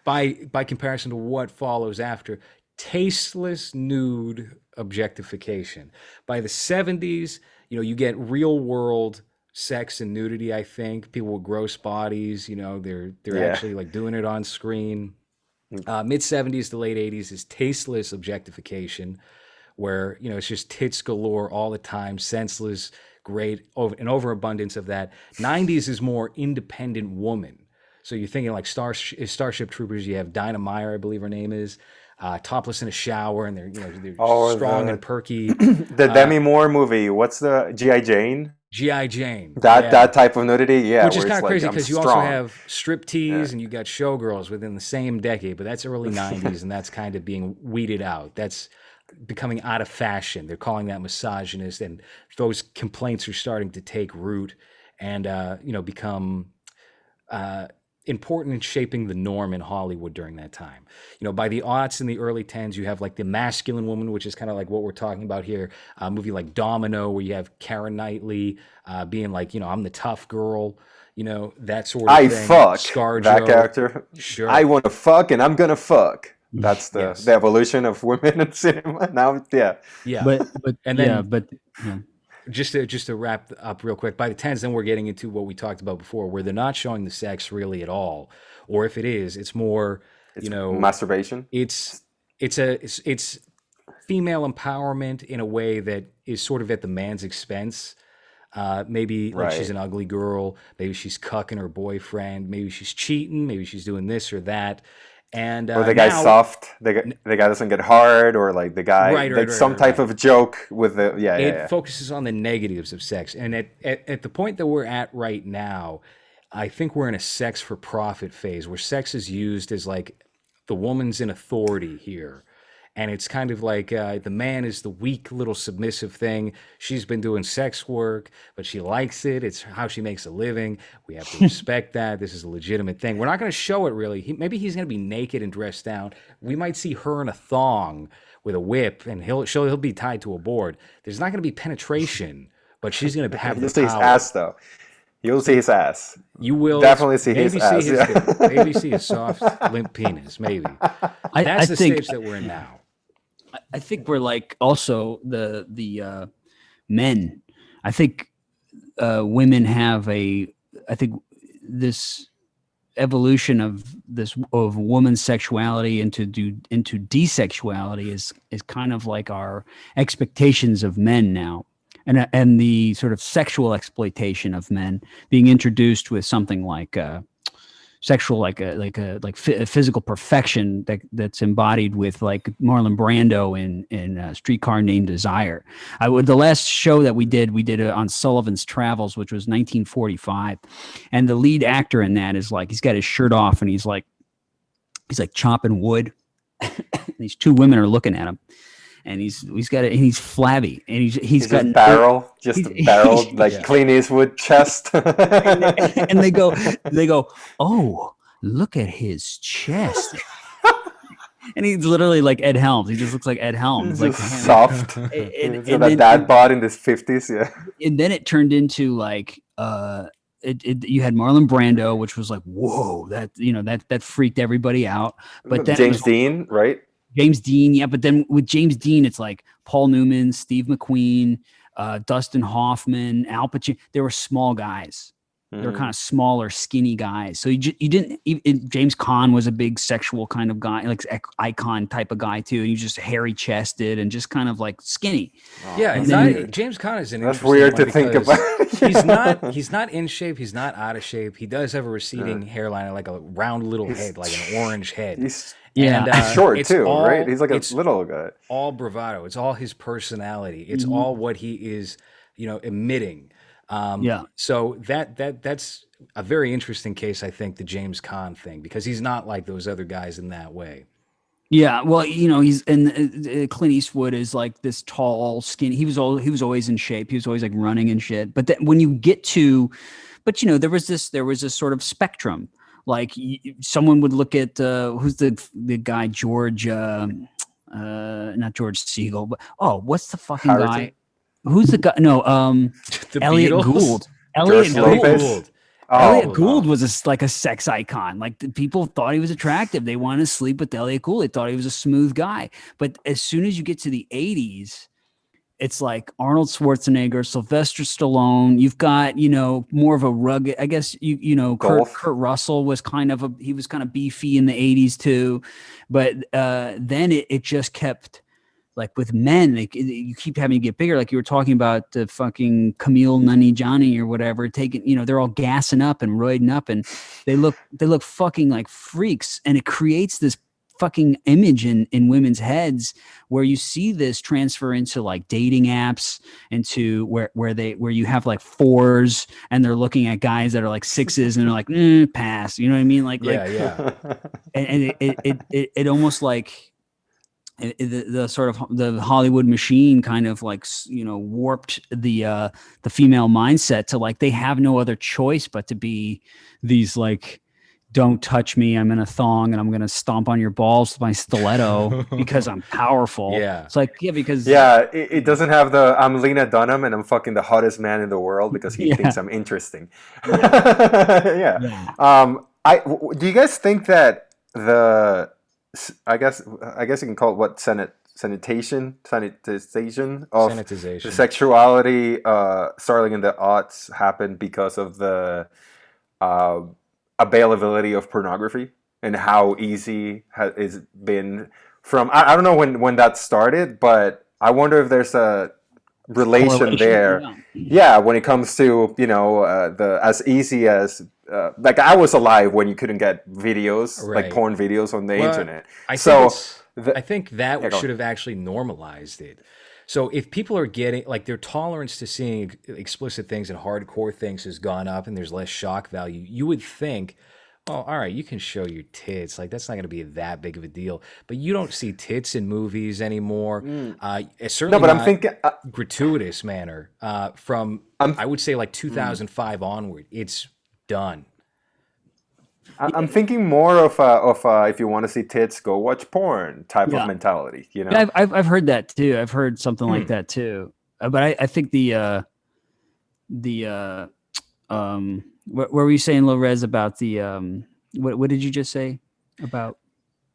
Speaker 1: by comparison to what follows after, tasteless nude objectification. By the 70s, you get real world sex and nudity. I think people with gross bodies, they're actually like doing it on screen. Mid 70s to late 80s is tasteless objectification, where it's just tits galore all the time, senseless, great, an overabundance of that. 90s is more independent woman. So you're thinking like Starship Troopers. You have Dinah Meyer, I believe her name is, topless in a shower, and they're strong and perky.
Speaker 4: The Demi Moore movie. What's the G.I. Jane?
Speaker 1: G.I. Jane.
Speaker 4: That type of nudity,
Speaker 1: which is kind of crazy because you also have striptease and you got showgirls within the same decade, but that's early 90s, and that's kind of being weeded out. That's becoming out of fashion. They're calling that misogynist, and those complaints are starting to take root. and become important in shaping the norm in Hollywood during that time. By the aughts in the early 10s, you have like the masculine woman, which is kind of like what we're talking about here. A movie like Domino, where you have Keira Knightley being like, I'm the tough girl, that sort of
Speaker 4: I
Speaker 1: thing.
Speaker 4: fuck
Speaker 1: ScarJo.
Speaker 4: that character.
Speaker 1: Sure.
Speaker 4: I want to fuck and I'm gonna fuck. That's the
Speaker 1: Yes.
Speaker 4: the evolution of women in cinema now. Yeah.
Speaker 1: Yeah.
Speaker 3: But
Speaker 1: And then-
Speaker 3: yeah, but yeah.
Speaker 1: Just to wrap up real quick, by the 10s, then we're getting into what we talked about before, where they're not showing the sex really at all, or if it is, it's more,
Speaker 4: Masturbation.
Speaker 1: it's female empowerment in a way that is sort of at the man's expense. Maybe like she's
Speaker 4: Right.
Speaker 1: an ugly girl, maybe she's cucking her boyfriend, maybe she's cheating, maybe she's doing this or that, and
Speaker 4: Or the guy's
Speaker 1: now-
Speaker 4: soft. The guy doesn't get hard, or like the guy
Speaker 1: Right,
Speaker 4: some type of joke with the
Speaker 1: it focuses on the negatives of sex. And at the point that we're at right now, I think we're in a sex for profit phase where sex is used as like the woman's in authority here. And it's kind of like the man is the weak little submissive thing. She's been doing sex work, but she likes it. It's how she makes a living. We have to respect that. This is a legitimate thing. We're not going to show it really. Maybe he's going to be naked and dressed down. We might see her in a thong with a whip, and he'll be tied to a board. There's not going to be penetration, but she's going to have the
Speaker 4: You'll see his
Speaker 1: power.
Speaker 4: ass though. You'll see his ass.
Speaker 1: You will
Speaker 4: Definitely see his ass, yeah.
Speaker 1: maybe see his soft, limp penis. Maybe that's the
Speaker 3: think
Speaker 1: stage that we're in now.
Speaker 3: I think we're like also the men. I think women have I think this evolution of woman's sexuality into desexuality is kind of like our expectations of men now, and the sort of sexual exploitation of men being introduced with something like sexual physical perfection that's embodied with like Marlon Brando in Streetcar Named Desire. The last show that we did on Sullivan's Travels, which was 1945, and the lead actor in that is like he's got his shirt off and he's like chopping wood. These two women are looking at him, and he's flabby, and he's got
Speaker 4: just barreled like
Speaker 1: Yeah.
Speaker 4: Clint Eastwood chest.
Speaker 3: and they go, oh, look at his chest. And he's literally like Ed Helms. He just looks like Ed Helms.
Speaker 4: Just
Speaker 3: Like
Speaker 4: soft.
Speaker 3: and
Speaker 4: He's
Speaker 3: then-
Speaker 4: got a dad bod in his 50s. Yeah.
Speaker 3: and then it turned into like you had Marlon Brando, which was like, whoa, that freaked everybody out. But then it
Speaker 4: James
Speaker 3: was
Speaker 4: Dean, right?
Speaker 3: James Dean, yeah. But then with James Dean, it's like Paul Newman, Steve McQueen, Dustin Hoffman, Al Pacino. They were small guys. They were kind of smaller, skinny guys. So you didn't. James Caan was a big sexual kind of guy, like icon type of guy too. And he was just hairy chested and just kind of like skinny.
Speaker 1: Yeah,
Speaker 3: And
Speaker 1: it's
Speaker 3: then-
Speaker 1: not, James Caan is an
Speaker 4: That's
Speaker 1: interesting
Speaker 4: weird
Speaker 1: one
Speaker 4: to think
Speaker 1: because
Speaker 4: about.
Speaker 1: he's not in shape. He's not out of shape. He does have a receding hairline and like a round little head, like an orange head.
Speaker 4: He's
Speaker 3: Yeah.
Speaker 1: And,
Speaker 4: short
Speaker 1: it's
Speaker 4: too,
Speaker 1: all-
Speaker 4: right? He's like a
Speaker 1: it's
Speaker 4: little guy.
Speaker 1: all bravado. It's all his personality. It's all what he is, emitting.
Speaker 3: Yeah.
Speaker 1: So that's a very interesting case, I think, the James Caan thing, because he's not like those other guys in that way.
Speaker 3: Yeah, well, he's and Clint Eastwood is like this tall, skinny. He was always in shape. He was always like running and shit. But then when you get to, there was this sort of spectrum. Like someone would look at who's the guy George, not George Siegel, but what's the fucking
Speaker 4: Harrison?
Speaker 3: guy? Who's the guy? No,
Speaker 1: The
Speaker 3: Elliot
Speaker 1: Beatles?
Speaker 3: Gould. Elliot
Speaker 4: George
Speaker 3: Gould.
Speaker 4: Lopez?
Speaker 3: Elliot
Speaker 4: Oh,
Speaker 3: Gould was like a sex icon. Like the people thought he was attractive. They wanted to sleep with Elliot Gould. They thought he was a smooth guy. But as soon as you get to the 80s, it's like Arnold Schwarzenegger, Sylvester Stallone. You've got, more of a rugged, I guess,
Speaker 4: Golf.
Speaker 3: Kurt Russell was kind of beefy in the 80s too. But then it just kept, like with men, you keep having to get bigger. Like you were talking about the fucking Camille Nanjiani or whatever, taking, they're all gassing up and roiding up, and they look fucking like freaks. And it creates this fucking image in women's heads where you see this transfer into like dating apps, into where you have like 4s and they're looking at guys that are like 6s and they're like, pass. You know what I mean?
Speaker 1: Yeah.
Speaker 3: And it almost like, the sort of the Hollywood machine kind of like warped the female mindset to like they have no other choice but to be these like, don't touch me, I'm in a thong and I'm gonna stomp on your balls with my stiletto because I'm powerful.
Speaker 1: Yeah.
Speaker 3: It's like, yeah, because
Speaker 4: it doesn't have the I'm Lena Dunham and I'm fucking the hottest man in the world because he thinks I'm interesting. Yeah. Do you guys think that I guess you can call it what sanitization of
Speaker 1: Sanitization.
Speaker 4: the sexuality starting in the aughts happened because of the availability of pornography and how easy it's been from I don't know when that started, but I wonder if there's a relation there. Yeah, when it comes to the as easy as like I was alive when you couldn't get videos like porn videos on the internet.
Speaker 1: I think that should have actually normalized it. So if people are getting like their tolerance to seeing explicit things and hardcore things has gone up and there's less shock value, you would think, oh, all right, you can show your tits. Like that's not going to be that big of a deal. But you don't see tits in movies anymore. Certainly
Speaker 4: no, but
Speaker 1: not
Speaker 4: I'm thinking
Speaker 1: gratuitous manner. I would say like 2005 onward, it's done.
Speaker 4: I'm thinking more of if you want to see tits, go watch porn type of mentality.
Speaker 3: I've heard that too. I've heard something like that too. But I think what were you saying, LowRes, about the what did you just say about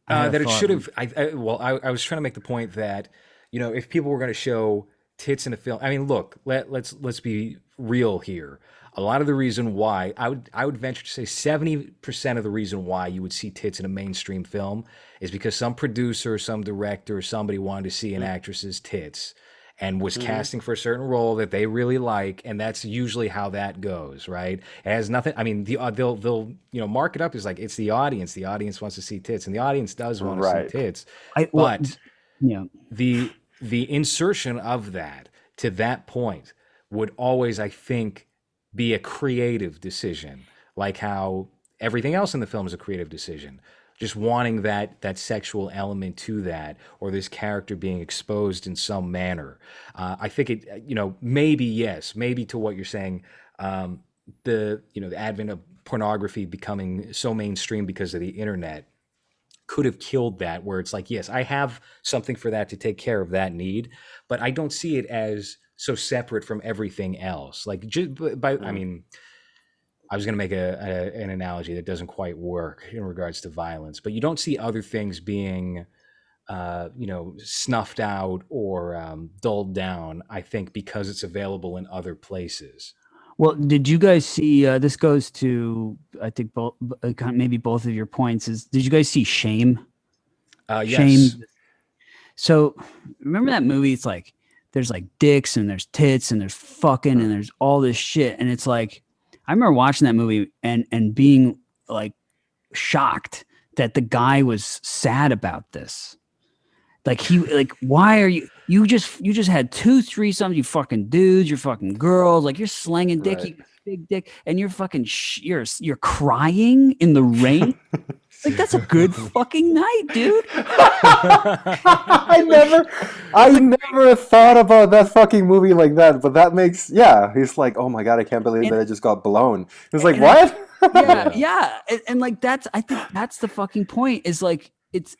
Speaker 1: that it should have? I was trying to make the point that if people were going to show tits in a film, I mean, look, let's be real here. A lot of the reason why I would venture to say 70% of the reason why you would see tits in a mainstream film is because some producer, some director, somebody wanted to see an actress's tits and was casting for a certain role that they really like, and that's usually how that goes, right? It has nothing. I mean, they'll mark it up as like it's the audience. The audience wants to see tits, and the audience does want to see tits. The insertion of that to that point would always, I think, be a creative decision, like how everything else in the film is a creative decision. Just wanting that sexual element to that, or this character being exposed in some manner. I think it, maybe to what you're saying, the advent of pornography becoming so mainstream because of the internet could have killed that, where it's like, yes, I have something for that to take care of that need, but I don't see it as so separate from everything else. Like, I mean, I was going to make an analogy that doesn't quite work in regards to violence, but you don't see other things being, snuffed out or dulled down, I think, because it's available in other places.
Speaker 3: Well, did you guys see, this goes to, I think, maybe both of your points, did you guys see Shame?
Speaker 1: Yes.
Speaker 3: Shame. So remember that movie? It's like, there's like dicks and there's tits and there's fucking and there's all this shit. And it's like, I remember watching that movie and being like shocked that the guy was sad about this. Like why are you just had 2 threesomes, you fucking dudes, you're fucking girls, like you're slanging dick, you big dick, and you're fucking you're crying in the rain. Like that's a good fucking night, dude.
Speaker 4: I never thought about that fucking movie like that, but that makes he's like, oh my god, I can't believe that I just got blown. It's like what?
Speaker 3: And like I think that's the fucking point. Is like it's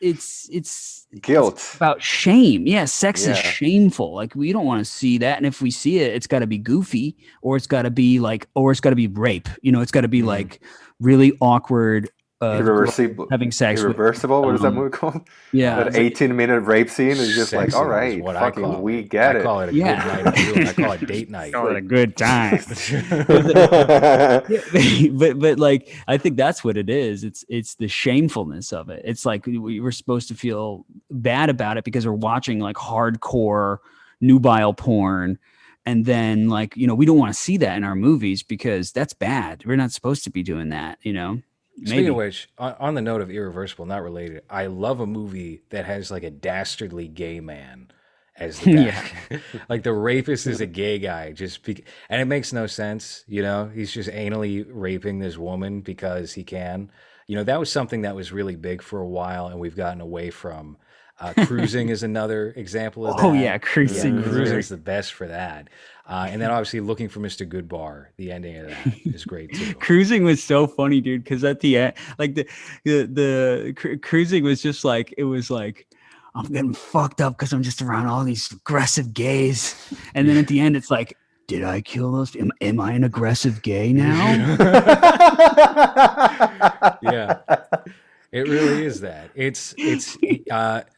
Speaker 4: guilt.
Speaker 3: It's about shame. Yeah, sex is shameful. Like we don't want to see that, and if we see it, it's got to be goofy, or it's got to be like, or it's got to be rape. It's got to be like really awkward. Having sex.
Speaker 4: Irreversible. What is that movie called?
Speaker 3: Yeah,
Speaker 4: that 18-minute rape scene is just like, all right, fucking, we get it.
Speaker 1: I call it a good night of doing. I call it date night.
Speaker 3: Call it a good time. but like, I think that's what it is. It's the shamefulness of it. It's like we were supposed to feel bad about it because we're watching like hardcore nubile porn. And then like, we don't want to see that in our movies because that's bad. We're not supposed to be doing that,
Speaker 1: Speaking of which, on the note of irreversible, not related, I love a movie that has like a dastardly gay man as the guy. Like the rapist is a gay guy, and it makes no sense. He's just anally raping this woman because he can. That was something that was really big for a while, and we've gotten away from. Cruising is another example of that.
Speaker 3: Oh yeah, Cruising.
Speaker 1: Yeah,
Speaker 3: Was
Speaker 1: Cruising's
Speaker 3: great.
Speaker 1: the best for that. And then obviously Looking for Mr. Goodbar, the ending of that is great too.
Speaker 3: Cruising was so funny, dude. Because at the end, like Cruising was just like, it was like, I'm getting fucked up because I'm just around all these aggressive gays, and then at the end, it's like, did I kill those? Am I an aggressive gay now?
Speaker 1: Yeah, it really is that.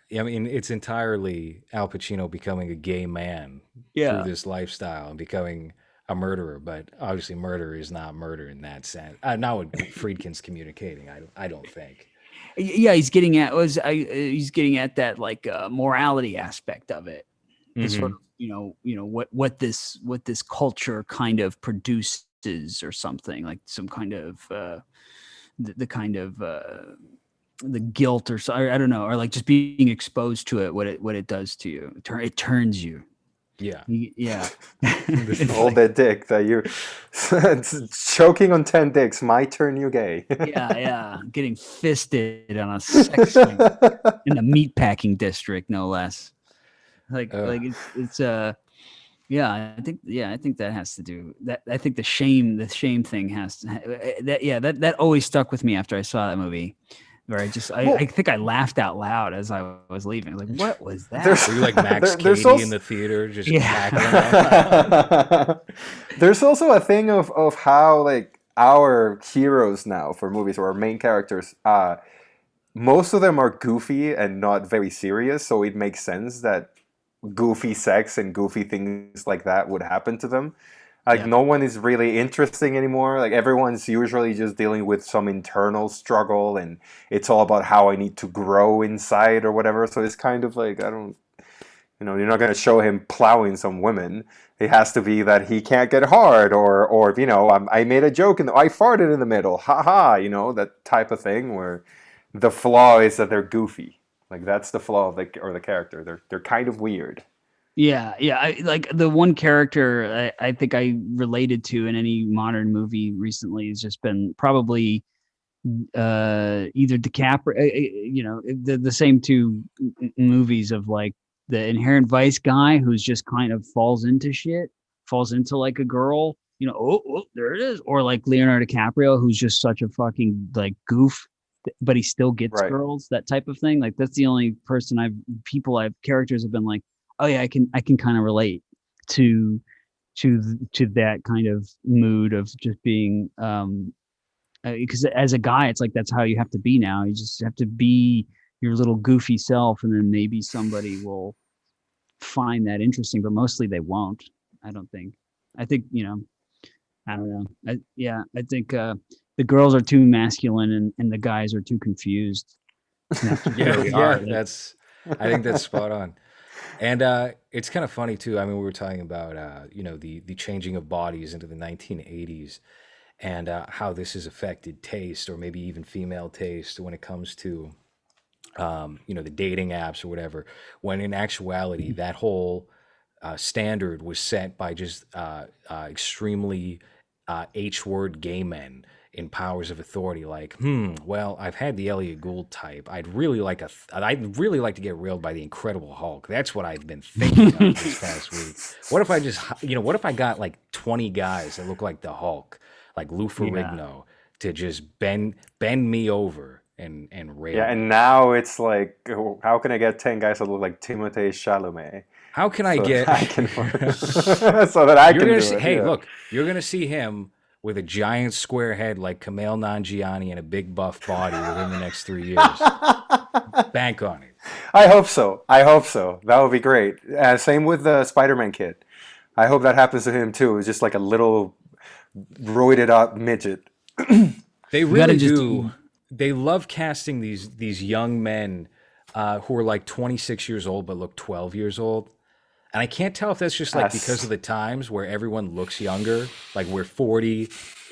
Speaker 1: I mean, it's entirely Al Pacino becoming a gay man through
Speaker 3: Yeah.
Speaker 1: this lifestyle and becoming a murderer. But obviously, murder is not murder in that sense. Not what Friedkin's communicating. I don't think.
Speaker 3: Yeah, he's getting at that like morality aspect of it. The sort of what this culture kind of produces or something, like some kind of the kind of the guilt or so, I don't know, or like just being exposed to it, what it does to you. It turns you.
Speaker 1: Yeah.
Speaker 3: Yeah.
Speaker 4: Hold that dick that you choking on 10 dicks might turn you gay.
Speaker 3: yeah, getting fisted on a sex swing in the meatpacking district, no less. Like it's yeah, I think that has to do that. I think the shame thing has to that always stuck with me after I saw that movie, where I think I laughed out loud as I was leaving. Like, what was that?
Speaker 1: Were you like Max
Speaker 4: there's
Speaker 1: Cady
Speaker 4: also-
Speaker 1: in the theater, just
Speaker 3: Yeah.
Speaker 1: cackling out loud?
Speaker 4: There's also a thing of how like our heroes now for movies or our main characters, most of them are goofy and not very serious, so it makes sense that goofy sex and goofy things like that would happen to them. Like no one is really interesting anymore. Like everyone's usually just dealing with some internal struggle, and it's all about how I need to grow inside or whatever. So it's kind of like, I don't, you're not going to show him plowing some women. It has to be that he can't get hard, or I made a joke and I farted in the middle, haha, that type of thing where the flaw is that they're goofy. Like that's the flaw of the character. They're kind of weird.
Speaker 3: Yeah. I, like the one character I think I related to in any modern movie recently has just been probably either DiCaprio, the same two movies of like the Inherent Vice guy who's just kind of falls into like a girl, there it is, or like Leonardo DiCaprio who's just such a fucking like goof, but he still gets
Speaker 4: Right.
Speaker 3: girls, that type of thing. Like that's the only characters have been like, oh yeah, I can kind of relate to that kind of mood of just being because as a guy, it's like that's how you have to be now. You just have to be your little goofy self, and then maybe somebody will find that interesting, but mostly they won't. I don't think. I think I don't know. I think the girls are too masculine, and the guys are too confused.
Speaker 1: Yeah, I think that's spot on. And it's kind of funny too. I mean, we were talking about the changing of bodies into the 1980s, and how this has affected taste, or maybe even female taste, when it comes to the dating apps or whatever. When in actuality, that whole standard was set by just extremely H-word gay men in powers of authority. Like, well, I've had the Elliot Gould type. I'd really like to get railed by the Incredible Hulk. That's what I've been thinking of this past week. What if I just, what if I got like 20 guys that look like the Hulk, like Lou Ferrigno, to just bend me over and rail?
Speaker 4: Yeah, and now it's like, how can I get 10 guys that look like Timothée Chalamet?
Speaker 1: How can I get
Speaker 4: so that I can do it?
Speaker 1: Hey, look, you're gonna see him with a giant square head like Kumail Nanjiani and a big buff body within the next 3 years. Bank on it.
Speaker 4: I hope so. That would be great. Same with the Spider-Man kid. I hope that happens to him too. It's just like a little roided up midget.
Speaker 1: They really do. They love casting these young men who are like 26 years old but look 12 years old. And I can't tell if that's just like because of the times where everyone looks younger. Like where 40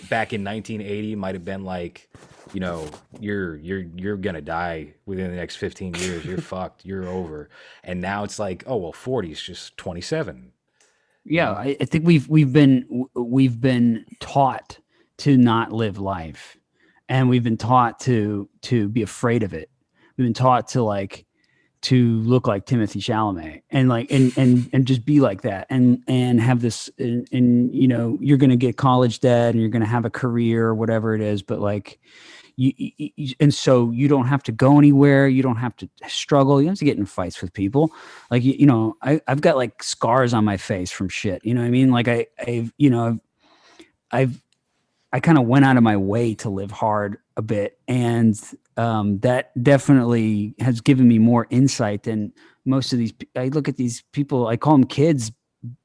Speaker 1: back in 1980 might have been like, you're gonna die within the next 15 years. You're fucked. You're over. And now it's like, oh well, 40 is just 27.
Speaker 3: Yeah, I think we've been taught to not live life, and we've been taught to be afraid of it. We've been taught to to look like Timothy Chalamet and like and just be like that and have this and you know you're gonna get college debt and you're gonna have a career or whatever it is, but like and so you don't have to go anywhere, you don't have to struggle, you don't have to get in fights with people. Like you know, I've got like scars on my face from shit. You know what I mean? Like I've you know I kind of went out of my way to live hard a bit, and that definitely has given me more insight than most of these. I look at these people, I call them kids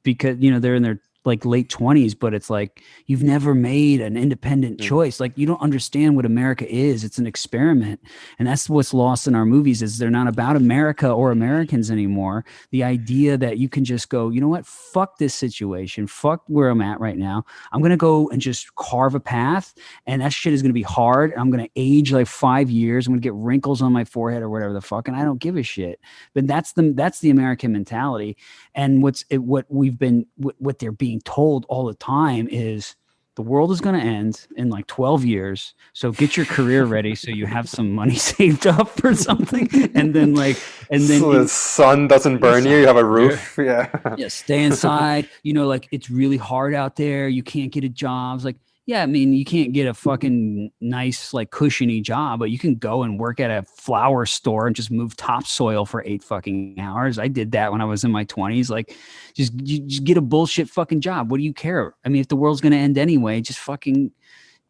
Speaker 3: because you know they're in their like late 20s, but it's like you've never made an independent choice. Like you don't understand what America is. It's an experiment, and that's what's lost in our movies is they're not about America or Americans anymore. The idea that you can just go, you know what, fuck this situation, fuck where I'm at right now. I'm gonna go and just carve a path, and that shit is gonna be hard. I'm gonna age like 5 years. I'm gonna get wrinkles on my forehead or whatever the fuck, and I don't give a shit. But that's the American mentality, and what they're being told all the time is the world is going to end in like 12 years. So get your career ready so you have some money saved up for something. And then
Speaker 4: so the sun doesn't burn you have a roof. Yeah.
Speaker 3: Stay inside. You know, like it's really hard out there. You can't get a job. It's like, yeah, I mean, you can't get a fucking nice, like cushiony job, but you can go and work at a flower store and just move topsoil for 8 fucking hours. I did that when I was in my 20s. Like, just get a bullshit fucking job. What do you care? I mean, if the world's going to end anyway, just fucking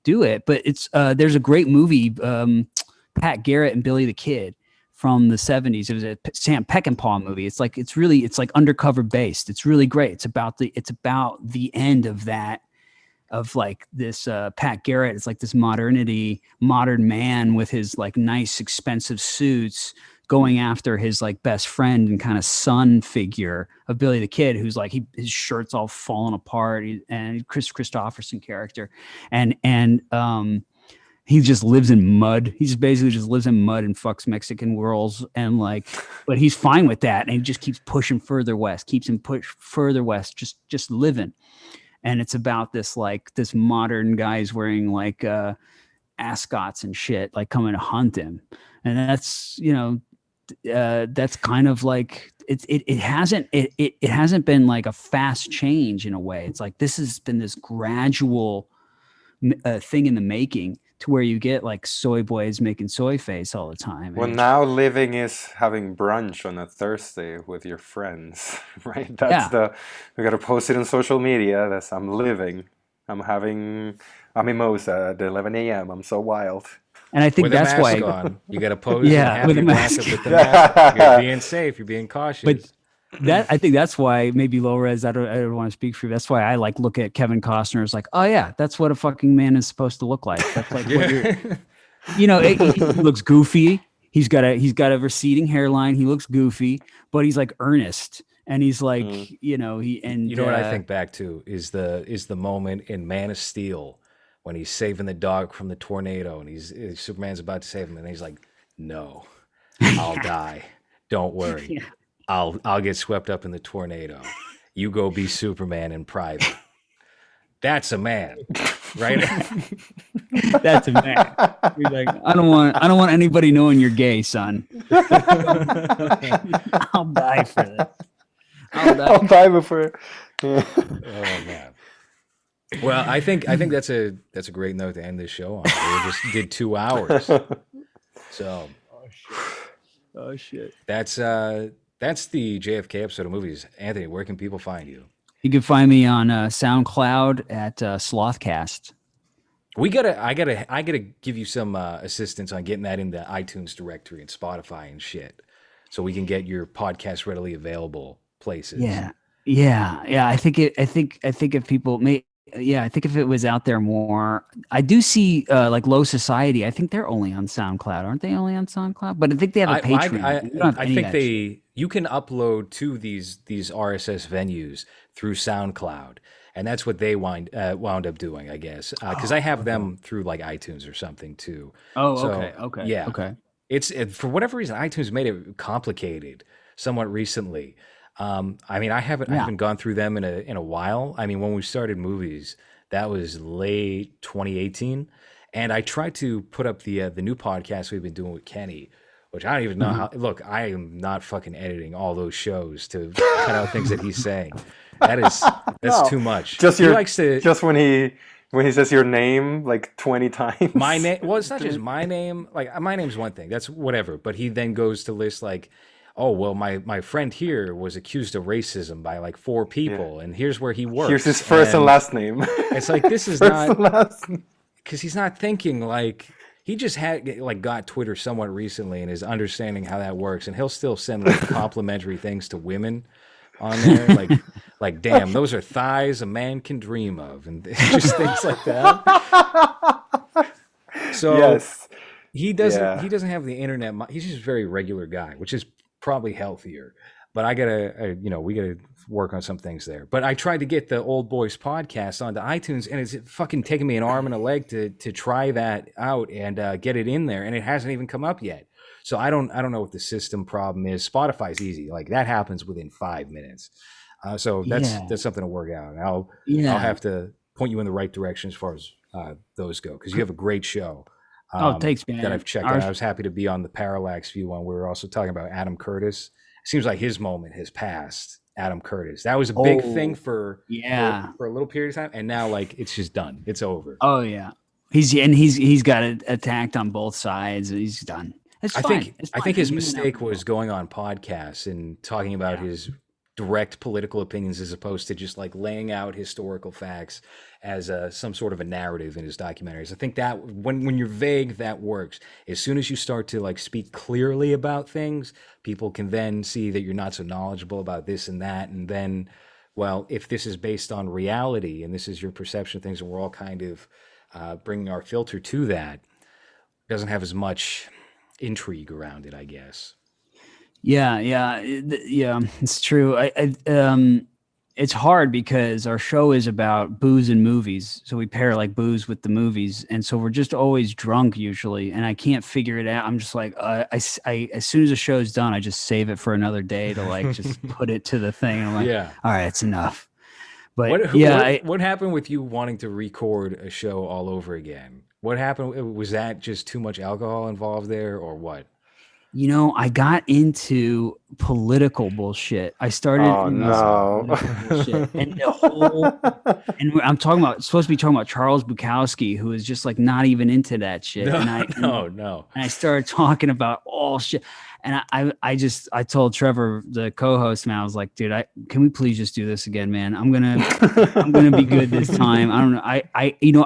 Speaker 3: do it. But it's there's a great movie, Pat Garrett and Billy the Kid from the 70s. It was a Sam Peckinpah movie. It's like undercover based. It's really great. It's about the end of that. Of like this Pat Garrett is like this modern man with his like nice expensive suits going after his like best friend and kind of son figure of Billy the Kid, who's like his shirt's all falling apart, and Chris Christopherson character, and he just lives in mud. He just basically just lives in mud and fucks Mexican girls, and like, but he's fine with that, and he just keeps pushing further west, just living. And it's about this modern guys wearing like ascots and shit, like coming to hunt him. And that's, you know, that's kind of like it hasn't been like a fast change in a way. It's like this has been this gradual thing in the making to where you get like soy boys making soy face all the time.
Speaker 4: Well, now living is having brunch on a Thursday with your friends, right? That's we got to post it on social media. That's I'm living. I'm having a mimosa at 11 a.m. I'm so wild.
Speaker 3: And I think
Speaker 1: with
Speaker 3: that's
Speaker 1: a mask
Speaker 3: why
Speaker 1: on. You got to pose
Speaker 3: with a mask.
Speaker 1: with the mask. You're being safe. You're being cautious.
Speaker 3: But I think that's why maybe LowRes, I don't want to speak for you. That's why I like look at Kevin Costner as like, oh yeah, that's what a fucking man is supposed to look like. That's like what you're, you know, he looks goofy. He's got a receding hairline. He looks goofy, but he's like earnest. And he's like, you know,
Speaker 1: what I think back to is the moment in Man of Steel when he's saving the dog from the tornado and Superman's about to save him and he's like, no, I'll die. Don't worry.
Speaker 3: Yeah.
Speaker 1: I'll get swept up in the tornado. You go be Superman in private. That's a man, right?
Speaker 3: That's a man. He's like, I don't want anybody knowing you're gay, son. I'll die for this.
Speaker 4: I'll die before.
Speaker 1: Oh man. Well, I think that's a great note to end this show on. We just did 2 hours. So.
Speaker 3: Oh shit.
Speaker 1: That's the JFK episode of movies. Anthony, where can people find you?
Speaker 3: You can find me on SoundCloud at Slothcast.
Speaker 1: I gotta give you some assistance on getting that in the iTunes directory and Spotify and shit, so we can get your podcast readily available places.
Speaker 3: Yeah. I think if people may. Yeah, I think if it was out there more, I do see like Low Society. I think they're only on SoundCloud, aren't they? Only on SoundCloud, but I think they have a Patreon.
Speaker 1: I think you can upload to these RSS venues through SoundCloud, and that's what they wound up doing, I guess, because I have them through like iTunes or something too.
Speaker 3: Oh,
Speaker 1: so,
Speaker 3: okay,
Speaker 1: yeah,
Speaker 3: okay.
Speaker 1: It's for whatever reason iTunes made it complicated somewhat recently. I mean, I haven't gone through them in a while. I mean, when we started movies, that was late 2018, and I tried to put up the new podcast we've been doing with Kenny, which I don't even know how. Look, I am not fucking editing all those shows to cut out things that he's saying. That's
Speaker 4: No.
Speaker 1: too much.
Speaker 4: Just
Speaker 1: he
Speaker 4: your,
Speaker 1: likes to
Speaker 4: just when he says your name like 20 times.
Speaker 1: my name. Well, it's not just my name. Like my name's one thing. That's whatever. But he then goes to list like, oh well, my friend here was accused of racism by like 4 people, and here's where he works.
Speaker 4: Here's his first and last name.
Speaker 1: It's like this is
Speaker 4: First
Speaker 1: not
Speaker 4: and last name.
Speaker 1: because he's not thinking like. He just got Twitter somewhat recently and is understanding how that works, and he'll still send like complimentary things to women on there, like damn, those are thighs a man can dream of, and just things like that. So
Speaker 4: Yes.
Speaker 1: he doesn't have the internet. He's just a very regular guy, which is probably healthier. But we gotta work on some things there. But I tried to get the Old Boys podcast onto iTunes, and it's fucking taking me an arm and a leg to try that out and get it in there, and it hasn't even come up yet. So I don't know what the system problem is. Spotify's easy, like that happens within 5 minutes. So that's something to work out. And I'll have to point you in the right direction as far as those go, because you have a great show.
Speaker 3: Thanks, man.
Speaker 1: That I've checked out. I was happy to be on the Parallax View one. We were also talking about Adam Curtis. Seems like his moment has passed. Adam Curtis. That was a big thing for a little period of time, and now like it's just done. It's over.
Speaker 3: Oh yeah, he's got it attacked on both sides. He's done.
Speaker 1: I think his mistake was going on podcasts and talking about his direct political opinions as opposed to just like laying out historical facts as some sort of a narrative in his documentaries. I think that when you're vague, that works. As soon as you start to like speak clearly about things, people can then see that you're not so knowledgeable about this and that. And then, well, if this is based on reality and this is your perception of things, and we're all kind of bringing our filter to that, it doesn't have as much intrigue around it, I guess.
Speaker 3: Yeah, it's true. It's hard because our show is about booze and movies, so we pair like booze with the movies, and so we're just always drunk usually, and I can't figure it out. I'm just like, I as soon as the show's done, I just save it for another day to like just put it to the thing. I'm like, all right, it's enough. But
Speaker 1: what happened with you wanting to record a show all over again? What happened? Was that just too much alcohol involved there, or what?
Speaker 3: You know, I got into political bullshit. I started bullshit. And the whole, and I'm talking about, supposed to be talking about Charles Bukowski, who is just like not even into that shit.
Speaker 1: No.
Speaker 3: And I started talking about all shit. And I told Trevor, the co-host, man, I was like, dude, can we please just do this again, man? I'm gonna be good this time. I don't know.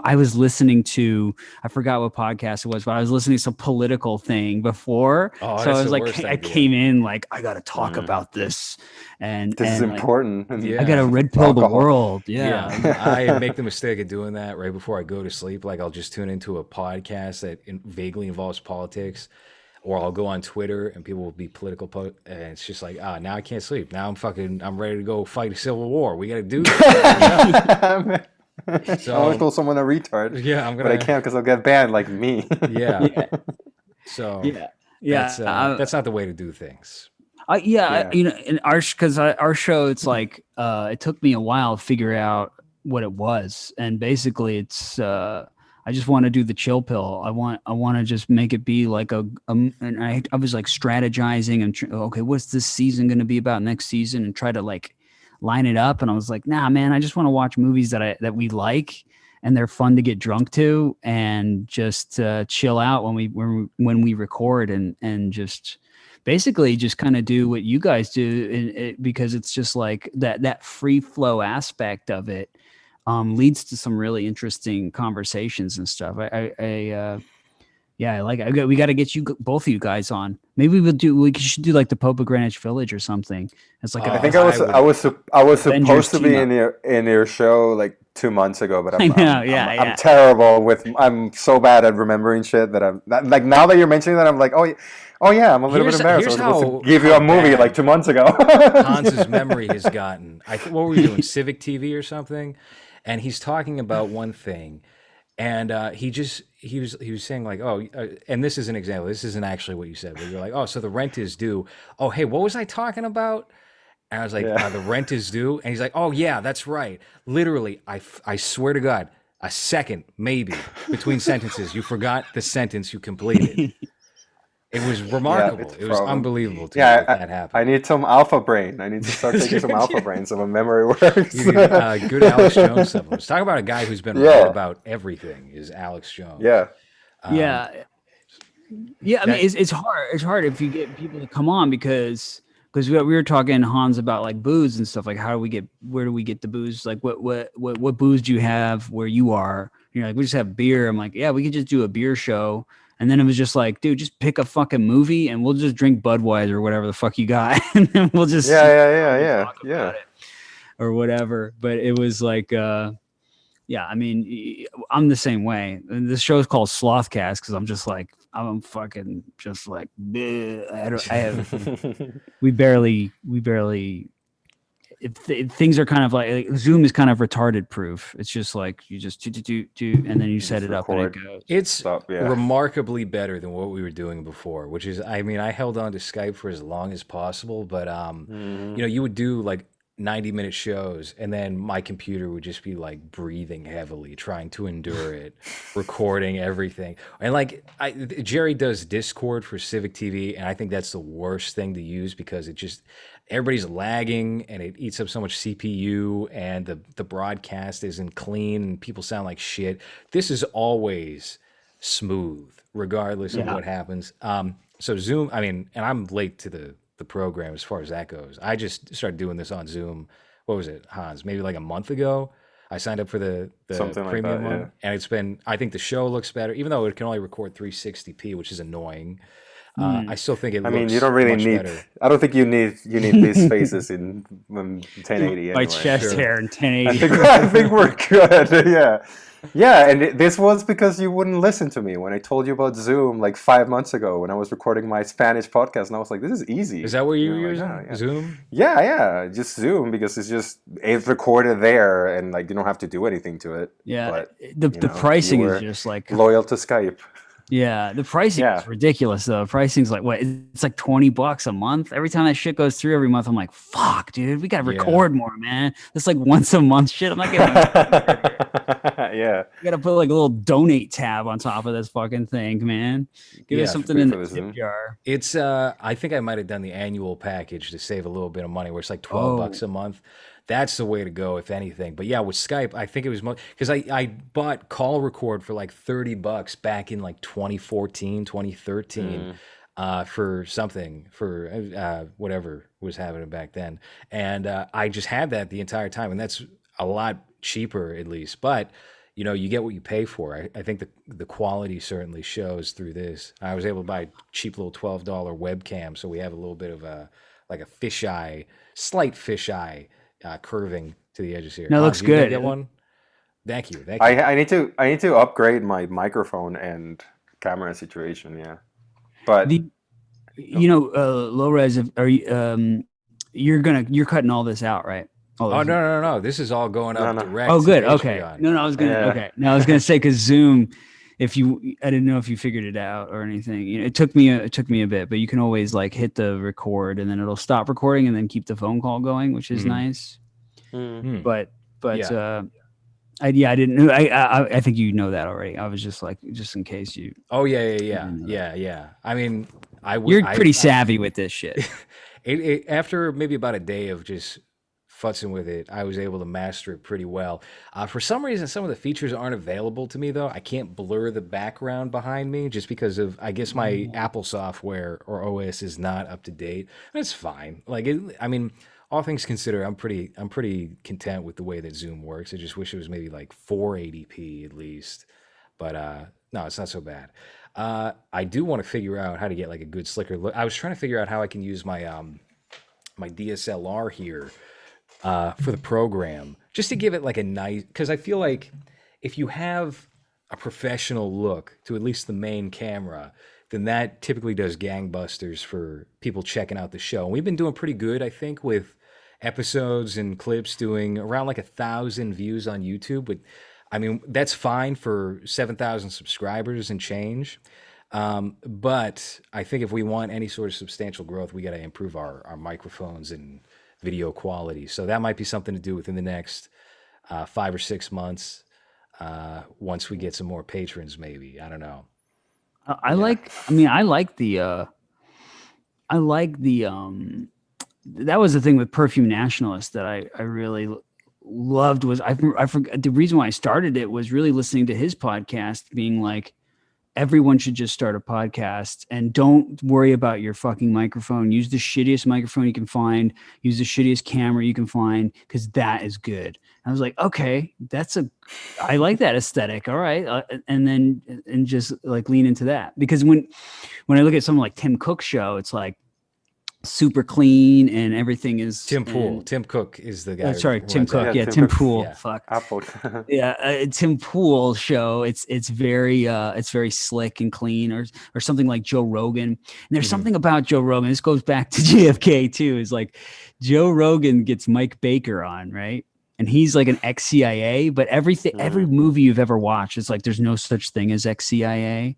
Speaker 3: I was listening to, I forgot what podcast it was, but I was listening to some political thing before.
Speaker 1: Oh,
Speaker 3: so I was like,
Speaker 1: idea.
Speaker 3: I came in like, I got to talk about this. And
Speaker 4: this is important.
Speaker 3: I got to red pill the world. Yeah.
Speaker 1: I make the mistake of doing that right before I go to sleep. Like I'll just tune into a podcast that vaguely involves politics. Or I'll go on Twitter and people will be political, and it's just like, now I can't sleep. Now I'm ready to go fight a civil war. We got to do this.
Speaker 4: So I want to call someone a retard.
Speaker 1: Yeah,
Speaker 4: but I can't because I'll get banned like me.
Speaker 1: Yeah. So that's not the way to do things.
Speaker 3: In our show, it's like it took me a while to figure out what it was, and basically it's. I just want to do the chill pill. I want to just make it be like and I was like strategizing and okay, what's this season going to be about next season, and try to like line it up. And I was like, nah, man, I just want to watch movies that we like and they're fun to get drunk to, and just chill out when we record, and just basically just kind of do what you guys do, because it's just like that free flow aspect of it. Leads to some really interesting conversations and stuff. We got to get both of you guys on. Maybe we should do like the Pope of Greenwich Village or something. It's like
Speaker 4: I think I was supposed to be in your show like 2 months ago, but I'm terrible I'm so bad at remembering shit that I'm like, now that you're mentioning that, I'm like, oh yeah, I'm a little bit embarrassed. I was supposed to give you a movie like 2 months ago.
Speaker 1: Hans's memory has gotten. What were we doing? Civic TV or something? And he's talking about one thing, and he was saying like, and this is an example. This isn't actually what you said, but you're like, so the rent is due. Oh, hey, what was I talking about? And I was like, the rent is due. And he's like, oh yeah, that's right. Literally, I swear to God, a second maybe between sentences, you forgot the sentence you completed. It was
Speaker 4: Yeah,
Speaker 1: remarkable.
Speaker 4: it's a
Speaker 1: It was
Speaker 4: problem.
Speaker 1: unbelievable to me
Speaker 4: Yeah,
Speaker 1: that that
Speaker 4: I
Speaker 1: happened.
Speaker 4: need some alpha brain. I need to start taking some alpha brain so my memory works.
Speaker 1: You need good Alex Jones supplements. Talk about a guy who's been right
Speaker 4: Yeah,
Speaker 1: about everything. Is Alex Jones?
Speaker 4: yeah.
Speaker 1: Um,
Speaker 3: Yeah, yeah. I mean,
Speaker 1: that
Speaker 3: it's hard. It's hard if you get people to come on because we were talking Hans about like booze and stuff. Like, how do we get where do we get the booze? Like, what booze do you have where you are? You're like, we just have beer. I'm like, yeah, we could just do a beer show. And then it was just like, dude, just pick a fucking movie and we'll just drink Budweiser or whatever the fuck you got, and then we'll just
Speaker 4: Yeah,
Speaker 3: sit
Speaker 4: yeah,
Speaker 3: around
Speaker 4: yeah,
Speaker 3: and
Speaker 4: yeah,
Speaker 3: talk
Speaker 4: yeah.
Speaker 3: about it or whatever. But it was like, yeah, I mean, I'm the same way. And this show is called Slothcast because I'm just like, I'm fucking just like, bleh. I have, we barely, if things are kind of like Zoom is kind of retarded proof. It's just like you just do, and then you set
Speaker 4: Just
Speaker 3: it up and it
Speaker 4: record
Speaker 3: goes.
Speaker 1: it's
Speaker 4: stuff. Yeah.
Speaker 1: remarkably better than what we were doing before. Which is, I mean, I held on to Skype for as long as possible, but
Speaker 4: Hmm.
Speaker 1: you know, you would do like 90-minute shows, and then my computer would just be like breathing heavily, trying to endure it, recording everything. And like Jerry does Discord for Civic TV, and I think that's the worst thing to use because it just everybody's lagging and it eats up so much CPU, and the broadcast isn't clean and people sound like shit. This is always smooth, regardless of
Speaker 3: Yeah.
Speaker 1: what happens. So Zoom, I mean, and I'm late to the program as far as that goes. I just started doing this on Zoom. What was it, Hans? Maybe like a month ago. I signed up for the
Speaker 4: Something like
Speaker 1: premium
Speaker 4: that. Yeah.
Speaker 1: one, and it's been. I think the show looks better, even though it can only record 360p, which is annoying. I
Speaker 3: Mm.
Speaker 1: still think it
Speaker 4: I mean, you
Speaker 1: looks
Speaker 4: don't really
Speaker 1: much
Speaker 4: need.
Speaker 1: better.
Speaker 4: I don't think you need these faces in 1080
Speaker 3: My
Speaker 4: anyway.
Speaker 3: chest
Speaker 1: Sure.
Speaker 3: hair in
Speaker 4: I
Speaker 3: 1080.
Speaker 4: think I think we're good. Yeah, yeah. And this was because you wouldn't listen to me when I told you about Zoom like 5 months ago when I was recording my Spanish podcast, and I was like, "This is easy."
Speaker 1: Is that what you were
Speaker 4: Like,
Speaker 1: using?
Speaker 4: oh, yeah.
Speaker 1: Zoom?
Speaker 4: Yeah, yeah, just Zoom because it's recorded there and like you don't have to do anything to it.
Speaker 3: Yeah,
Speaker 4: But
Speaker 3: the
Speaker 4: you
Speaker 3: pricing is
Speaker 4: were
Speaker 3: just like,
Speaker 4: loyal to Skype.
Speaker 3: yeah, the pricing
Speaker 4: Yeah.
Speaker 3: is ridiculous though. Pricing's like what? It's like $20 a month. Every time that shit goes through every month, I'm like, fuck, dude, we gotta
Speaker 1: Yeah.
Speaker 3: record more, man. It's like once a month shit. I'm not getting.
Speaker 4: Yeah,
Speaker 3: You gotta put like a little donate tab on top of this fucking thing, man. Give us
Speaker 1: Yeah,
Speaker 3: something
Speaker 4: pay
Speaker 3: in
Speaker 4: for
Speaker 3: the
Speaker 4: the
Speaker 3: tip
Speaker 4: Zoom.
Speaker 3: jar.
Speaker 1: It's I think I might have done the annual package to save a little bit of money where it's like 12 bucks
Speaker 3: Oh,
Speaker 1: a month. That's the way to go if anything. But yeah, with Skype, I think it was because I bought call record for like 30 bucks back in like 2014, 2013 for something for whatever was happening back then. And I just had that the entire time, and that's a lot cheaper at least. But you know, you get what you pay for. I think the quality certainly shows through this. I was able to buy a cheap little $12 webcam, so we have a little bit of a like a fisheye, slight fisheye curving to the edges here.
Speaker 3: no, it
Speaker 1: Hans,
Speaker 3: looks
Speaker 1: you gonna
Speaker 3: good.
Speaker 1: get one? Thank you, thank you.
Speaker 4: I need to upgrade my microphone and camera situation. Yeah, but
Speaker 3: The you know, LowRes, are you you're cutting all this out, right? All
Speaker 1: Oh
Speaker 3: this.
Speaker 1: no! This is all going
Speaker 4: no,
Speaker 1: up
Speaker 4: no.
Speaker 1: direct
Speaker 3: Oh,
Speaker 1: to
Speaker 3: good.
Speaker 1: the
Speaker 3: Okay.
Speaker 1: Patreon.
Speaker 3: No, I was gonna.
Speaker 4: Yeah.
Speaker 3: Okay. No, I was gonna say because Zoom, if you, I didn't know if you figured it out or anything. You know, it took me a bit, but you can always like hit the record and then it'll stop recording and then keep the phone call going, which is
Speaker 1: Mhm.
Speaker 3: nice.
Speaker 1: Hmm.
Speaker 3: But
Speaker 1: Yeah.
Speaker 3: I didn't know. I think you know that already. I was just like, just in case you.
Speaker 1: Oh yeah,
Speaker 3: didn't know that.
Speaker 1: yeah. I mean, I would.
Speaker 3: You're pretty savvy with this shit.
Speaker 1: After maybe about a day of just futzing with it, I was able to master it pretty well. For some reason, some of the features aren't available to me though. I can't blur the background behind me just because of, I guess, my Apple software or OS is not up to date. That's fine. Like, I mean, all things considered, I'm pretty content with the way that Zoom works. I just wish it was maybe like 480p at least. But no, it's not so bad. I do want to figure out how to get like a good slicker look. I was trying to figure out how I can use my my DSLR here for the program, just to give it like a nice. Because I feel like if you have a professional look to at least the main camera, then that typically does gangbusters for people checking out the show. And we've been doing pretty good, I think, with episodes and clips doing around like 1,000 views on YouTube. But I mean, that's fine for 7,000 subscribers and change. But I think if we want any sort of substantial growth, we got to improve our microphones and video quality. So that might be something to do within the next 5 or 6 months once we get some more patrons, maybe. I don't know.
Speaker 3: I like. I mean, I like the. I like the. That was the thing with Perfume Nationalist that I really loved was I forgot the reason why I started it was really listening to his podcast, being like, everyone should just start a podcast and don't worry about your fucking microphone. Use the shittiest microphone you can find. Use the shittiest camera you can find because that is good. I was like, okay, I like that aesthetic. All right, and just like lean into that because when I look at something like Tim Cook's show, it's like super clean and everything is
Speaker 1: Tim Pool.
Speaker 3: and,
Speaker 1: Tim Cook is the guy.
Speaker 3: sorry,
Speaker 1: who
Speaker 3: Tim
Speaker 1: runs
Speaker 3: Cook.
Speaker 1: that.
Speaker 3: Yeah,
Speaker 4: Tim
Speaker 3: Tim
Speaker 4: Cook.
Speaker 3: Pool.
Speaker 1: Yeah.
Speaker 3: Fuck.
Speaker 4: Apple.
Speaker 3: Yeah, Tim Pool show. It's very slick and clean, or something like Joe Rogan. And there's something about Joe Rogan. This goes back to JFK too. Is like Joe Rogan gets Mike Baker on, right? And he's like an ex-CIA, but every movie you've ever watched, it's like there's no such thing as ex-CIA,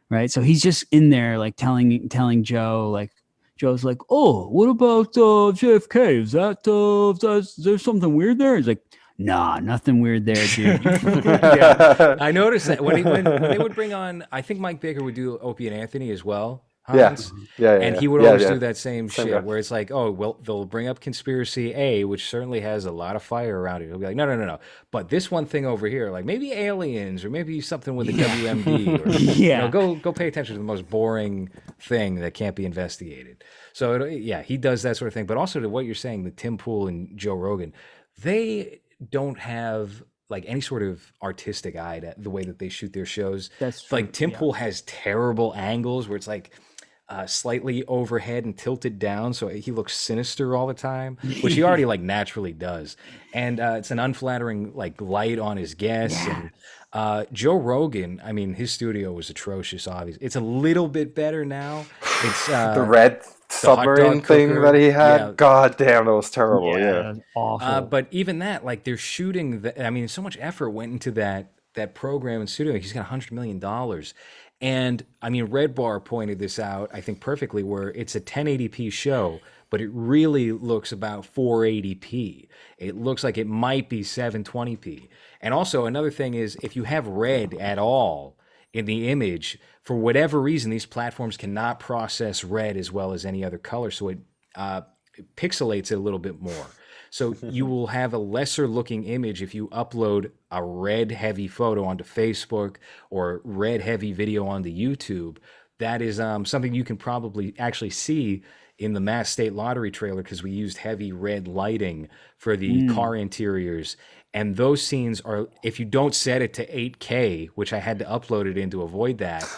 Speaker 3: right? So he's just in there like telling Joe like. Joe's like, oh, what about JFK? Is there's something weird there? He's like, nah, nothing weird there, dude.
Speaker 1: Yeah, I noticed that when they would bring on, I think Mike Baker would do Opie and Anthony as well.
Speaker 4: Yeah.
Speaker 1: Hans.
Speaker 4: Yeah.
Speaker 1: And he would
Speaker 4: Yeah,
Speaker 1: always
Speaker 4: yeah.
Speaker 1: do that same
Speaker 4: Same
Speaker 1: shit
Speaker 4: guy.
Speaker 1: where it's like, oh, well, they'll bring up conspiracy A, which certainly has a lot of fire around it. He'll be like, no. But this one thing over here, like maybe aliens or maybe something with a WMD or,
Speaker 3: Yeah.
Speaker 1: go pay attention to the most boring thing that can't be investigated. So, he does that sort of thing. But also to what you're saying, the Tim Pool and Joe Rogan, they don't have like any sort of artistic eye to the way that they shoot their shows.
Speaker 3: That's
Speaker 1: Like
Speaker 3: true,
Speaker 1: Tim
Speaker 3: yeah.
Speaker 1: Pool has terrible angles where it's like slightly overhead and tilted down, so he looks sinister all the time, which he already like naturally does. And it's an unflattering like light on his guests.
Speaker 3: Yeah.
Speaker 1: And Joe Rogan, I mean, his studio was atrocious. Obviously, it's a little bit better now. It's
Speaker 4: The red
Speaker 1: hot dog
Speaker 4: submarine thing
Speaker 1: cooker.
Speaker 4: that he had.
Speaker 1: Yeah.
Speaker 4: God damn, that was terrible. Yeah.
Speaker 3: that's awful.
Speaker 1: But even that, like they're shooting. I mean, so much effort went into that program and studio. He's got $100 million, and I mean, Red Bar pointed this out, I think perfectly, where it's a 1080p show, but it really looks about 480p. It looks like it might be 720p. And also another thing is, if you have red at all in the image, for whatever reason, these platforms cannot process red as well as any other color, so it pixelates it a little bit more. So you will have a lesser looking image if you upload a red heavy photo onto Facebook or red heavy video onto YouTube. That is something you can probably actually see in the Mass State Lottery trailer because we used heavy red lighting for the car interiors. And those scenes are, if you don't set it to 8K, which I had to upload it in to avoid that,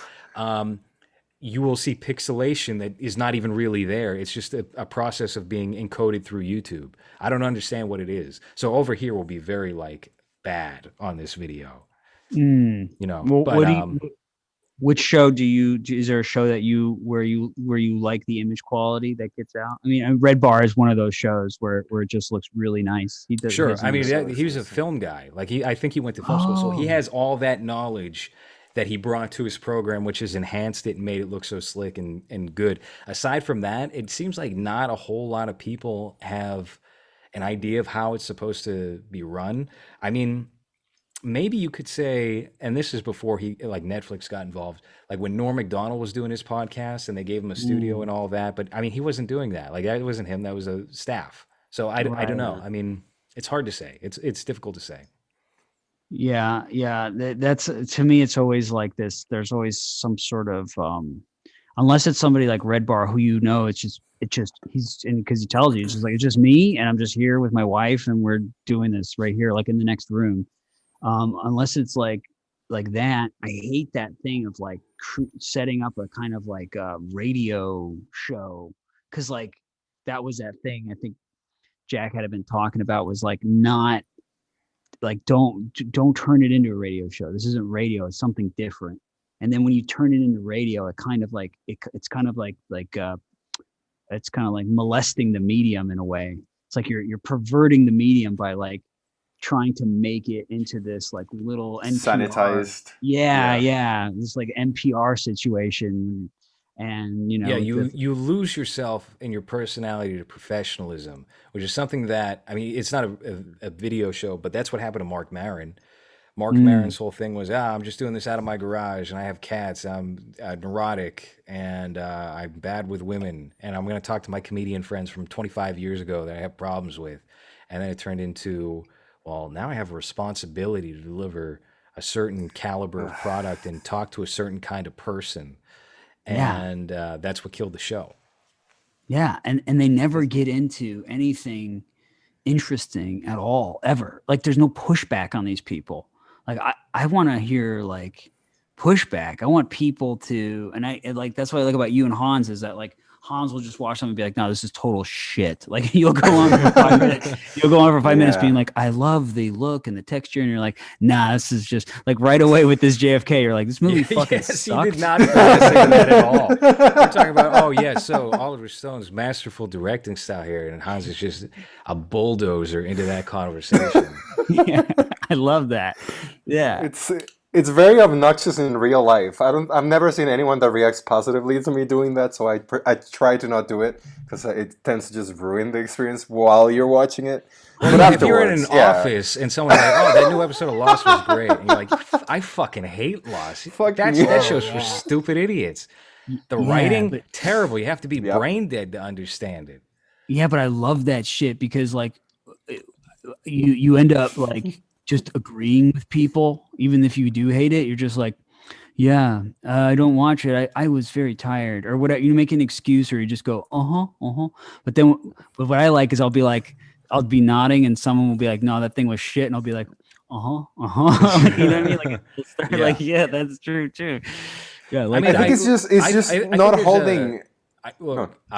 Speaker 1: you will see pixelation that is not even really there. It's just a process of being encoded through YouTube. I don't understand what it is. So over here will be very like bad on this video, you know.
Speaker 3: Well,
Speaker 1: But
Speaker 3: which show is there a show that where you like the image quality that gets out? I mean, Red Bar is one of those shows where it just looks really nice. He does.
Speaker 1: sure.
Speaker 3: his
Speaker 1: I mean,
Speaker 3: image-
Speaker 1: he was a film guy. Like I think he went to film school, so he
Speaker 3: Oh.
Speaker 1: has all that knowledge that he brought to his program, which has enhanced it and made it look so slick and good. Aside from that, it seems like not a whole lot of people have an idea of how it's supposed to be run. I mean, maybe you could say, and this is before Netflix got involved, like when Norm Macdonald was doing his podcast and they gave him a studio and all that. But I mean, he wasn't doing that. Like that wasn't him. That was a staff. So I don't know. I mean, it's hard to say. It's difficult to say.
Speaker 3: Yeah. That's to me. It's always like this. There's always some sort of unless it's somebody like Red Bar who it's just because he tells you it's just like it's just me and I'm just here with my wife and we're doing this right here like in the next room. Unless it's like that, I hate that thing of like setting up a kind of like a radio show because like that was that thing I think Jack had been talking about was like not like don't turn it into a radio show. This isn't radio. It's something different. And then when you turn it into radio, it kind of like it's kind of like it's kind of like molesting the medium in a way. It's like you're perverting the medium by like trying to make it into this like little NPR.
Speaker 4: Sanitized.
Speaker 3: Yeah. This like NPR situation. And
Speaker 1: yeah, you lose yourself in your personality to professionalism, which is something that I mean, it's not a video show, but that's what happened to Mark Maron. Mark Maron's whole thing was, I'm just doing this out of my garage, and I have cats. I'm neurotic, and I'm bad with women, and I'm going to talk to my comedian friends from 25 years ago that I have problems with. And then it turned into, well, now I have a responsibility to deliver a certain caliber of product and talk to a certain kind of person.
Speaker 3: Yeah.
Speaker 1: And that's what killed the show.
Speaker 3: Yeah, and they never get into anything interesting at all ever. Like there's no pushback on these people. Like I want to hear like pushback. I want people to, and like that's what I like about you and Hans is that like Hans will just watch something and be like, no, this is total shit. Like you'll go on for 5 minutes. You'll go on for 5 minutes being like, I love the look and the texture, and you're like, nah, this is just like right away with this JFK. You're like, this movie fucking sucks.
Speaker 1: He did not say that at all. We're talking about, oh yeah, so Oliver Stone's masterful directing style here, and Hans is just a bulldozer into that conversation.
Speaker 3: Yeah, I love that. Yeah,
Speaker 4: It's very obnoxious in real life. I've never seen anyone that reacts positively to me doing that, so I try to not do it because it tends to just ruin the experience while you're watching it. But
Speaker 1: if you're in an office and someone's like, "Oh, that new episode of Lost was great," and you're like, "I fucking hate Lost. That show's for stupid idiots." The writing terrible. You have to be brain dead to understand it.
Speaker 3: Yeah, but I love that shit because like you end up like just agreeing with people, even if you do hate it. You're just like, yeah, I don't watch it. I was very tired or whatever. You make an excuse or you just go, But what I like is I'll be nodding and someone will be like, no, that thing was shit. And I'll be like, you know what I mean? Like, like, yeah, that's true too. Yeah. Like,
Speaker 4: I think it's just not holding.
Speaker 1: I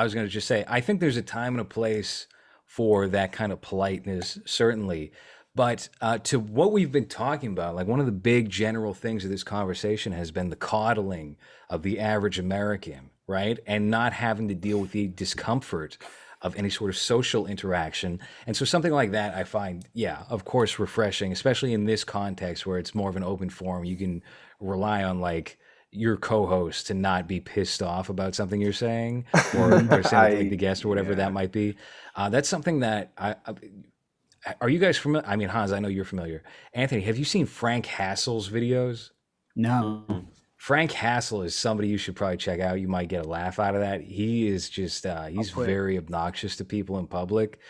Speaker 1: was going to just say, I think there's a time and a place for that kind of politeness, certainly. But to what we've been talking about, like one of the big general things of this conversation has been the coddling of the average American, right? And not having to deal with the discomfort of any sort of social interaction. And so something like that I find, yeah, of course, refreshing, especially in this context where it's more of an open forum. You can rely on like your co-host to not be pissed off about something you're saying or saying like the guest or whatever that might be. That's something that are you guys familiar? I mean, Hans, I know you're familiar. Anthony, have you seen Frank Hassel's videos?
Speaker 3: No.
Speaker 1: Frank Hassel is somebody you should probably check out. You might get a laugh out of that. He is just, he's very obnoxious to people in public.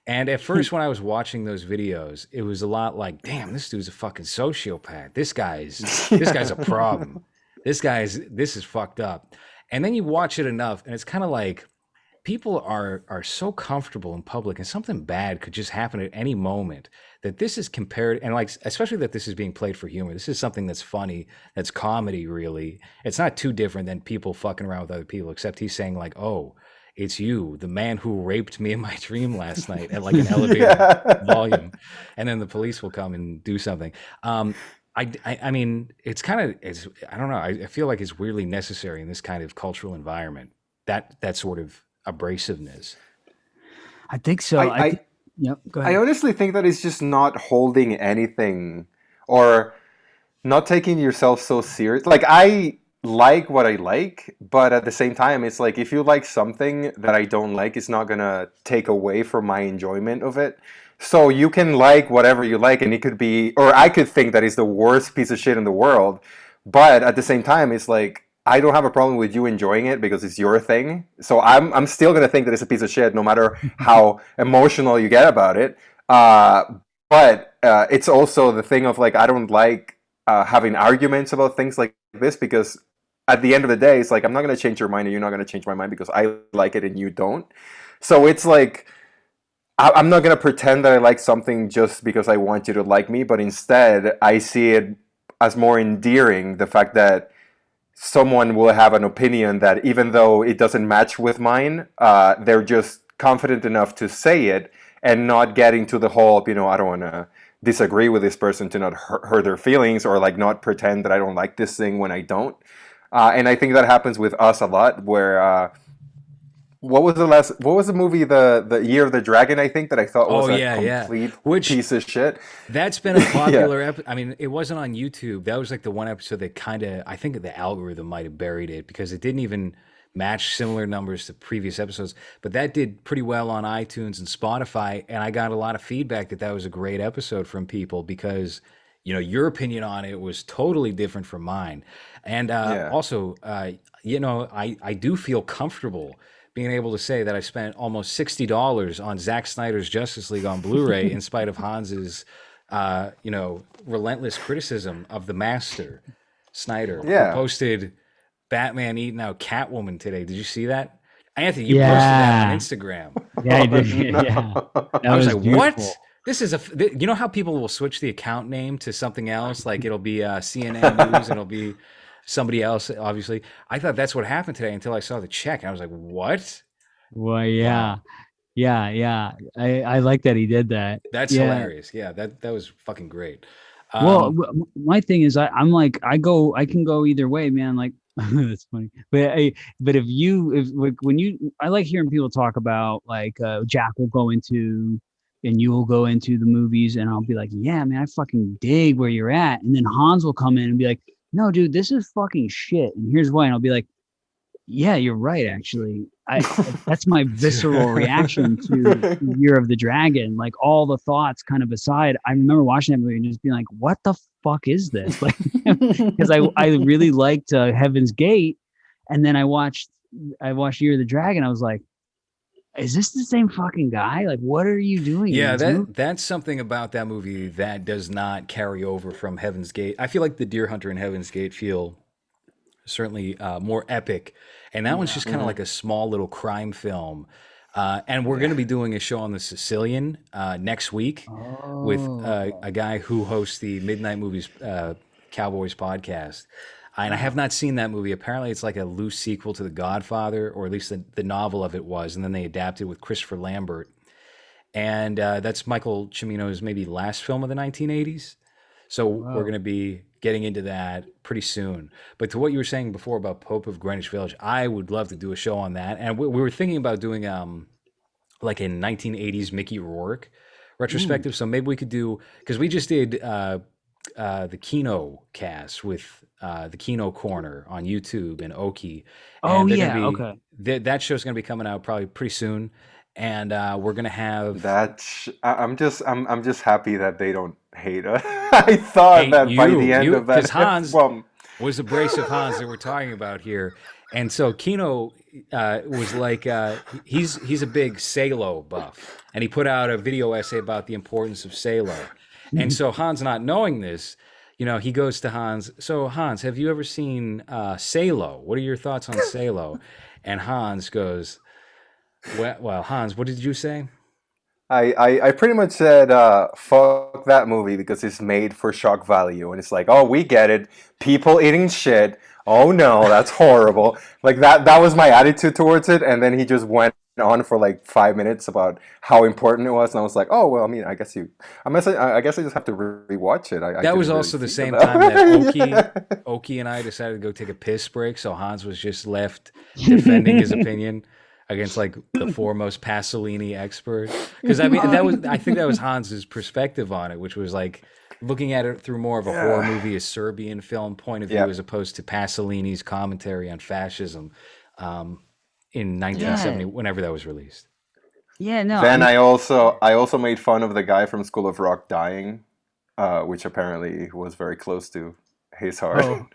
Speaker 1: And at first, when I was watching those videos, it was a lot like, damn, this dude's a fucking sociopath. This guy's a problem. This is fucked up. And then you watch it enough, and it's kind of like, people are so comfortable in public and something bad could just happen at any moment that this is compared, and like especially that this is being played for humor. This is something that's funny, that's comedy really. It's not too different than people fucking around with other people, except he's saying like, oh, it's you, the man who raped me in my dream last night at like an elevated volume. And then the police will come and do something. I mean, it's I don't know. I feel like it's weirdly necessary in this kind of cultural environment, that sort of abrasiveness.
Speaker 3: I think so. Yep. Go ahead.
Speaker 4: I honestly think that it's just not holding anything or not taking yourself so serious. Like I like what I like, but at the same time, it's like if you like something that I don't like, it's not gonna take away from my enjoyment of it. So you can like whatever you like, and it could be, or I could think that it's the worst piece of shit in the world, but at the same time, it's like I don't have a problem with you enjoying it because it's your thing. So I'm still gonna think that it's a piece of shit, no matter how emotional you get about it. But it's also the thing of like I don't like having arguments about things like this because at the end of the day, it's like I'm not gonna change your mind and you're not gonna change my mind because I like it and you don't. So it's like I'm not gonna pretend that I like something just because I want you to like me, but instead I see it as more endearing, the fact that someone will have an opinion that even though it doesn't match with mine, they're just confident enough to say it and not getting to the whole, I don't want to disagree with this person to not hurt their feelings or like not pretend that I don't like this thing when I don't. And I think that happens with us a lot where, what was the movie, the Year of the Dragon, I think, that I thought was complete piece of shit.
Speaker 1: That's been a popular episode. I mean, it wasn't on YouTube. That was like the one episode that I think the algorithm might have buried it because it didn't even match similar numbers to previous episodes. But that did pretty well on iTunes and Spotify. And I got a lot of feedback that was a great episode from people because your opinion on it was totally different from mine. And
Speaker 4: Yeah.
Speaker 1: also, I do feel comfortable being able to say that I spent almost $60 on Zack Snyder's Justice League on Blu-ray in spite of Hans's, relentless criticism of the master, Snyder, who
Speaker 4: Yeah.
Speaker 1: posted Batman eating out Catwoman today. Did you see that? Anthony, you posted that on
Speaker 3: Yeah.
Speaker 1: Instagram.
Speaker 3: Yeah, I did.
Speaker 4: Oh,
Speaker 3: Yeah,
Speaker 4: no.
Speaker 3: that
Speaker 1: I was
Speaker 3: was
Speaker 1: like,
Speaker 3: beautiful.
Speaker 1: what? This is you know how people will switch the account name to something else? Like it'll be CNN News and it'll be somebody else, obviously. I thought that's what happened today until I saw the check. And I was like, what?
Speaker 3: Well, yeah,
Speaker 1: Wow.
Speaker 3: yeah. I like that he did that.
Speaker 1: That's
Speaker 3: Yeah.
Speaker 1: hilarious. Yeah, that was fucking great.
Speaker 3: Well, my thing is, I'm like, I can go either way, man. Like, that's funny. But if like when I like hearing people talk about like Jack will go into and you will go into the movies, and I'll be like, yeah, man, I fucking dig where you're at. And then Hans will come in and be like, no, dude, this is fucking shit. And here's why. And I'll be like, yeah, you're right. Actually, that's my visceral reaction to Year of the Dragon. Like all the thoughts kind of aside, I remember watching that movie and just being like, "What the fuck is this?" Like, because I really liked Heaven's Gate, and then I watched Year of the Dragon. I was like, "Is this the same fucking guy? Like, what are you doing?"
Speaker 1: Yeah,
Speaker 3: in this movie?
Speaker 1: that's something about that movie that does not carry over from Heaven's Gate. I feel like the Deer Hunter and Heaven's Gate feel certainly more epic, and that one's just kind of like a small little crime film. And we're going to be doing a show on the Sicilian next week with a guy who hosts the Midnight Movies Cowboys podcast. And I have not seen that movie. Apparently, it's like a loose sequel to The Godfather, or at least the novel of it was, and then they adapted with Christopher Lambert. And that's Michael Cimino's maybe last film of the 1980s. So we're going to be getting into that pretty soon. But to what you were saying before about Pope of Greenwich Village, I would love to do a show on that. And we were thinking about doing like a 1980s Mickey Rourke retrospective. So maybe we could do, because we just did the Kino cast with the Kino Corner on YouTube and Oki. And
Speaker 3: Oh
Speaker 1: they're
Speaker 3: yeah,
Speaker 1: gonna be,
Speaker 3: okay.
Speaker 1: that show's going to be coming out probably pretty soon. And we're going to have...
Speaker 4: I'm just happy that they don't hate us. I thought that by the end of that,
Speaker 1: because Hans was abrasive Hans that we're talking about here, and so Kino was like he's a big Salo buff, and he put out a video essay about the importance of Salo, and so Hans, not knowing this, he goes to Hans. So Hans, have you ever seen Salo? What are your thoughts on Salo? And Hans goes, well, Hans, what did you say?
Speaker 4: I pretty much said fuck that movie because it's made for shock value, and it's like, oh, we get it, people eating shit, oh no, that's horrible. Like that was my attitude towards it, and then he just went on for like 5 minutes about how important it was, and I was like, oh well, I mean, I guess I just have to rewatch it.
Speaker 1: That was also the same time that Oki and I decided to go take a piss break, so Hans was just left defending his opinion against like the foremost Pasolini expert. Because I mean, I think that was Hans's perspective on it, which was like looking at it through more of a horror movie, a Serbian film point of view, as opposed to Pasolini's commentary on fascism in 1970, whenever that was released.
Speaker 3: Yeah, no.
Speaker 4: Then I also made fun of the guy from School of Rock dying, which apparently was very close to his heart.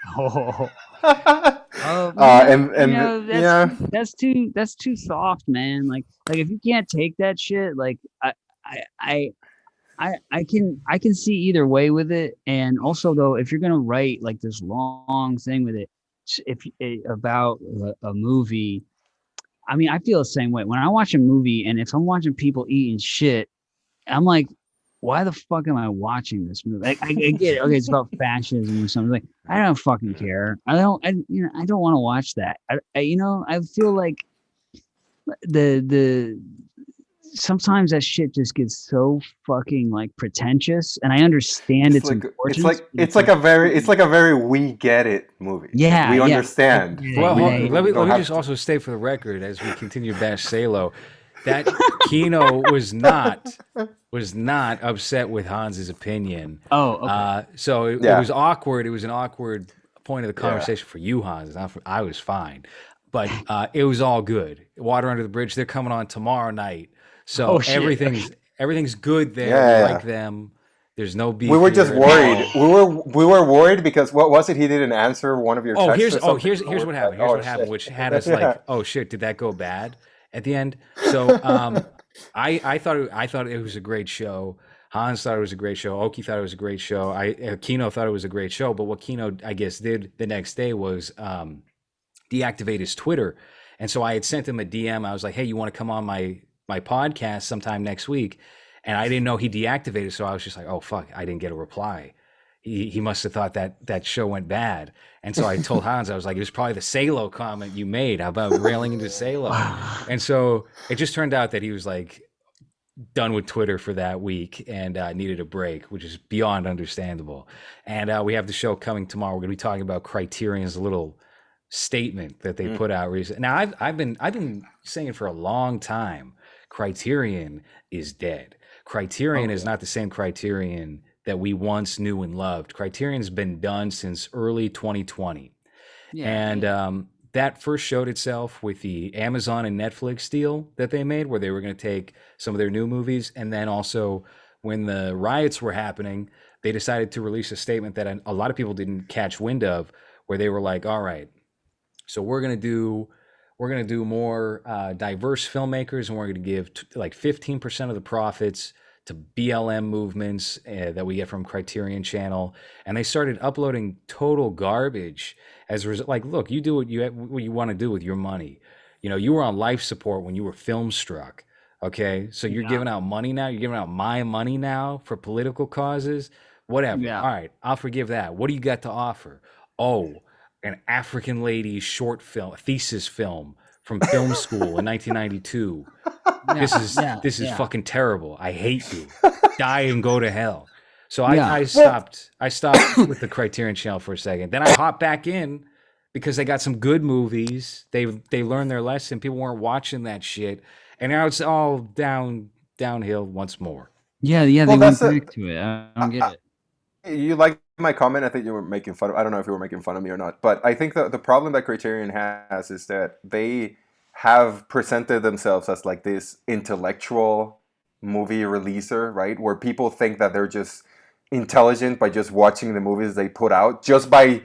Speaker 3: That's too soft, man. Like if you can't take that shit, like I can see either way with it. And also though, if you're gonna write like this long thing with it, about a movie, I mean, I feel the same way when I watch a movie, and if I'm watching people eating shit, I'm like, why the fuck am I watching this movie? I get it. Okay, it's about fascism or something. Like, I don't fucking care. I don't want to watch that. I feel like the sometimes that shit just gets so fucking like pretentious, and I understand it's important.
Speaker 4: It's like a very we get it movie.
Speaker 3: Yeah,
Speaker 4: we understand.
Speaker 1: Well, let me just also state for the record, as we continue to bash Salo, that Kino was not upset with Hans's opinion.
Speaker 3: Oh, okay.
Speaker 1: So it was awkward. It was an awkward point of the conversation for you, Hans. I was fine, but it was all good. Water Under the Bridge. They're coming on tomorrow night, so everything's good there. We like them. There's no beef.
Speaker 4: We were just
Speaker 1: here.
Speaker 4: worried. We were worried because what was it? He didn't answer one of your texts.
Speaker 1: Here's
Speaker 4: or something?
Speaker 1: here's what happened. Here's
Speaker 4: Oh,
Speaker 1: what happened,
Speaker 4: shit.
Speaker 1: which had us
Speaker 4: Yeah.
Speaker 1: like, oh shit, did that go bad at the end? So I thought it was a great show. Hans thought it was a great show. Oki thought it was a great show. Kino thought it was a great show. But what Kino, I guess, did the next day was deactivate his Twitter. And so I had sent him a DM. I was like, hey, you want to come on my podcast sometime next week? And I didn't know he deactivated. So I was just like, oh, fuck, I didn't get a reply. He must have thought that show went bad. And so I told Hans, I was like, it was probably the Salo comment you made. How about railing into Salo? And so it just turned out that he was like done with Twitter for that week and needed a break, which is beyond understandable. And we have the show coming tomorrow. We're going to be talking about Criterion's little statement that they put out recently. Now, I've been saying for a long time, Criterion is dead. Criterion is not the same Criterion that we once knew and loved. Criterion's been done since early 2020. And that first showed itself with the Amazon and Netflix deal that they made, where they were going to take some of their new movies. And then also when the riots were happening, they decided to release a statement that a lot of people didn't catch wind of, where they were like, all right, so we're going to do more diverse filmmakers, and we're going to give like 15% of the profits to BLM movements that we get from Criterion Channel. And they started uploading total garbage as a result. Like, look, you do what you want to do with your money. You know, you were on life support when you were film struck. Okay, so you're giving out money now. You're giving out my money now for political causes. Whatever.
Speaker 3: Yeah.
Speaker 1: All right, I'll forgive that. What do you got to offer? Oh, an African lady short film, thesis film from film school in 1992. This is fucking terrible. I hate you. Die and go to hell. So I stopped with the Criterion Channel for a second. Then I hopped back in because they got some good movies. They learned their lesson. People weren't watching that shit, and now it's all downhill once more.
Speaker 3: Yeah, they went back to it. I don't get it.
Speaker 4: You like my comment? I think you were making fun of. I don't know if you were making fun of me or not, but I think the problem that Criterion has is that they have presented themselves as like this intellectual movie releaser, right? Where people think that they're just intelligent by just watching the movies they put out. Just by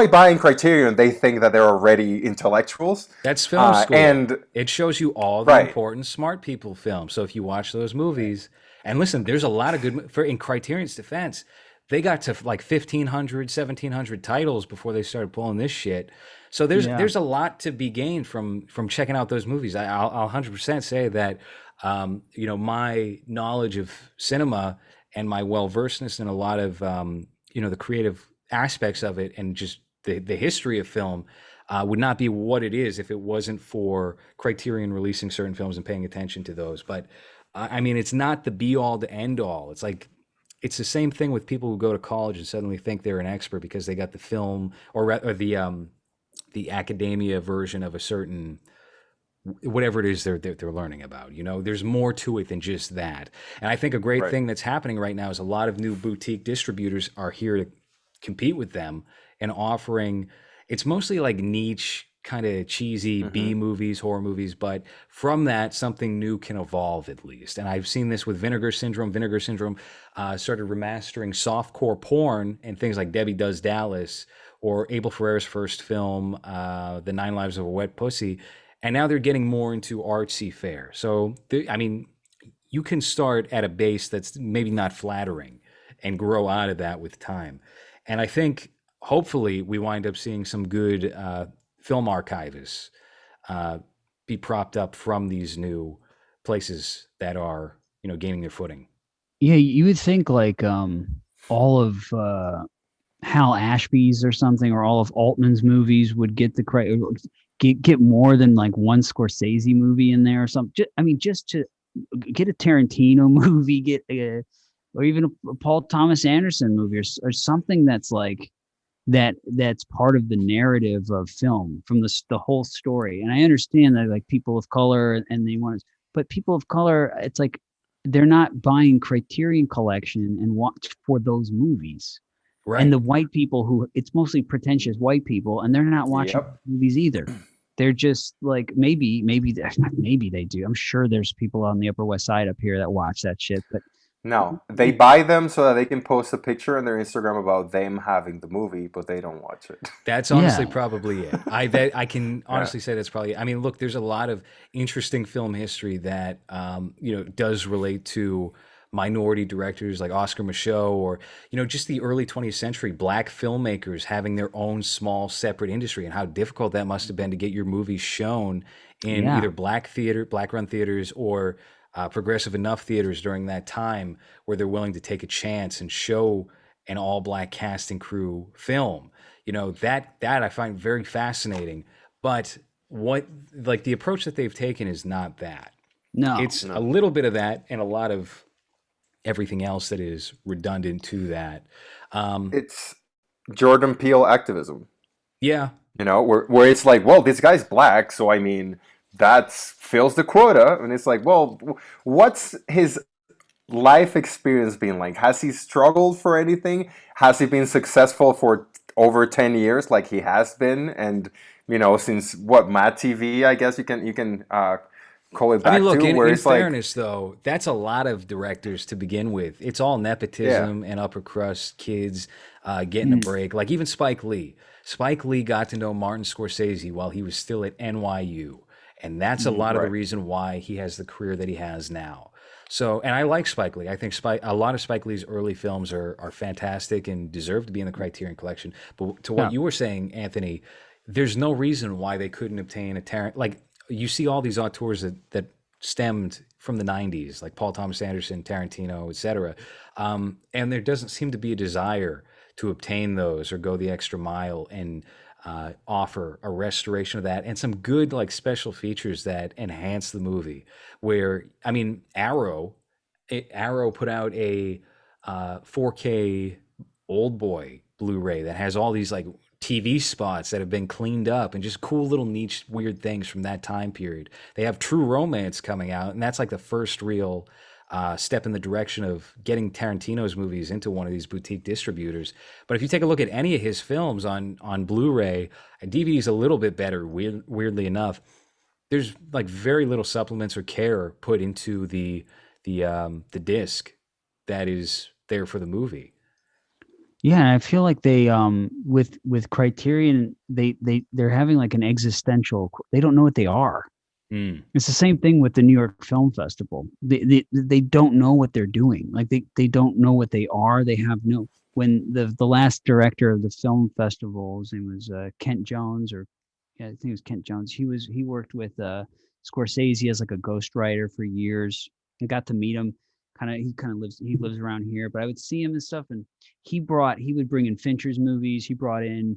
Speaker 4: buying Criterion, they think that they're already intellectuals.
Speaker 1: That's film school.
Speaker 4: And
Speaker 1: it shows you all the important smart people films. So if you watch those movies, and listen, there's a lot of good, in Criterion's defense, they got to like 1,500, 1,700 titles before they started pulling this shit. So there's a lot to be gained from checking out those movies. I'll 100% say that, my knowledge of cinema and my well-versedness in a lot of, the creative aspects of it and just the history of film would not be what it is if it wasn't for Criterion releasing certain films and paying attention to those. But I mean, it's not the be-all to end-all. It's like, it's the same thing with people who go to college and suddenly think they're an expert because they got the film or the academia version of a certain whatever it is they're learning about. You know, there's more to it than just that. And I think a great thing that's happening right now is a lot of new boutique distributors are here to compete with them and offering. It's mostly like niche, kind of cheesy B movies, horror movies, but from that something new can evolve at least. And I've seen this with Vinegar Syndrome. Vinegar Syndrome started remastering softcore porn and things like Debbie Does Dallas or Abel Ferrara's first film, The 9 Lives of a Wet Pussy. And now they're getting more into artsy fare. So, you can start at a base that's maybe not flattering and grow out of that with time. And I think hopefully we wind up seeing some good film archivists be propped up from these new places that are, gaining their footing.
Speaker 3: Yeah, you would think like all of Hal Ashby's or something, or all of Altman's movies would get get more than like one Scorsese movie in there or something. Just to get a Tarantino movie, or even a Paul Thomas Anderson movie or something that's like that's part of the narrative of film from the whole story. And I understand that like people of color and they want to, but people of color, it's like they're not buying Criterion Collection and watch for those movies. Right. And the white people who it's mostly pretentious white people, and they're not watching movies either. They're just like maybe they do. I'm sure there's people on the Upper West Side up here that watch that shit, but
Speaker 4: No, they buy them so that they can post a picture on their Instagram about them having the movie, but they don't watch it.
Speaker 1: That's
Speaker 3: Yeah.
Speaker 1: honestly probably it. I can honestly say that's probably. I mean, look, there's a lot of interesting film history that does relate to minority directors like Oscar Micheaux, or just the early 20th century black filmmakers having their own small separate industry, and how difficult that must have been to get your movies shown in
Speaker 3: Yeah.
Speaker 1: either black run theaters, or progressive enough theaters during that time where they're willing to take a chance and show an all black cast and crew film. That I find very fascinating. But what, like, the approach that they've taken is not that.
Speaker 3: No.
Speaker 1: It's a
Speaker 4: No.
Speaker 1: little bit of that and a lot of everything else that is redundant to that.
Speaker 4: It's Jordan Peele activism,
Speaker 1: Yeah.
Speaker 4: where it's like, well, this guy's black, so I mean, that fills the quota. And it's like, well, what's his life experience been like? Has he struggled for anything? Has he been successful for over 10 years like he has been? And, since what, Mad TV, I guess you can call it
Speaker 1: I
Speaker 4: back
Speaker 1: mean, look,
Speaker 4: to,
Speaker 1: in,
Speaker 4: where
Speaker 1: in
Speaker 4: it's like,
Speaker 1: fairness, though, that's a lot of directors to begin with. It's all nepotism and upper crust kids getting a break. Like even Spike Lee. Spike Lee got to know Martin Scorsese while he was still at NYU. And that's a lot of the
Speaker 4: right.
Speaker 1: reason why he has the career that he has now. So, and I like Spike Lee. I think a lot of Spike Lee's early films are fantastic and deserve to be in the Criterion Collection. But to what
Speaker 3: Yeah.
Speaker 1: you were saying, Anthony, there's no reason why they couldn't obtain a Tarrant. Like, you see all these auteurs that stemmed from the 90s, like Paul Thomas Anderson, Tarantino, etc. And there doesn't seem to be a desire to obtain those or go the extra mile and offer a restoration of that and some good like special features that enhance the movie. Where, I mean, Arrow put out a 4K Old Boy Blu-ray that has all these like TV spots that have been cleaned up and just cool little niche weird things from that time period. They have True Romance coming out, and that's like the first real step in the direction of getting Tarantino's movies into one of these boutique distributors. But if you take a look at any of his films on Blu-ray, DVD is a little bit better. Weirdly enough, there's like very little supplements or care put into the disc that is there for the movie.
Speaker 3: Yeah, I feel like they with Criterion they're having like an existential. They don't know what they are.
Speaker 1: Mm.
Speaker 3: It's the same thing with the New York Film Festival. They don't know what they're doing. Like they don't know what they are. They have no. When the last director of the film festival, his name was Kent Jones, or yeah, I think it was Kent Jones. He worked with Scorsese as like a ghostwriter for years. I got to meet him. He lives around here, but I would see him and stuff, and he would bring in Fincher's movies. He brought in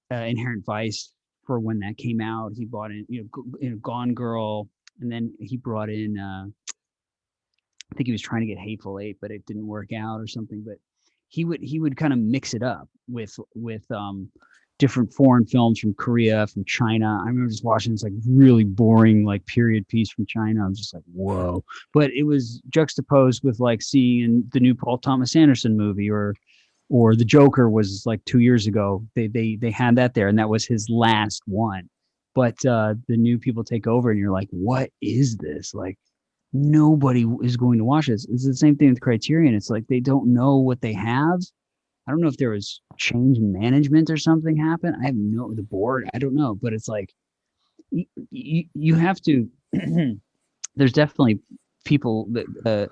Speaker 3: Inherent Vice for when that came out. He brought in Gone Girl, and then he brought in I think he was trying to get Hateful Eight, but it didn't work out or something. But he would kind of mix it up with different foreign films from Korea, from China. I remember just watching this like really boring like period piece from China. I'm just like, whoa. But it was juxtaposed with like seeing the new Paul Thomas Anderson movie, or The Joker was like 2 years ago. They had that there, and that was his last one. But the new people take over, and you're like, what is this? Like, nobody is going to watch this. It's the same thing with Criterion. It's like they don't know what they have. I don't know if there was change in management or something happened. I have the board. I don't know, but it's like you have to. There's definitely people that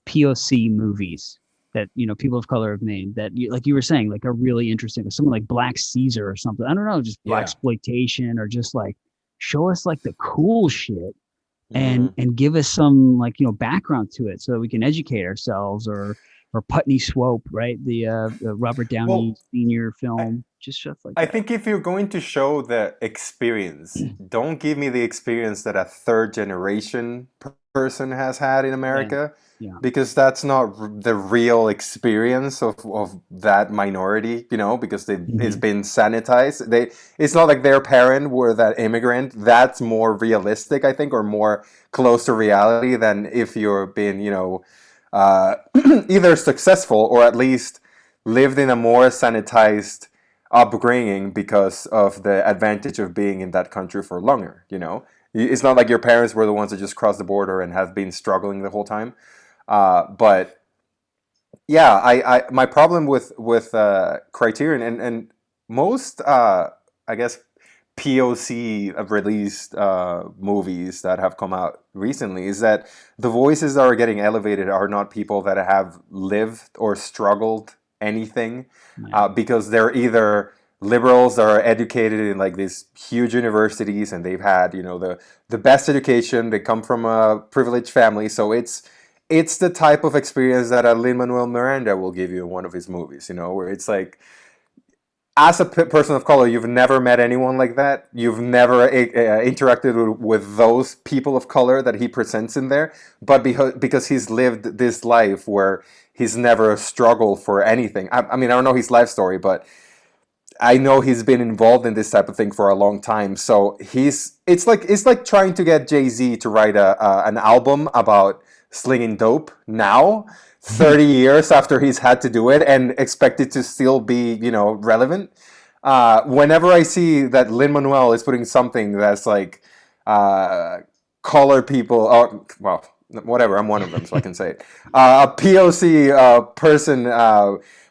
Speaker 3: POC movies that people of color have made that like you were saying, like are really interesting. Something like Black Caesar or something. I don't know, just black exploitation, or just like show us like the cool shit and give us some like background to it so that we can educate ourselves, or Putney Swope, right? The Robert Downey Sr. film, just stuff like that.
Speaker 4: I think if you're going to show the experience, don't give me the experience that a third generation person has had in America, because that's not the real experience of that minority, because it's been sanitized. It's not like their parent were that immigrant. That's more realistic, I think, or more close to reality than if you're being, either successful or at least lived in a more sanitized upbringing because of the advantage of being in that country for longer. It's not like your parents were the ones that just crossed the border and have been struggling the whole time. But yeah, I my problem with Criterion and most I guess POC released movies that have come out recently is that the voices that are getting elevated are not people that have lived or struggled anything,
Speaker 3: Yeah.
Speaker 4: because they're either liberals that are educated in like these huge universities and they've had, you know, the best education. They come from a privileged family, so it's the type of experience that a Lin-Manuel Miranda will give you in one of his movies, you know, where it's like, as a person of color, you've never met anyone like that. You've never interacted with those people of color that he presents in there. But because he's lived this life where he's never struggled for anything. I mean, I don't know his life story, but I know he's been involved in this type of thing for a long time. So it's like trying to get Jay-Z to write an album about slinging dope now, 30 years after he's had to do it, and expect it to still be, you know, relevant. Whenever I see that Lin-Manuel is putting something that's like colored people, or well, whatever, I'm one of them, so I can say it. A POC person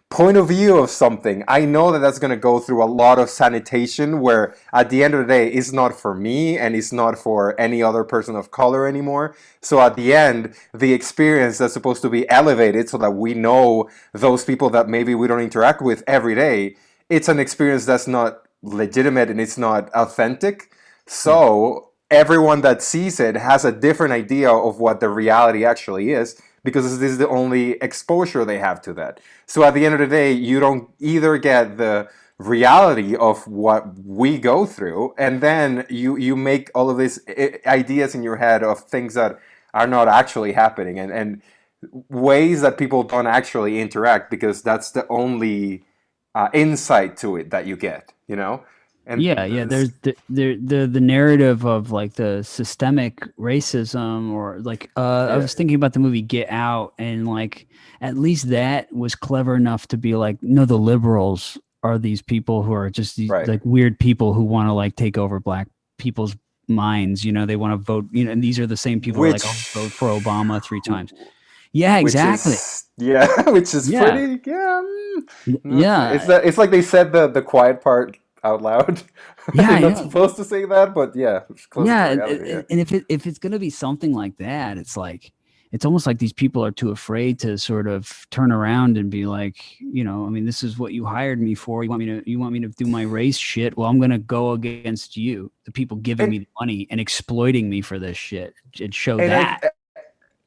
Speaker 4: point of view of something, I know that that's going to go through a lot of sanitation where at the end of the day, it's not for me and it's not for any other person of color anymore. So at the end, the experience that's supposed to be elevated so that we know those people that maybe we don't interact with every day, it's an experience that's not legitimate and it's not authentic. So everyone that sees it has a different idea of what the reality actually is, because this is the only exposure they have to that. So at the end of the day, you don't either get the reality of what we go through, and then you make all of these ideas in your head of things that are not actually happening, and ways that people don't actually interact, because that's the only insight to it that you get, you know? And
Speaker 3: Yeah, there's the narrative of like the systemic racism, or like I was thinking about the movie Get Out, and like at least that was clever enough to be like, no, the liberals are these people who are just these
Speaker 4: Right.
Speaker 3: like weird people who want to like take over black people's minds, you know, they want to vote, you know, and these are the same people who are like, I'll vote for Obama 3 times. Yeah,
Speaker 4: which
Speaker 3: exactly.
Speaker 4: is which is
Speaker 3: Yeah.
Speaker 4: pretty
Speaker 3: Yeah.
Speaker 4: it's like they said the quiet part out loud.
Speaker 3: Yeah,
Speaker 4: You're
Speaker 3: I
Speaker 4: not
Speaker 3: know.
Speaker 4: supposed to say that, but yeah, it's close
Speaker 3: Yeah,
Speaker 4: to reality. Yeah.
Speaker 3: and if it's gonna be something like that, it's like it's almost like these people are too afraid to sort of turn around and be like, you know, I mean, this is what you hired me for. You want me to do my race shit? Well, I'm gonna go against you, the people giving
Speaker 4: And
Speaker 3: me the money and exploiting me for this shit, and show
Speaker 4: and
Speaker 3: that.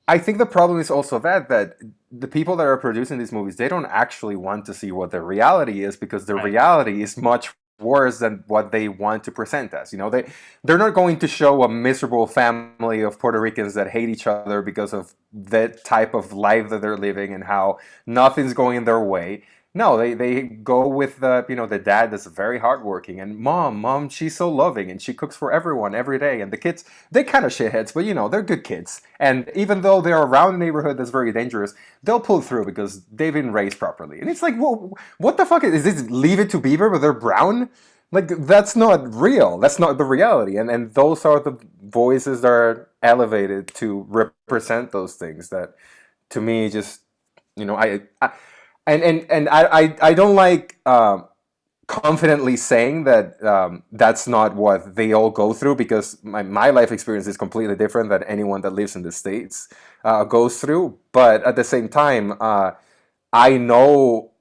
Speaker 4: I think the problem is also that the people that are producing these movies, they don't actually want to see what the reality is, because the
Speaker 3: Right.
Speaker 4: reality is much worse than what they want to present as. You know, they're not going to show a miserable family of Puerto Ricans that hate each other because of the type of life that they're living and how nothing's going their way. No, they go with the, you know, the dad that's very hardworking, and mom, she's so loving and she cooks for everyone every day, and the kids, they kind of shitheads, but you know, they're good kids. And even though they're around a neighborhood that's very dangerous, they'll pull through because they've been raised properly. And it's like, whoa, what the fuck is this? Leave It to Beaver, but they're brown? Like, that's not real. That's not the reality. And those are the voices that are elevated to represent those things that, to me, just, you know, I don't like confidently saying that that's not what they all go through, because my life experience is completely different than anyone that lives in the States goes through. But at the same time, I know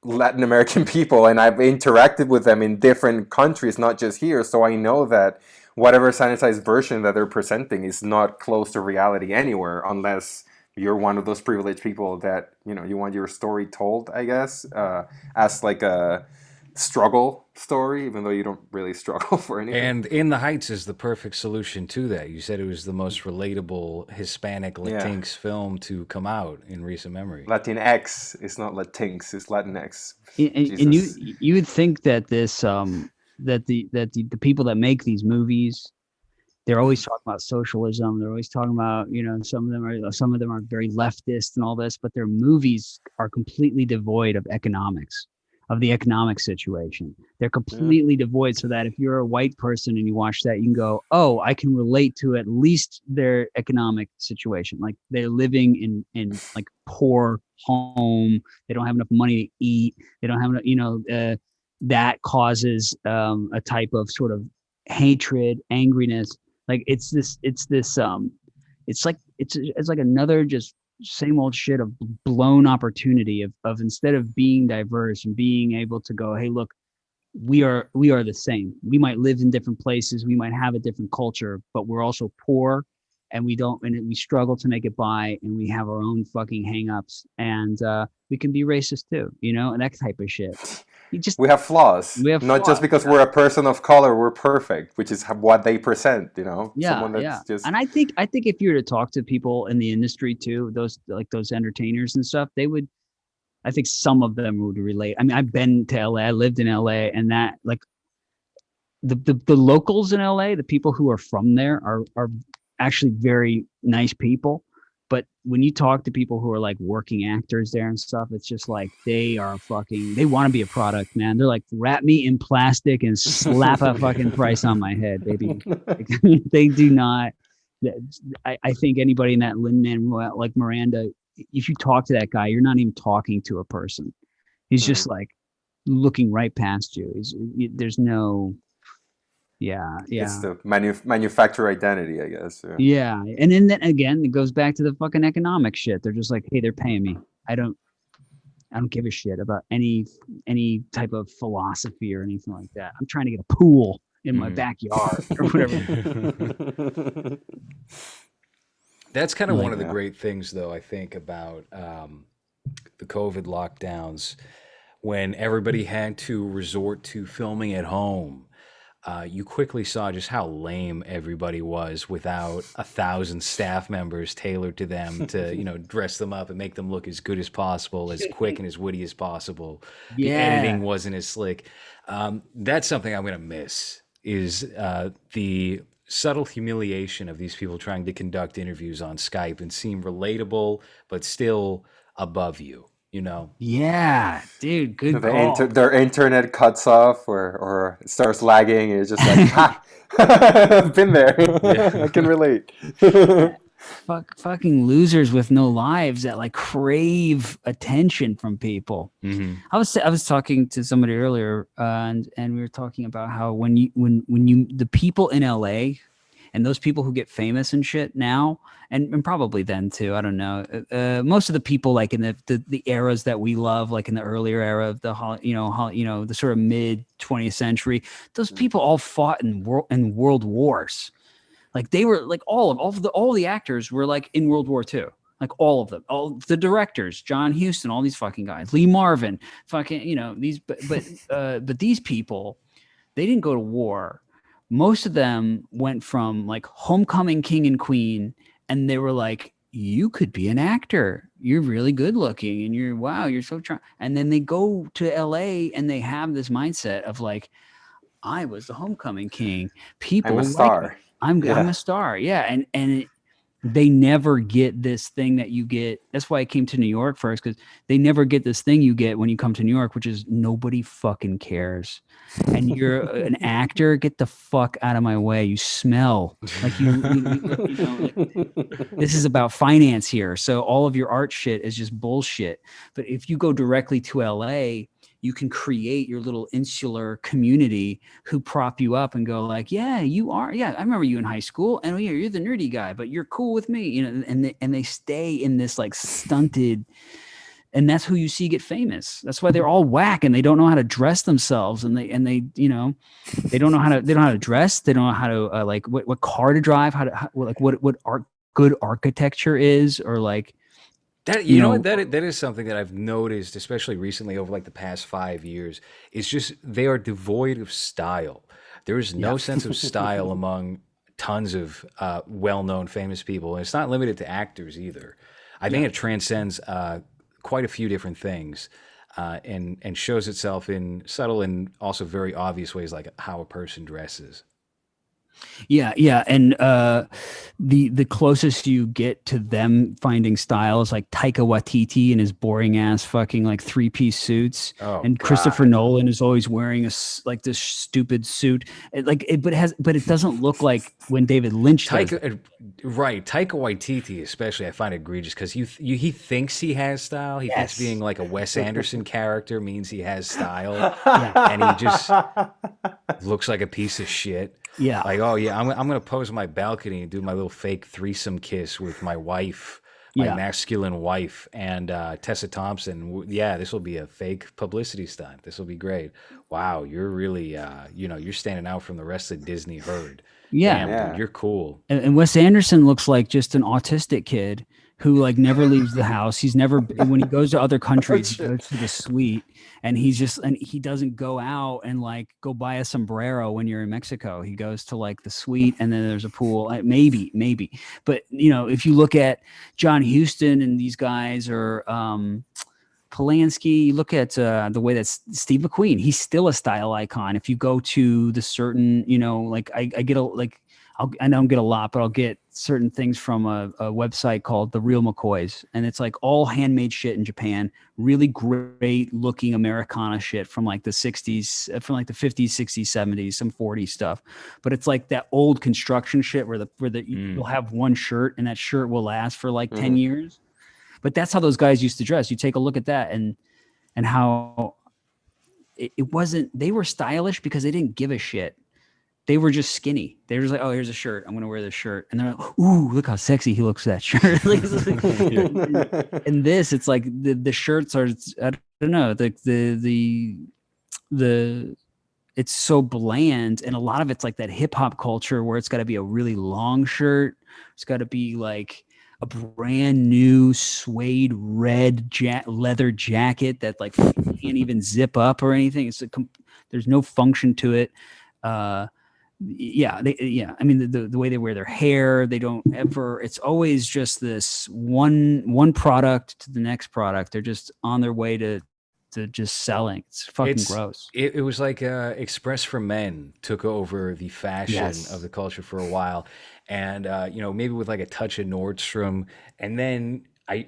Speaker 4: Latin American people, and I've interacted with them in different countries, not just here. So I know that whatever sanitized version that they're presenting is not close to reality anywhere, unless you're one of those privileged people that, you know, you want your story told, I guess, as like a struggle story, even though you don't really struggle for anything.
Speaker 1: And In the Heights is the perfect solution to that. You said it was the most relatable Hispanic Latinx film to come out in recent memory.
Speaker 4: Latinx is not Latinx, it's Latinx.
Speaker 3: And
Speaker 4: Jesus.
Speaker 3: you would think that this that the people that make these movies, they're always talking about socialism. They're always talking about, you know, some of them are very leftist and all this, but their movies are completely devoid of economics, of the economic situation. They're completely devoid, so that if you're a white person and you watch that, you can go, oh, I can relate to at least their economic situation. Like they're living in like poor home. They don't have enough money to eat. They don't have enough, that causes a type of sort of hatred, angriness. Like it's like another just same old shit of blown opportunity of instead of being diverse and being able to go, hey, look, we are the same. We might live in different places, we might have a different culture, but we're also poor, and we struggle to make it by, and we have our own fucking hangups, and we can be racist too, and that type of shit.
Speaker 4: We have flaws.
Speaker 3: We have
Speaker 4: Not just
Speaker 3: flaws,
Speaker 4: because
Speaker 3: yeah.
Speaker 4: we're a person of color, we're perfect, which is what they present. Someone that's just.
Speaker 3: And I think if you were to talk to people in the industry too, those entertainers and stuff, they would. I think some of them would relate. I mean, I've been to LA, I lived in LA, and that like the locals in LA, the people who are from there are actually very nice people. But when you talk to people who are like working actors there and stuff, it's just like they want to be a product, man. They're like, wrap me in plastic and slap a fucking price on my head, baby. They do not. I think anybody in that Lin-Manuel, like Miranda, if you talk to that guy, you're not even talking to a person. He's just like looking right past you. There's no. Yeah.
Speaker 4: It's the manufacturer identity, I guess.
Speaker 3: Yeah. And then again, it goes back to the fucking economic shit. They're just like, hey, they're paying me. I don't give a shit about any type of philosophy or anything like that. I'm trying to get a pool in my backyard or whatever.
Speaker 1: That's kind of one of the great things, though, I think, about the COVID lockdowns, when everybody had to resort to filming at home. You quickly saw just how lame everybody was without 1,000 staff members tailored to them to, dress them up and make them look as good as possible, as quick and as witty as possible. The editing wasn't as slick. That's something I'm going to miss, is the subtle humiliation of these people trying to conduct interviews on Skype and seem relatable, but still above you.
Speaker 3: Yeah, dude, good call.
Speaker 4: Their internet cuts off or it starts lagging, and it's just like, I've been there. I can relate.
Speaker 3: Fucking losers with no lives that like crave attention from people.
Speaker 1: Mm-hmm.
Speaker 3: I was talking to somebody earlier, and we were talking about how when the people in LA and those people who get famous and shit now, and probably then too, I don't know. Most of the people like in the eras that we love, like in the earlier era of the the sort of mid 20th century, those people all fought in world wars. Like they were like all the actors were like in World War II. Like all of them, all the directors, John Huston, all these fucking guys, Lee Marvin, fucking, these, but these people, they didn't go to war. Most of them went from like Homecoming King and Queen, and they were like, you could be an actor. You're really good looking, and you're so trying. And then they go to LA and they have this mindset of like, I was the Homecoming King. People
Speaker 4: I'm a star.
Speaker 3: Like me. I'm a star. Yeah. And they never get this thing that you get. That's why I came to New York first, because they never get this thing you get when you come to New York, which is nobody fucking cares. And you're an actor, get the fuck out of my way. You smell like this is about finance here. So all of your art shit is just bullshit. But if you go directly to LA, you can create your little insular community who prop you up and go like, yeah, you are. Yeah, I remember you in high school, and yeah, you're the nerdy guy, but you're cool with me, and they stay in this like stunted, and that's who you see get famous. That's why they're all whack and they don't know how to dress themselves, and they they don't know how to dress. They don't know how to like what car to drive, what good architecture is, or like.
Speaker 1: That that is something that I've noticed, especially recently over like the past 5 years. It's just they are devoid of style. There is no sense of style among tons of well-known famous people, and it's not limited to actors either. I think it transcends quite a few different things, and shows itself in subtle and also very obvious ways, like how a person dresses.
Speaker 3: Yeah, and the closest you get to them finding style is like Taika Waititi and his boring ass fucking like 3-piece suits,
Speaker 1: Oh
Speaker 3: and Christopher
Speaker 1: God.
Speaker 3: Nolan is always wearing like this stupid suit, but it doesn't look like when David Lynch does it.
Speaker 1: Taika, right? Taika Waititi, especially, I find egregious because he thinks he has style. He thinks being
Speaker 3: Yes.
Speaker 1: like a Wes Anderson character means he has style,
Speaker 3: Yeah.
Speaker 1: and he just looks like a piece of shit.
Speaker 3: Yeah.
Speaker 1: Like, oh yeah, I'm gonna pose on my balcony and do my little fake threesome kiss with my wife, my
Speaker 3: Yeah.
Speaker 1: masculine wife, and Tessa Thompson. Yeah, this will be a fake publicity stunt. This will be great. Wow, you're really, you're standing out from the rest of Disney herd.
Speaker 3: Yeah.
Speaker 1: Damn,
Speaker 4: Yeah.
Speaker 1: dude, you're cool.
Speaker 3: And Wes Anderson looks like just an autistic kid who like never leaves the house. He's never when he goes to other countries, he goes to the suite, and he doesn't go out and like go buy a sombrero when you're in Mexico. He goes to like the suite, and then there's a pool. Maybe, but if you look at John Huston and these guys, or Polanski, you look at the way that Steve McQueen, he's still a style icon. If you go to the certain, like I get a like. I don't get a lot, but I'll get certain things from a website called The Real McCoys. And it's like all handmade shit in Japan, really great looking Americana shit from like the 60s, from like the 50s, 60s, 70s, some 40s stuff. But it's like that old construction shit where you'll have one shirt and that shirt will last for like 10 years. But that's how those guys used to dress. You take a look at that and how it wasn't, they were stylish because they didn't give a shit. They were just skinny. They were just like, oh, here's a shirt. I'm going to wear this shirt. And they're like, ooh, look how sexy he looks with that shirt. And this, it's like the shirts are, I don't know, it's so bland. And a lot of it's like that hip hop culture where it's got to be a really long shirt. It's got to be like a brand new suede red leather jacket that like can't even zip up or anything. There's no function to it. I mean, the way they wear their hair, they don't ever, it's always just this one product to the next product. They're just on their way to just selling. It's fucking gross.
Speaker 1: It was like Express for Men took over the fashion of the culture for a while. And, maybe with like a touch of Nordstrom. And then I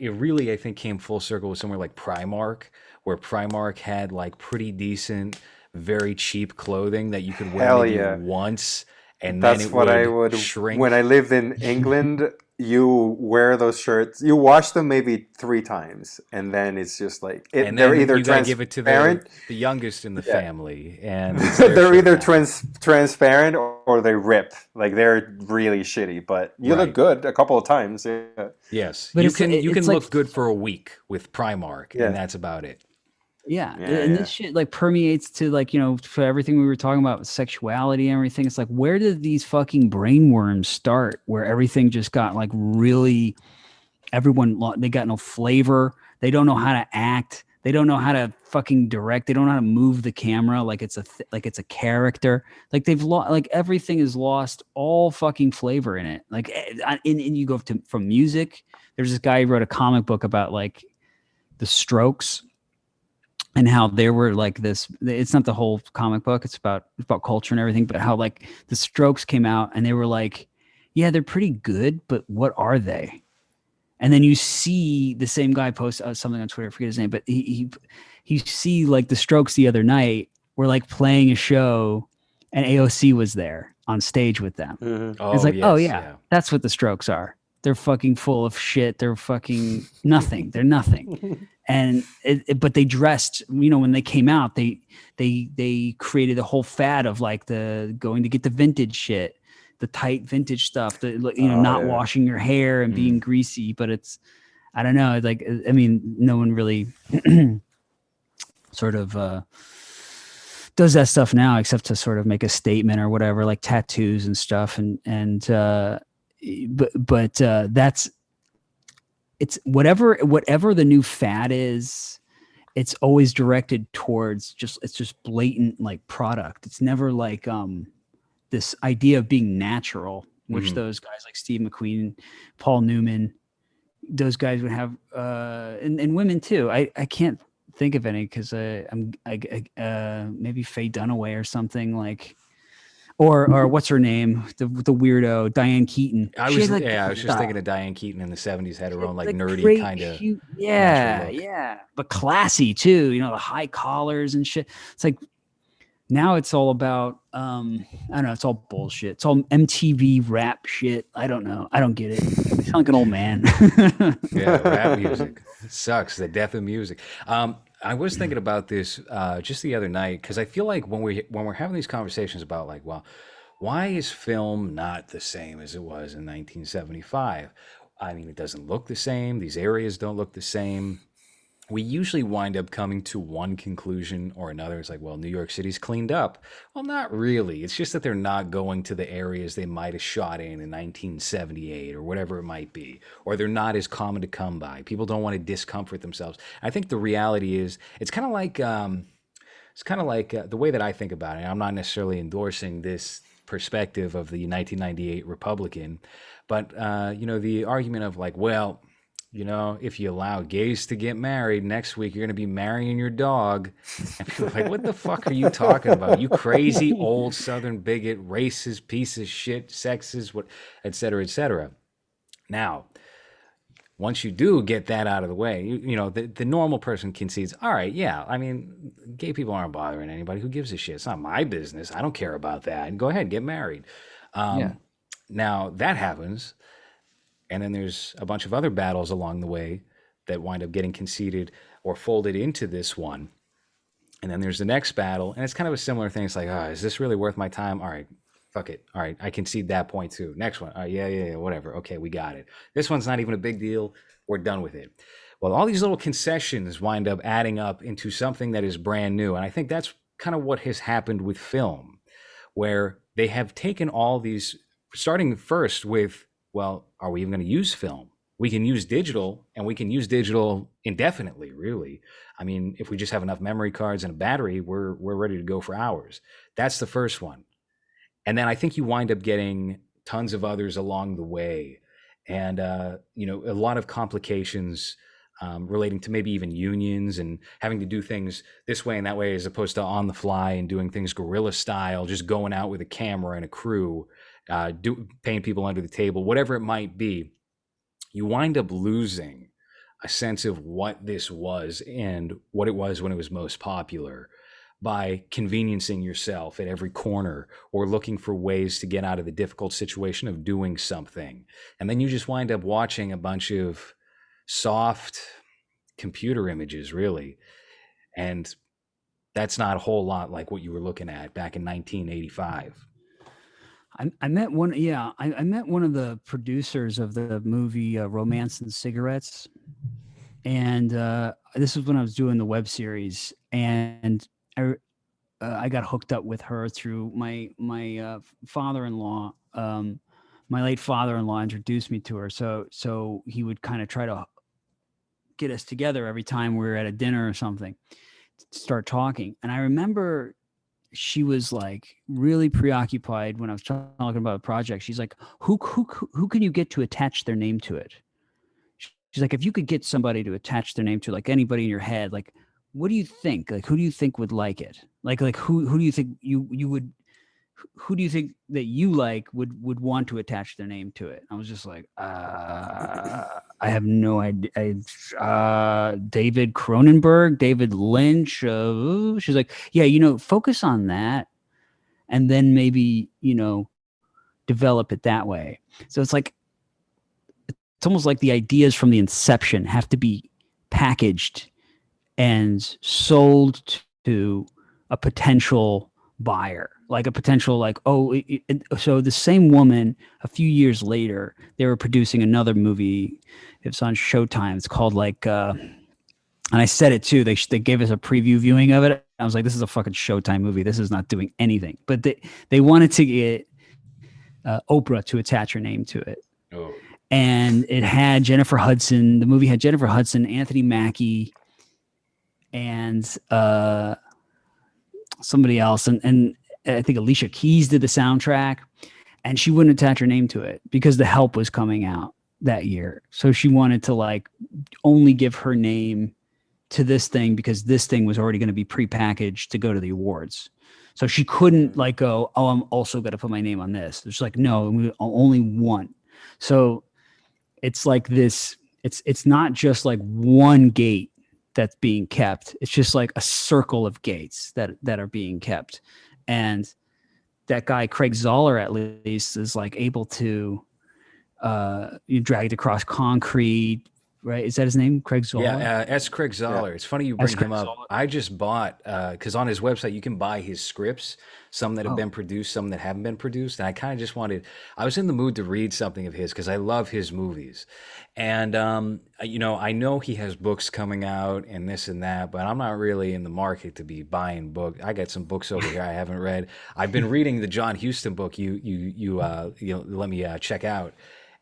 Speaker 1: think came full circle with somewhere like Primark, where Primark had like pretty decent, very cheap clothing that you could wear maybe once, and
Speaker 4: That's
Speaker 1: then it
Speaker 4: what I
Speaker 1: would
Speaker 4: would
Speaker 1: shrink.
Speaker 4: when I lived in England. You wear those shirts, you wash them maybe 3 times, and then it's just like
Speaker 1: and
Speaker 4: they're
Speaker 1: then
Speaker 4: either
Speaker 1: you gotta give it to
Speaker 4: transparent.
Speaker 1: the youngest in the family, and it's their
Speaker 4: They're
Speaker 1: shirt
Speaker 4: either
Speaker 1: now.
Speaker 4: transparent or they rip. Like they're really shitty, but you look
Speaker 1: Right.
Speaker 4: good a couple of times. Yeah.
Speaker 1: Yes,
Speaker 3: But
Speaker 1: you
Speaker 3: it's
Speaker 1: can
Speaker 3: like,
Speaker 1: look good for a week with Primark,
Speaker 4: Yeah.
Speaker 1: and that's about it.
Speaker 3: yeah,
Speaker 4: Yeah,
Speaker 3: and
Speaker 4: yeah.
Speaker 3: this shit like permeates to like for everything we were talking about with sexuality and everything. It's like, where did these fucking brainworms start? Where everything just got like really, they got no flavor. They don't know how to act. They don't know how to fucking direct. They don't know how to move the camera like it's a character. Like they've lost, like everything is lost all fucking flavor in it. Like, and you go from music. There's this guy who wrote a comic book about like the Strokes and how they were like this. It's not the whole comic book. It's about culture and everything, but how like the Strokes came out and they were like, yeah, they're pretty good, but what are they? And then you see the same guy post something on Twitter, I forget his name, but he see like the Strokes the other night were like playing a show and AOC was there on stage with them.
Speaker 1: Oh,
Speaker 3: It's like,
Speaker 1: yes,
Speaker 3: oh yeah, that's what the Strokes are. They're fucking full of shit. They're fucking nothing. They're nothing. And but they dressed, when they came out, they created a whole fad of like the going to get the vintage shit, the tight vintage stuff, not washing your hair and being greasy. But it's, I don't know. Like, I mean, no one really sort of does that stuff now, except to sort of make a statement or whatever, like tattoos and stuff. But that's, it's whatever the new fad is, it's always directed towards it's just blatant like product. It's never like this idea of being natural, which those guys like Steve McQueen, Paul Newman, those guys would have, and women too. I can't think of any because maybe Faye Dunaway or something like. or what's her name? The weirdo Diane Keaton.
Speaker 1: I
Speaker 3: She
Speaker 1: was
Speaker 3: had, like,
Speaker 1: yeah, I was just
Speaker 3: the
Speaker 1: thinking of Diane Keaton in the 70s had her own like
Speaker 3: the
Speaker 1: nerdy
Speaker 3: great
Speaker 1: kind of natural
Speaker 3: yeah,
Speaker 1: look.
Speaker 3: yeah, but classy too. You know, the high collars and shit. It's like now it's all about I don't know. It's all bullshit. It's all MTV rap shit. I don't know. I don't get it. I sound like an old man.
Speaker 1: Yeah, rap music sucks. The death of music. I was thinking about this just the other night because I feel like when we're having these conversations about like, well, why is film not the same as it was in 1975? I mean, it doesn't look the same. These areas don't look the same. We usually wind up coming to one conclusion or another. It's like, well, New York City's cleaned up. Well, not really. It's just that they're not going to the areas they might have shot in 1978 or whatever it might be, or they're not as common to come by. People don't want to discomfort themselves. I think the reality is it's kind of like the way that I think about it. I'm not necessarily endorsing this perspective of the 1998 Republican, but the argument of like, well, if you allow gays to get married, next week you're going to be marrying your dog. And people are like, what the fuck are you talking about? You crazy old Southern bigot, racist piece of shit, sexist, what, et cetera, et cetera. Now, once you do get that out of the way, the normal person concedes, all right, yeah, I mean, gay people aren't bothering anybody. Who gives a shit? It's not my business. I don't care about that. And go ahead, get married.
Speaker 3: Yeah.
Speaker 1: Now, that happens. And then there's a bunch of other battles along the way that wind up getting conceded or folded into this one. And then there's the next battle, and it's kind of a similar thing. It's like, is this really worth my time? All right, fuck it. All right, I concede that point too. Next one. Yeah, whatever. Okay, we got it. This one's not even a big deal. We're done with it. Well, all these little concessions wind up adding up into something that is brand new. And I think that's kind of what has happened with film, where they have taken all these, starting first with, well, are we even going to use film? We can use digital, and we can use digital indefinitely, really. I mean, if we just have enough memory cards and a battery, we're ready to go for hours. That's the first one. And then I think you wind up getting tons of others along the way. And, a lot of complications relating to maybe even unions and having to do things this way and that way, as opposed to on the fly and doing things guerrilla style, just going out with a camera and a crew, paying people under the table, whatever it might be. You wind up losing a sense of what this was and what it was when it was most popular by conveniencing yourself at every corner or looking for ways to get out of the difficult situation of doing something. And then you just wind up watching a bunch of soft computer images, really. And that's not a whole lot like what you were looking at back in 1985.
Speaker 3: I met one. Yeah, I met one of the producers of the movie Romance and Cigarettes, and this was when I was doing the web series, and I got hooked up with her through my father-in-law. My late father-in-law introduced me to her, so he would kind of try to get us together every time we were at a dinner or something to start talking. And I remember she was like really preoccupied when I was talking about a project. She's like, who can you get to attach their name to it? She's like, if you could get somebody to attach their name to, like anybody in your head, like, what do you think? Like, who do you think would like it? Like who do you think you would, who do you think that you like would want to attach their name to it? I was just like, I have no idea. David Cronenberg, David Lynch. She's like, yeah, focus on that, and then maybe develop it that way. So it's like, it's almost like the ideas from the inception have to be packaged and sold to a potential buyer, like a potential, like, so the same woman, a few years later, they were producing another movie. It's on Showtime. It's called and I said it too. They gave us a preview viewing of it. I was like, this is a fucking Showtime movie. This is not doing anything. But they wanted to get Oprah to attach her name to it.
Speaker 1: Oh.
Speaker 3: And it had Jennifer Hudson. The movie had Jennifer Hudson, Anthony Mackie, and somebody else. And I think Alicia Keys did the soundtrack. And she wouldn't attach her name to it because The Help was coming out that year. So she wanted to only give her name to this thing because this thing was already going to be prepackaged to go to the awards. So she couldn't like go, oh, I'm also going to put my name on this. It's like, no, only one. So it's like this, it's not just like one gate that's being kept. It's just like a circle of gates that are being kept. And that guy, Craig Zoller, at least is like able to, you drag it across concrete, right? Is that his name? Craig Zoller?
Speaker 1: Yeah, S. Craig Zoller. It's funny you bring
Speaker 3: Craig
Speaker 1: him up.
Speaker 3: Zoller.
Speaker 1: I just bought because on his website you can buy his scripts, some that have
Speaker 3: Oh.
Speaker 1: been produced, some that haven't been produced, and I kind of just wanted. I was in the mood to read something of his because I love his movies, and I know he has books coming out and this and that, but I'm not really in the market to be buying books. I got some books over here I haven't read. I've been reading the John Huston book you let me check out,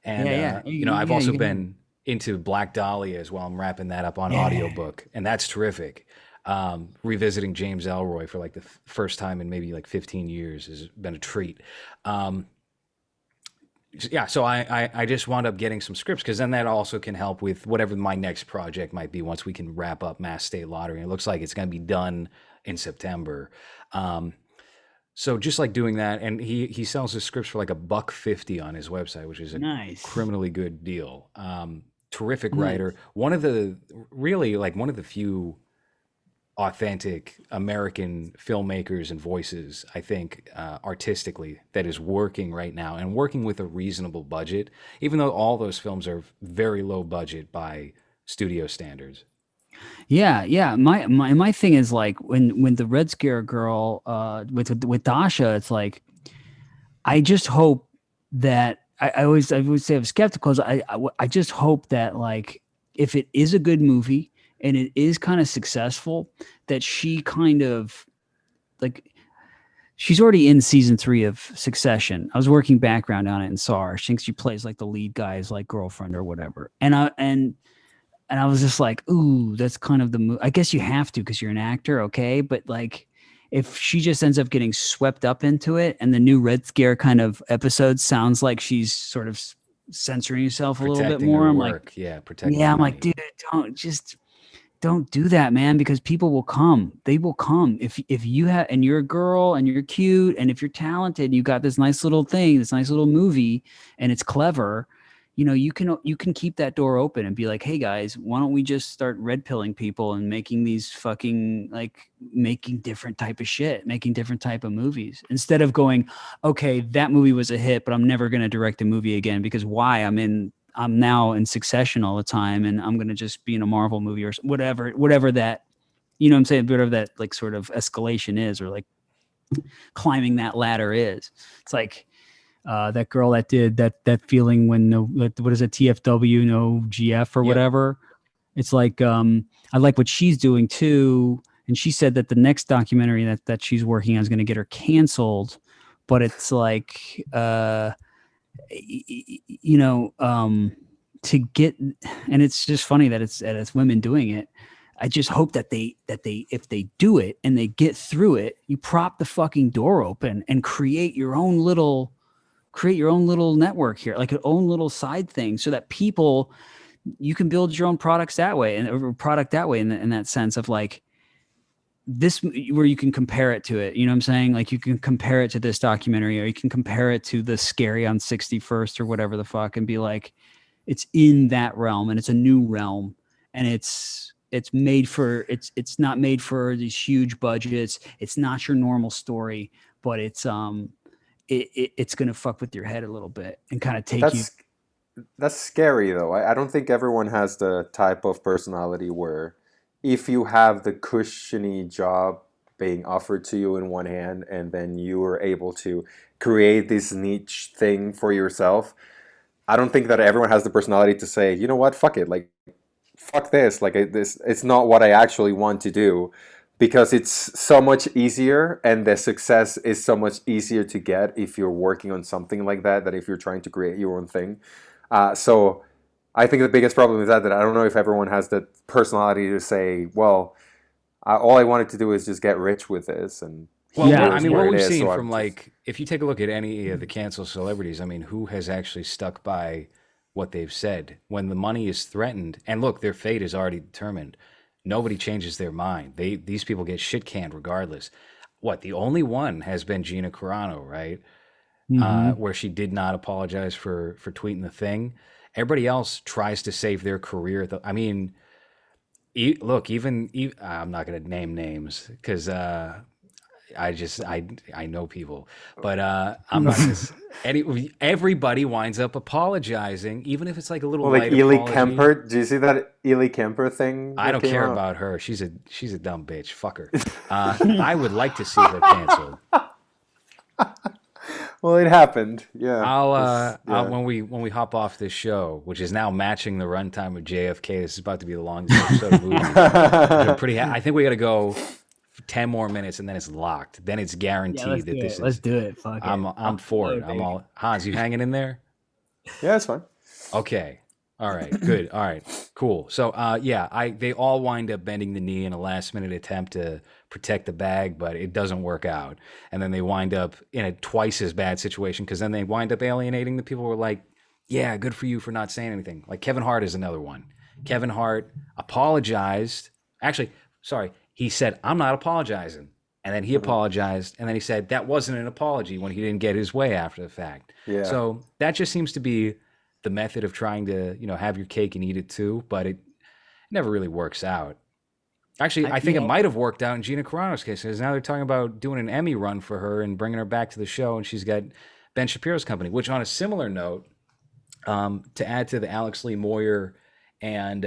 Speaker 1: and I've also been into Black Dahlia as well. I'm wrapping that up on audiobook, and that's terrific. Revisiting James Elroy for like the first time in maybe like 15 years has been a treat. So I just wound up getting some scripts because then that also can help with whatever my next project might be once we can wrap up Mass State Lottery. It looks like it's going to be done in September. So just like doing that, and he sells his scripts for like $1.50 on his website, which is a
Speaker 3: Nice.
Speaker 1: criminally good deal. Terrific writer. One of the few authentic American filmmakers and voices, I think, artistically, that is working right now and working with a reasonable budget, even though all those films are very low budget by studio standards.
Speaker 3: Yeah. My thing is like when the Red Scare girl with Dasha, it's like I just hope that I always say I'm skeptical. I just hope that like if it is a good movie and it is kind of successful, that she kind of like she's already in season 3 of Succession. I was working background on it and saw her. She thinks she plays like the lead guy's like girlfriend or whatever. And I was just like, ooh, that's kind of the I guess you have to because you're an actor, okay? But like if she just ends up getting swept up into it and the new Red Scare kind of episode sounds like she's sort of censoring herself a little bit
Speaker 1: Protecting
Speaker 3: more,
Speaker 1: her
Speaker 3: I'm
Speaker 1: work.
Speaker 3: like,
Speaker 1: Protecting
Speaker 3: I'm
Speaker 1: money.
Speaker 3: like, dude, don't do that, man, because people will come. They will come. If you have and you're a girl and you're cute and if you're talented, you got this nice little thing, this nice little movie, and it's clever, you can keep that door open and be like, hey guys, why don't we just start red pilling people and making these fucking like making different type of shit, making different type of movies instead of going, okay, that movie was a hit, but I'm never going to direct a movie again because why? I'm now in Succession all the time and I'm going to just be in a Marvel movie or whatever that, what I'm saying, whatever that like sort of escalation is or like climbing that ladder is. It's like that girl that did that feeling when what is it, TFW, no GF or whatever. It's like I like what she's doing too. And she said that the next documentary that she's working on is going to get her canceled. But it's like to get, and it's just funny that it's women doing it. I just hope that they if they do it and they get through it, you prop the fucking door open and create your own little network here, like an own little side thing, so that you can build your own products that way and product that way in that sense of like this, where you can compare it to it. You know what I'm saying? Like you can compare it to this documentary or you can compare it to the Scary on 61st or whatever the fuck and be like, it's in that realm and it's a new realm and it's made for, it's not made for these huge budgets. It's not your normal story, but it's going to fuck with your head a little bit and kind of take you.
Speaker 4: That's scary though. I don't think everyone has the type of personality where if you have the cushiony job being offered to you in one hand and then you are able to create this niche thing for yourself, I don't think that everyone has the personality to say, you know what, fuck it, like fuck this, like it's not what I actually want to do, because it's so much easier and the success is so much easier to get if you're working on something like that than if you're trying to create your own thing. So I think the biggest problem is that I don't know if everyone has the personality to say, well, all I wanted to do is just get rich with this. And
Speaker 1: well,
Speaker 3: Yeah.
Speaker 1: I mean, what we've seen
Speaker 4: so
Speaker 1: from like, if you take a look at any of the canceled celebrities, I mean, who has actually stuck by what they've said when the money is threatened? And look, their fate is already determined. Nobody changes their mind. These people get shit canned regardless. the only one has been Gina Carano, right?
Speaker 3: Mhm.
Speaker 1: Where she did not apologize for tweeting the thing. Everybody else tries to save their career. I mean, look, I'm not going to name names because I know people, but I'm not going to. Everybody winds up apologizing, even if it's like a little
Speaker 4: Well, like
Speaker 1: light
Speaker 4: Ely
Speaker 1: apology.
Speaker 4: Kemper. Do you see that Ely Kemper thing
Speaker 1: I
Speaker 4: that
Speaker 1: don't
Speaker 4: came
Speaker 1: care
Speaker 4: out?
Speaker 1: about her. She's a dumb bitch. Fuck her. I would like to see her canceled.
Speaker 4: Well, it happened. Yeah.
Speaker 1: I'll
Speaker 4: Yeah.
Speaker 1: when we hop off this show, which is now matching the runtime of JFK. This is about to be the longest episode of movies. I'm pretty. I think we got to go 10 more minutes, and then it's locked. Then it's
Speaker 3: Yeah, let's
Speaker 1: guaranteed
Speaker 3: do
Speaker 1: that this
Speaker 3: it. Let's
Speaker 1: is.
Speaker 3: do it. Fuck it.
Speaker 1: I'm for it. I'm
Speaker 3: baby.
Speaker 1: all. Hans, you hanging in there?
Speaker 4: Yeah, it's fine.
Speaker 1: Okay. All right. Good. All right. Cool. So, they all wind up bending the knee in a last minute attempt to protect the bag, but it doesn't work out. And then they wind up in a twice as bad situation because then they wind up alienating the people who are like, yeah, good for you for not saying anything. Like Kevin Hart is another one. Kevin Hart apologized. Actually, sorry. He said, I'm not apologizing. And then he apologized. And then he said that wasn't an apology when he didn't get his way after the fact.
Speaker 4: Yeah.
Speaker 1: So that just seems to be the method of trying to, have your cake and eat it too, but it never really works out. Actually, I think it might have worked out in Gina Carano's case, because now they're talking about doing an Emmy run for her and bringing her back to the show, and she's got Ben Shapiro's company, which on a similar note, to add to the Alex Lee Moyer and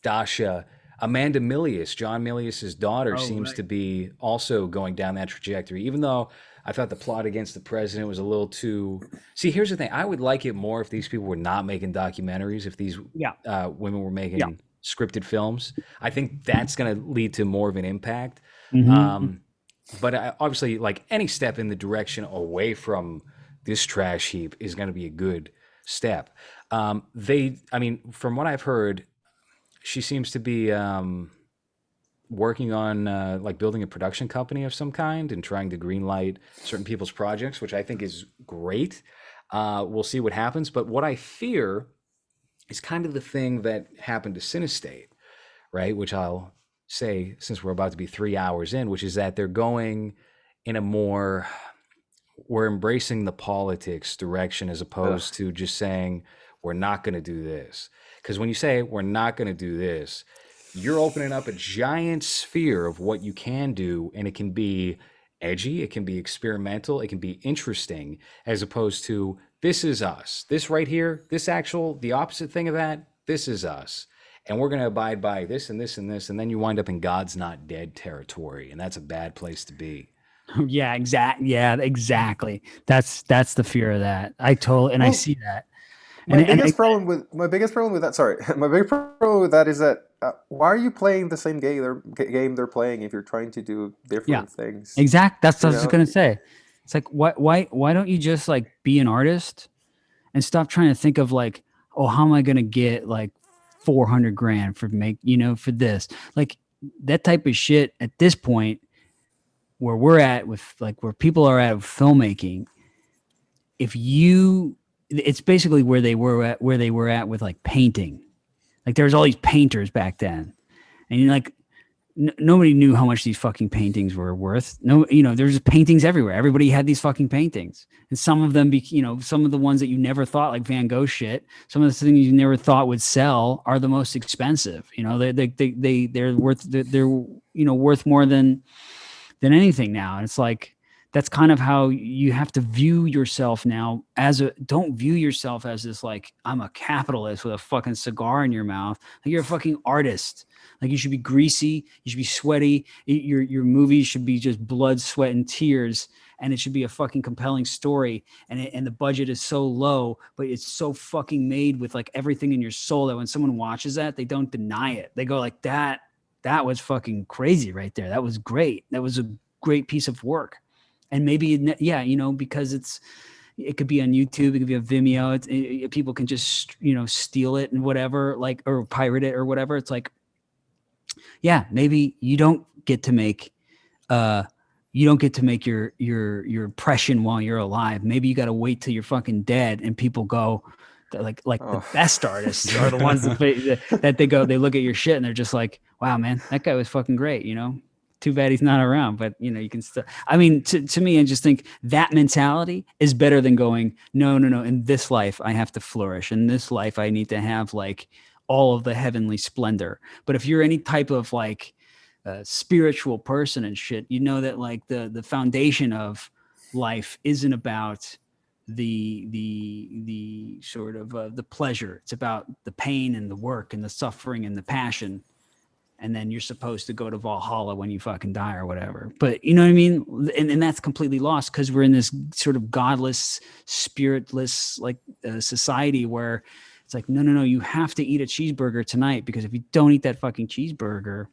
Speaker 1: Dasha, Amanda Milius, John Milius's daughter, seems to be also going down that trajectory, even though I thought the plot against the president was a little too. See, here's the thing. I would like it more if these people were not making documentaries, if these women were making scripted films. I think that's going to lead to more of an impact. But obviously, like any step in the direction away from this trash heap is going to be a good step. From what I've heard, she seems to be working on like building a production company of some kind and trying to greenlight certain people's projects, which I think is great. We'll see what happens. But what I fear is kind of the thing that happened to Cinestate, right? Which I'll say, since we're about to be 3 hours in, which is that they're going in a more, we're embracing the politics direction as opposed to just saying, we're not going to do this. Because when you say we're not going to do this, you're opening up a giant sphere of what you can do, and it can be edgy, it can be experimental, it can be interesting, as opposed to this is us. This right here, the opposite thing of that, this is us. And we're going to abide by this and this and this, and then you wind up in God's not dead territory, and that's a bad place to be.
Speaker 3: Yeah, exactly. That's the fear of that. I see that.
Speaker 4: My biggest problem with that. Sorry, my biggest problem with that is that why are you playing the same game they're playing if you're trying to do different things?
Speaker 3: Exactly. That's what I was gonna say. It's like why don't you just like be an artist and stop trying to think of like, oh, how am I gonna get like $400,000 for this, like that type of shit at this point where we're at with like where people are at with filmmaking. It's basically where they were at with like painting. Like there was all these painters back then, and like nobody knew how much these fucking paintings were worth. There's paintings everywhere. Everybody had these fucking paintings, and some of them, some of the ones that you never thought, like Van Gogh shit, some of the things you never thought would sell are the most expensive. They're worth more than anything now. And it's like, that's kind of how you have to view yourself now. Don't view yourself as this, like, I'm a capitalist with a fucking cigar in your mouth. Like, you're a fucking artist. Like, you should be greasy. You should be sweaty. Your movie should be just blood, sweat, and tears. And it should be a fucking compelling story. And the budget is so low, but it's so fucking made with like everything in your soul that when someone watches that, they don't deny it. They go like, that was fucking crazy right there. That was great. That was a great piece of work. And maybe, because it could be on YouTube, it could be on Vimeo. People can just, steal it and whatever, like, or pirate it or whatever. It's like, yeah, maybe you don't get to make your impression while you're alive. Maybe you got to wait till you're fucking dead and people go, like the best artists are the ones that they look at your shit and they're just like, wow, man, that guy was fucking great. too bad he's not around. But you can still. I mean, to me, I just think that mentality is better than going, no. In this life, I have to flourish. In this life, I need to have like all of the heavenly splendor. But if you're any type of like spiritual person and shit, you know that like the foundation of life isn't about the sort of the pleasure. It's about the pain and the work and the suffering and the passion. And then you're supposed to go to Valhalla when you fucking die or whatever. But you know what I mean? And that's completely lost because we're in this sort of godless, spiritless like society where it's like, no, you have to eat a cheeseburger tonight, because if you don't eat that fucking cheeseburger,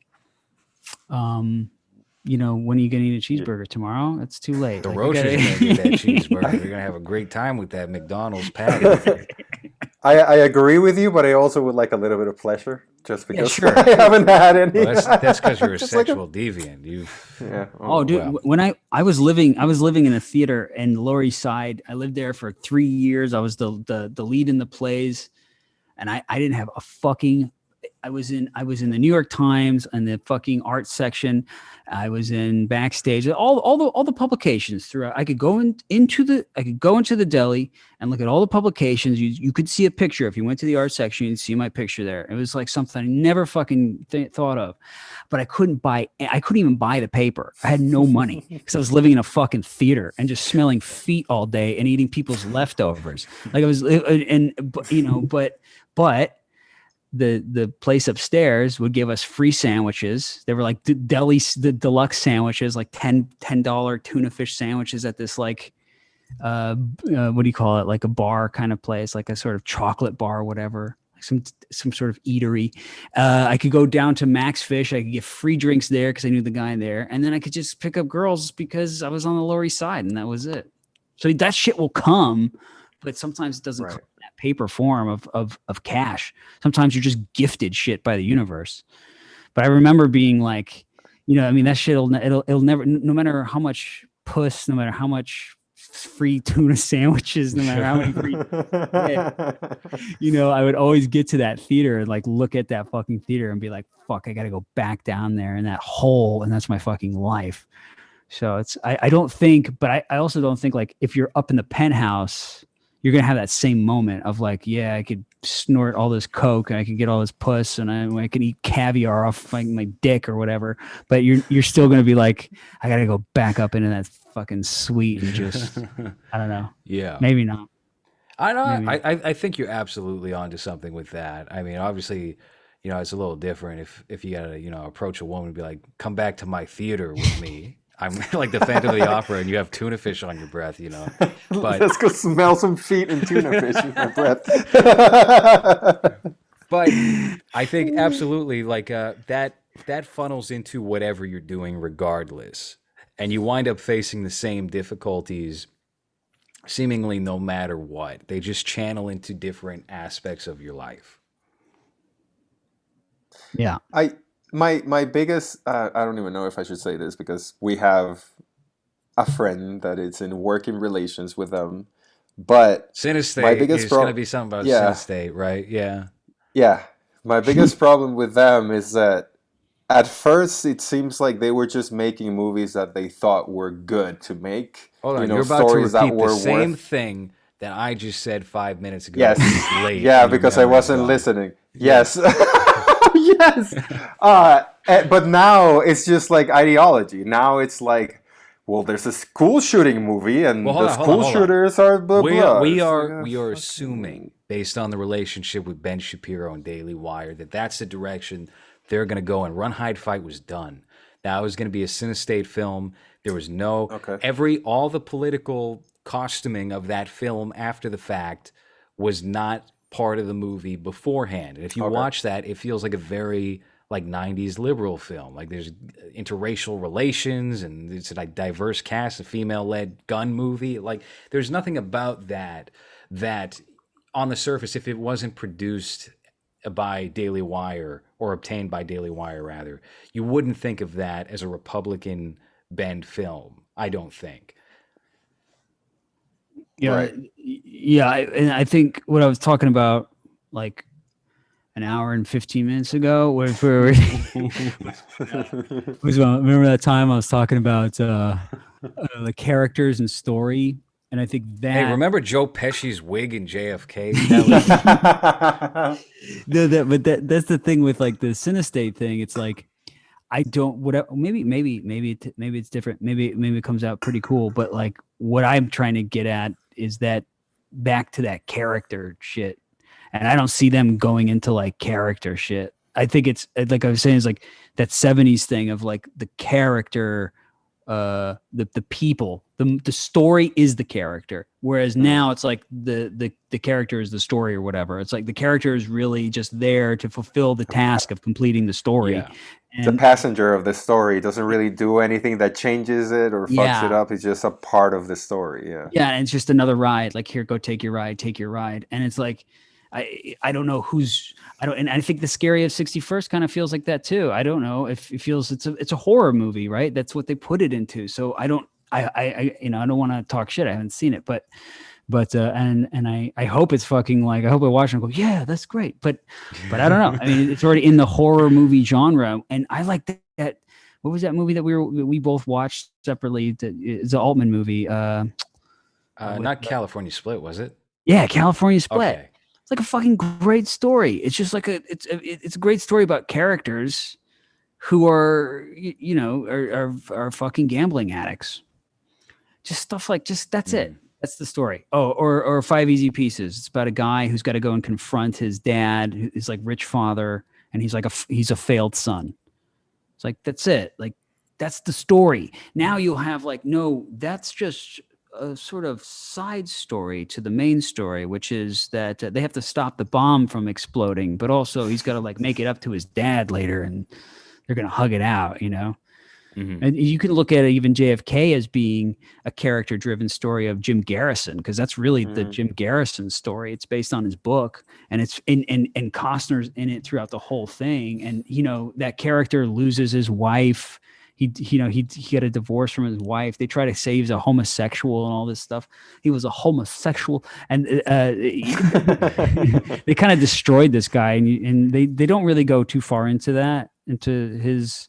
Speaker 3: when are you gonna eat a cheeseburger tomorrow? It's too late.
Speaker 1: The
Speaker 3: Like,
Speaker 1: Roaches are gonna get that cheeseburger. They're gonna have a great time with that McDonald's patty.
Speaker 4: I agree with you, but I also would like a little bit of pleasure, just because
Speaker 3: sure.
Speaker 4: I haven't had any.
Speaker 1: Well, that's because you're a
Speaker 4: Just like
Speaker 1: sexual deviant. You
Speaker 4: Yeah.
Speaker 3: Oh, dude!
Speaker 1: wow.
Speaker 3: When I was living in a theater in Lower East Side. I lived there for 3 years. I was the lead in the plays, and I didn't have a fucking. I was in the New York Times and the fucking art section. I was in Backstage, all the publications throughout. I could go into the deli and look at all the publications. You could see a picture. If you went to the art section, you'd see my picture there. It was like something I never fucking thought of. But I couldn't even buy the paper. I had no money because I was living in a fucking theater and just smelling feet all day and eating people's leftovers. Like I was, but the place upstairs would give us free sandwiches. They were like the deluxe sandwiches, like $10 tuna fish sandwiches at this like what do you call it? Like a bar kind of place, like a sort of chocolate bar or whatever. Some sort of eatery. I could go down to Max Fish. I could get free drinks there because I knew the guy there, and then I could just pick up girls because I was on the Lower East Side, and that was it. So that shit will come, but sometimes it doesn't come in that paper form of cash. Sometimes you're just gifted shit by the universe. But I remember being like, I mean, that shit it'll never, no matter how much puss, no matter how much free tuna sandwiches, no matter how many free I would always get to that theater and like look at that fucking theater and be like, fuck, I gotta go back down there in that hole, and that's my fucking life. So I don't think, but I also don't think like if you're up in the penthouse, you're gonna have that same moment of like, yeah, I could snort all this coke and I could get all this puss and I could eat caviar off my dick or whatever. But you're still gonna be like, I gotta go back up into that fucking suite and just I don't know.
Speaker 1: Yeah.
Speaker 3: Maybe not.
Speaker 1: I know.
Speaker 3: Maybe.
Speaker 1: I think you're absolutely onto something with that. I mean, obviously, it's a little different if you gotta, approach a woman and be like, come back to my theater with me. I'm like the Phantom of the Opera, and you have tuna fish on your breath, But
Speaker 4: Let's go smell some feet and tuna fish in my breath.
Speaker 1: But I think absolutely like that funnels into whatever you're doing regardless, and you wind up facing the same difficulties seemingly no matter what. They just channel into different aspects of your life.
Speaker 3: Yeah.
Speaker 4: My biggest I don't even know if I should say this because we have a friend that is in working relations with them, but
Speaker 1: Synestate
Speaker 4: my biggest
Speaker 1: is going to be something about synestate, right? Yeah.
Speaker 4: My biggest problem with them is that at first it seems like they were just making movies that they thought were good to make.
Speaker 1: Hold on, you're about to repeat the same thing that I just said 5 minutes ago.
Speaker 4: Yes.
Speaker 1: Late
Speaker 4: Yeah, because I wasn't listening. Yes. Yes. But now it's just like ideology. Now it's like, well, there's a school shooting movie, and the school shooters are blah blah.
Speaker 1: We are assuming, based on the relationship with Ben Shapiro and Daily Wire, that's the direction they're going to go. And Run, Hide, Fight was done. Now it was going to be a Cinestate film. There was no all the political costuming of that film after the fact was not part of the movie beforehand. And if you watch that, it feels like a very like 90s liberal film. Like there's interracial relations and it's a diverse cast, a female-led gun movie. Like there's nothing about that on the surface, if it wasn't produced by Daily Wire or obtained by Daily Wire rather, you wouldn't think of that as a Republican bent film. I don't think.
Speaker 3: Yeah, and I think what I was talking about, like an hour and 15 minutes ago. Remember that time I was talking about the characters and story, and I think
Speaker 1: Hey,
Speaker 3: that
Speaker 1: remember Joe Pesci's wig in JFK? That was
Speaker 3: that's the thing with like the Cinestate thing. It's like I don't whatever maybe it's different. Maybe it comes out pretty cool. But like what I'm trying to get at is that back to that character shit, and I don't see them going into like character shit. I think it's like I was saying, is like that '70s thing of like the character, the people, the story is the character, whereas now it's like the character is the story or whatever. It's like the character is really just there to fulfill the task of completing the story.
Speaker 1: yeah.
Speaker 4: The
Speaker 3: And
Speaker 4: passenger of the story doesn't really do anything that changes it or fucks it
Speaker 3: yeah,
Speaker 4: up. It's just a part of the story. Yeah.
Speaker 3: yeah, and it's just another ride. Like, here, go take your ride, and it's like I don't know who's I don't, and I think the Scary of 61st kind of feels like that too. I don't know if it feels it's a horror movie, right? That's what they put it into. So I don't I you know, I don't want to talk shit. I haven't seen it, but and I hope it's fucking like, I hope I watch it and go, yeah, that's great. But I don't know. I mean, it's already in the horror movie genre, and I like that. What was that movie that we both watched separately? It's an Altman movie.
Speaker 1: Not California Split, was it?
Speaker 3: Yeah, California Split.
Speaker 1: Okay.
Speaker 3: It's like a fucking great story. It's just like it's a great story about characters who are you know are fucking gambling addicts. Just stuff like that's it. That's the story. Oh, or Five Easy Pieces. It's about a guy who's got to go and confront his dad, who's like rich father, and he's like he's a failed son. It's like that's it. Like that's the story. Now you'll have like, no, that's just a sort of side story to the main story, which is that they have to stop the bomb from exploding, but also he's got to like make it up to his dad later, and they're gonna hug it out, you know.
Speaker 1: Mm-hmm.
Speaker 3: And you can look at even JFK as being a character-driven story of Jim Garrison, because that's really the Jim Garrison story. It's based on his book, and it's and Costner's in it throughout the whole thing. And you know that character loses his wife. He got a divorce from his wife. They try to say he's a homosexual and all this stuff. He was a homosexual, and they kind of destroyed this guy. And they don't really go too far into that, into his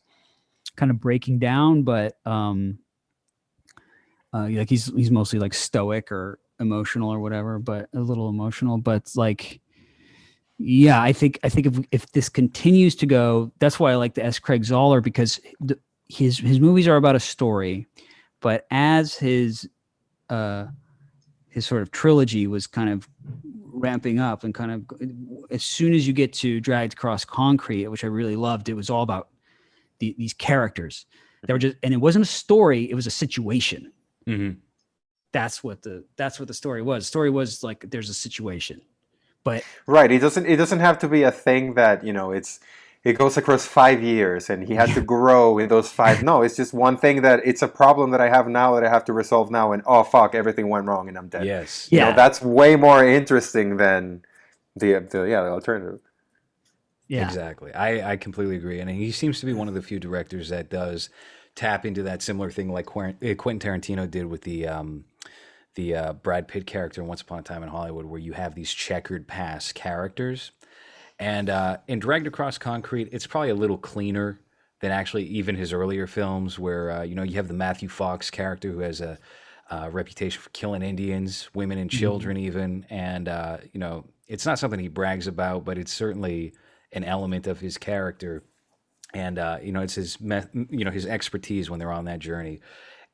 Speaker 3: kind of breaking down, but like he's mostly like stoic or emotional or whatever, but a little emotional. But like, yeah, I think if this continues to go, that's why I like the S. Craig Zoller, because his movies are about a story, but as his sort of trilogy was kind of ramping up, and kind of as soon as you get to Dragged Across Concrete, which I really loved, it was all about these characters. They were just, and it wasn't a story; it was a situation.
Speaker 1: Mm-hmm.
Speaker 3: That's what the story was. The story was like, there's a situation, but
Speaker 4: Right. It doesn't have to be a thing that, it goes across 5 years and he had to grow in those five. No, it's just one thing that it's a problem that I have now that I have to resolve now, and oh fuck, everything went wrong and I'm dead.
Speaker 1: Yes.
Speaker 3: Yeah.
Speaker 4: That's way more interesting than the alternative.
Speaker 3: yeah,
Speaker 1: Exactly. I completely agree. And he seems to be one of the few directors that does tap into that similar thing like Quentin Tarantino did with the Brad Pitt character in Once Upon a Time in Hollywood, where you have these checkered past characters. And in Dragged Across Concrete, it's probably a little cleaner than actually even his earlier films, where you have the Matthew Fox character who has a reputation for killing Indians, women, and children, even. And it's not something he brags about, but it's certainly an element of his character. And it's his expertise when they're on that journey.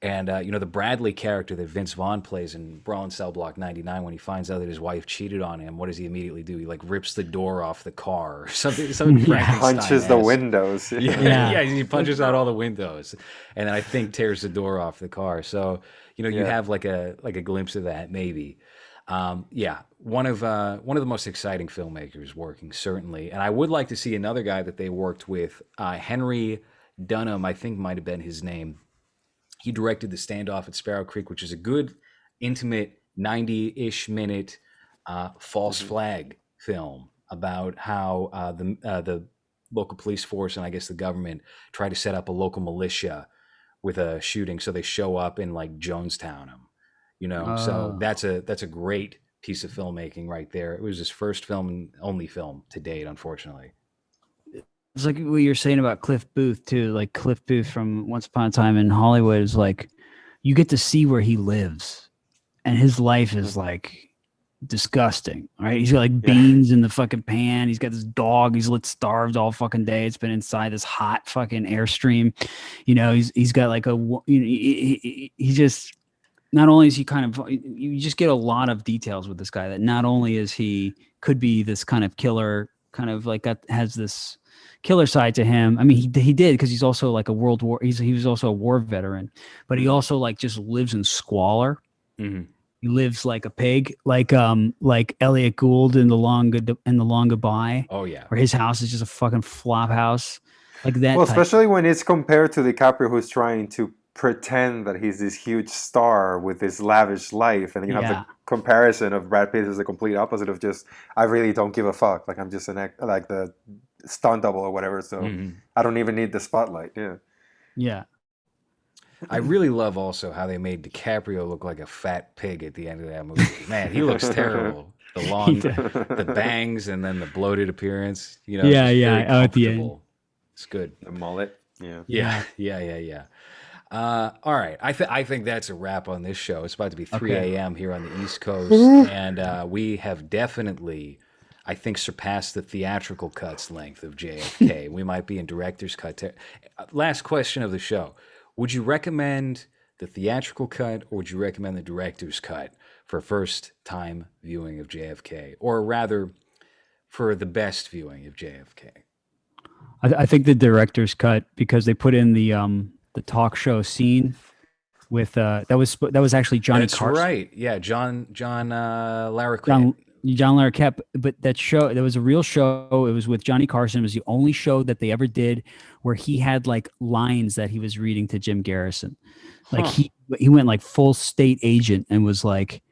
Speaker 1: And the Bradley character that Vince Vaughn plays in Brawl in Cell Block 99, when he finds out that his wife cheated on him, what does he immediately do? He like rips the door off the car or something.
Speaker 4: Punches the windows.
Speaker 1: Yeah, he punches out all the windows, and then I think tears the door off the car. So you have like a glimpse of that maybe. One of the most exciting filmmakers working, certainly. And I would like to see another guy that they worked with, Henry Dunham, I think might have been his name. He directed The Standoff at Sparrow Creek, which is a good, intimate, 90-ish minute false flag film about how the local police force and I guess the government try to set up a local militia with a shooting. So they show up in like Jonestown. So that's a great piece of filmmaking right there. It was his first film and only film to date, unfortunately.
Speaker 3: It's like what you're saying about Cliff Booth too. Like Cliff Booth from Once Upon a Time in Hollywood is like, you get to see where he lives, and his life is like disgusting. Right? He's got like beans in the fucking pan. He's got this dog. He's lit starved all fucking day. It's been inside this hot fucking airstream. You know, he's got like he just. Not only is he kind of, you just get a lot of details with this guy that not only is he could be this kind of killer, kind of like has this killer side to him. I mean, he did because he's also like a World War. He was also a war veteran, but he also like just lives in squalor.
Speaker 1: Mm-hmm.
Speaker 3: He lives like a pig, like Elliot Gould in the Long Goodbye.
Speaker 1: Oh yeah,
Speaker 3: where his house is just a fucking flop house, like that.
Speaker 4: Well, especially when it's compared to DiCaprio, who's trying to pretend that he's this huge star with this lavish life, and then you have the comparison of Brad Pitt as the complete opposite of just, I really don't give a fuck, like I'm just like the stunt double or whatever, so I don't even need the spotlight.
Speaker 3: Yeah.
Speaker 1: I really love also how they made DiCaprio look like a fat pig at the end of that movie. Man, he looks terrible. The long, the bangs, and then the bloated appearance. You know,
Speaker 3: at the end.
Speaker 1: It's good.
Speaker 4: The mullet.
Speaker 1: Yeah. All right. I think that's a wrap on this show. It's about to be 3 a.m. here on the East Coast. And we have definitely, I think, surpassed the theatrical cut's length of JFK. We might be in director's cut. Last question of the show. Would you recommend the theatrical cut, or would you recommend the director's cut for first time viewing of JFK? Or rather, for the best viewing of JFK?
Speaker 3: I think the director's cut, because they put in the talk show scene with that was actually Johnny Carson.
Speaker 1: That's right. Yeah, John Larroquette.
Speaker 3: John Larroquette, but there was a real show. It was with Johnny Carson. It was the only show that they ever did where he had like lines that he was reading to Jim Garrison. Like he went like full state agent and was like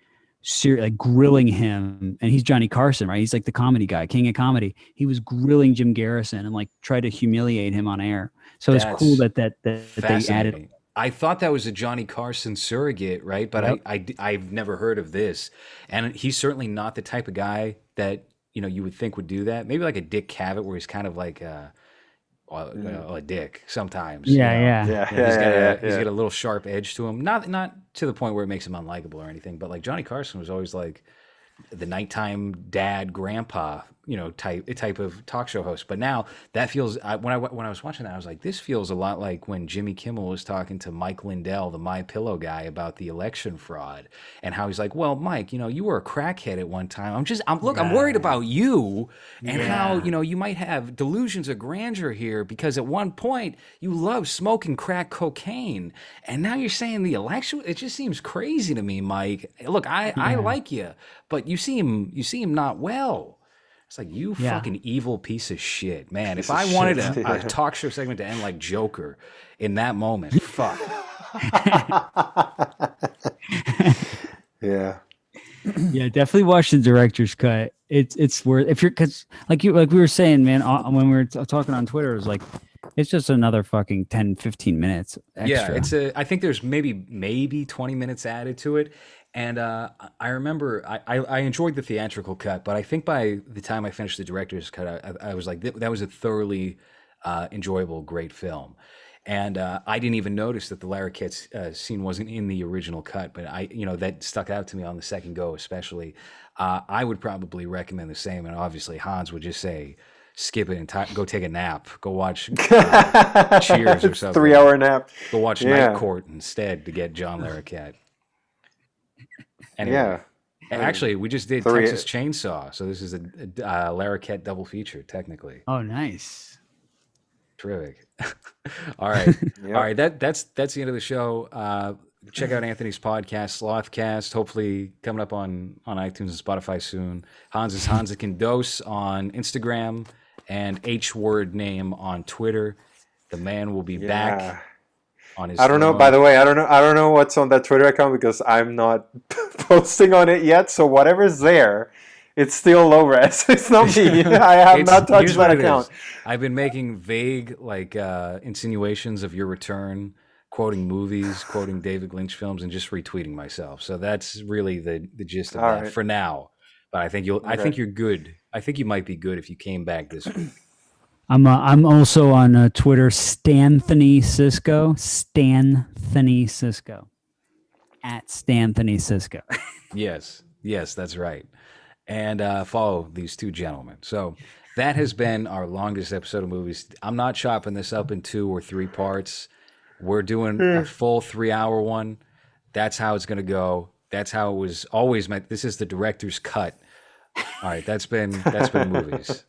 Speaker 3: grilling him. And he's Johnny Carson, right? He's like the comedy guy, king of comedy. He was grilling Jim Garrison and like tried to humiliate him on air. So it's cool that they added.
Speaker 1: I thought that was a Johnny Carson surrogate, right? But I've never heard of this. And he's certainly not the type of guy that, you would think would do that. Maybe like a Dick Cavett, where he's kind of like a dick sometimes.
Speaker 3: He's got
Speaker 1: a little sharp edge to him. Not to the point where it makes him unlikable or anything, but like Johnny Carson was always like the nighttime dad, grandpa, type of talk show host. But now that feels, when I was watching that, I was like, this feels a lot like when Jimmy Kimmel was talking to Mike Lindell, the My Pillow guy, about the election fraud, and how he's like, well, Mike, you were a crackhead at one time. I'm worried about you and how, you might have delusions of grandeur here because at one point you loved smoking crack cocaine, and now you're saying the election. It just seems crazy to me, Mike. Look, I like you, but you seem not well. It's like, you fucking evil piece of shit, man. If I wanted a talk show segment to end like Joker in that moment, fuck.
Speaker 4: Yeah,
Speaker 3: definitely watch the director's cut. It's worth, if you're, because like we were saying, man, when we were talking on Twitter, it was like, it's just another fucking 10-15 minutes extra.
Speaker 1: Yeah, I think there's maybe 20 minutes added to it. And I remember I enjoyed the theatrical cut, but I think by the time I finished the director's cut, I was like, that was a thoroughly enjoyable, great film. And I didn't even notice that the Larroquette scene wasn't in the original cut, but that stuck out to me on the second go, especially. I would probably recommend the same, and obviously Hans would just say, skip it and go take a nap. Go watch Cheers or something.
Speaker 4: 3-hour nap.
Speaker 1: Go watch Night Court instead to get John Larroquette. Anyway, actually, we just did Texas Chainsaw, so this is a Larroquette double feature, technically.
Speaker 3: Oh, nice.
Speaker 1: Terrific. All right. All right, that's the end of the show. Check out Anthony's podcast, Slothcast, hopefully coming up on iTunes and Spotify soon. Hans is Hansican Dose on Instagram and H-Word Name on Twitter. The man will be back on his
Speaker 4: I don't know, by the way, I don't know what's on that Twitter account because I'm not posting on it yet, so whatever's there, it's still LowRes. It's not me. I have not touched that account.
Speaker 1: I've been making vague insinuations of your return quoting movies, quoting David Lynch films, and just retweeting myself. So that's really the gist of
Speaker 4: All
Speaker 1: that
Speaker 4: right.
Speaker 1: for now. But I think I think you're good. I think you might be good if you came back this week.
Speaker 3: I'm also on Twitter, Stanthony Cisco, Stanthony Cisco, at Stanthony Cisco.
Speaker 1: Yes, that's right. And follow these two gentlemen. So that has been our longest episode of movies. I'm not chopping this up in 2 or 3 parts. We're doing a full 3-hour one. That's how it's going to go. That's how it was always meant. This is the director's cut. All right, that's been movies.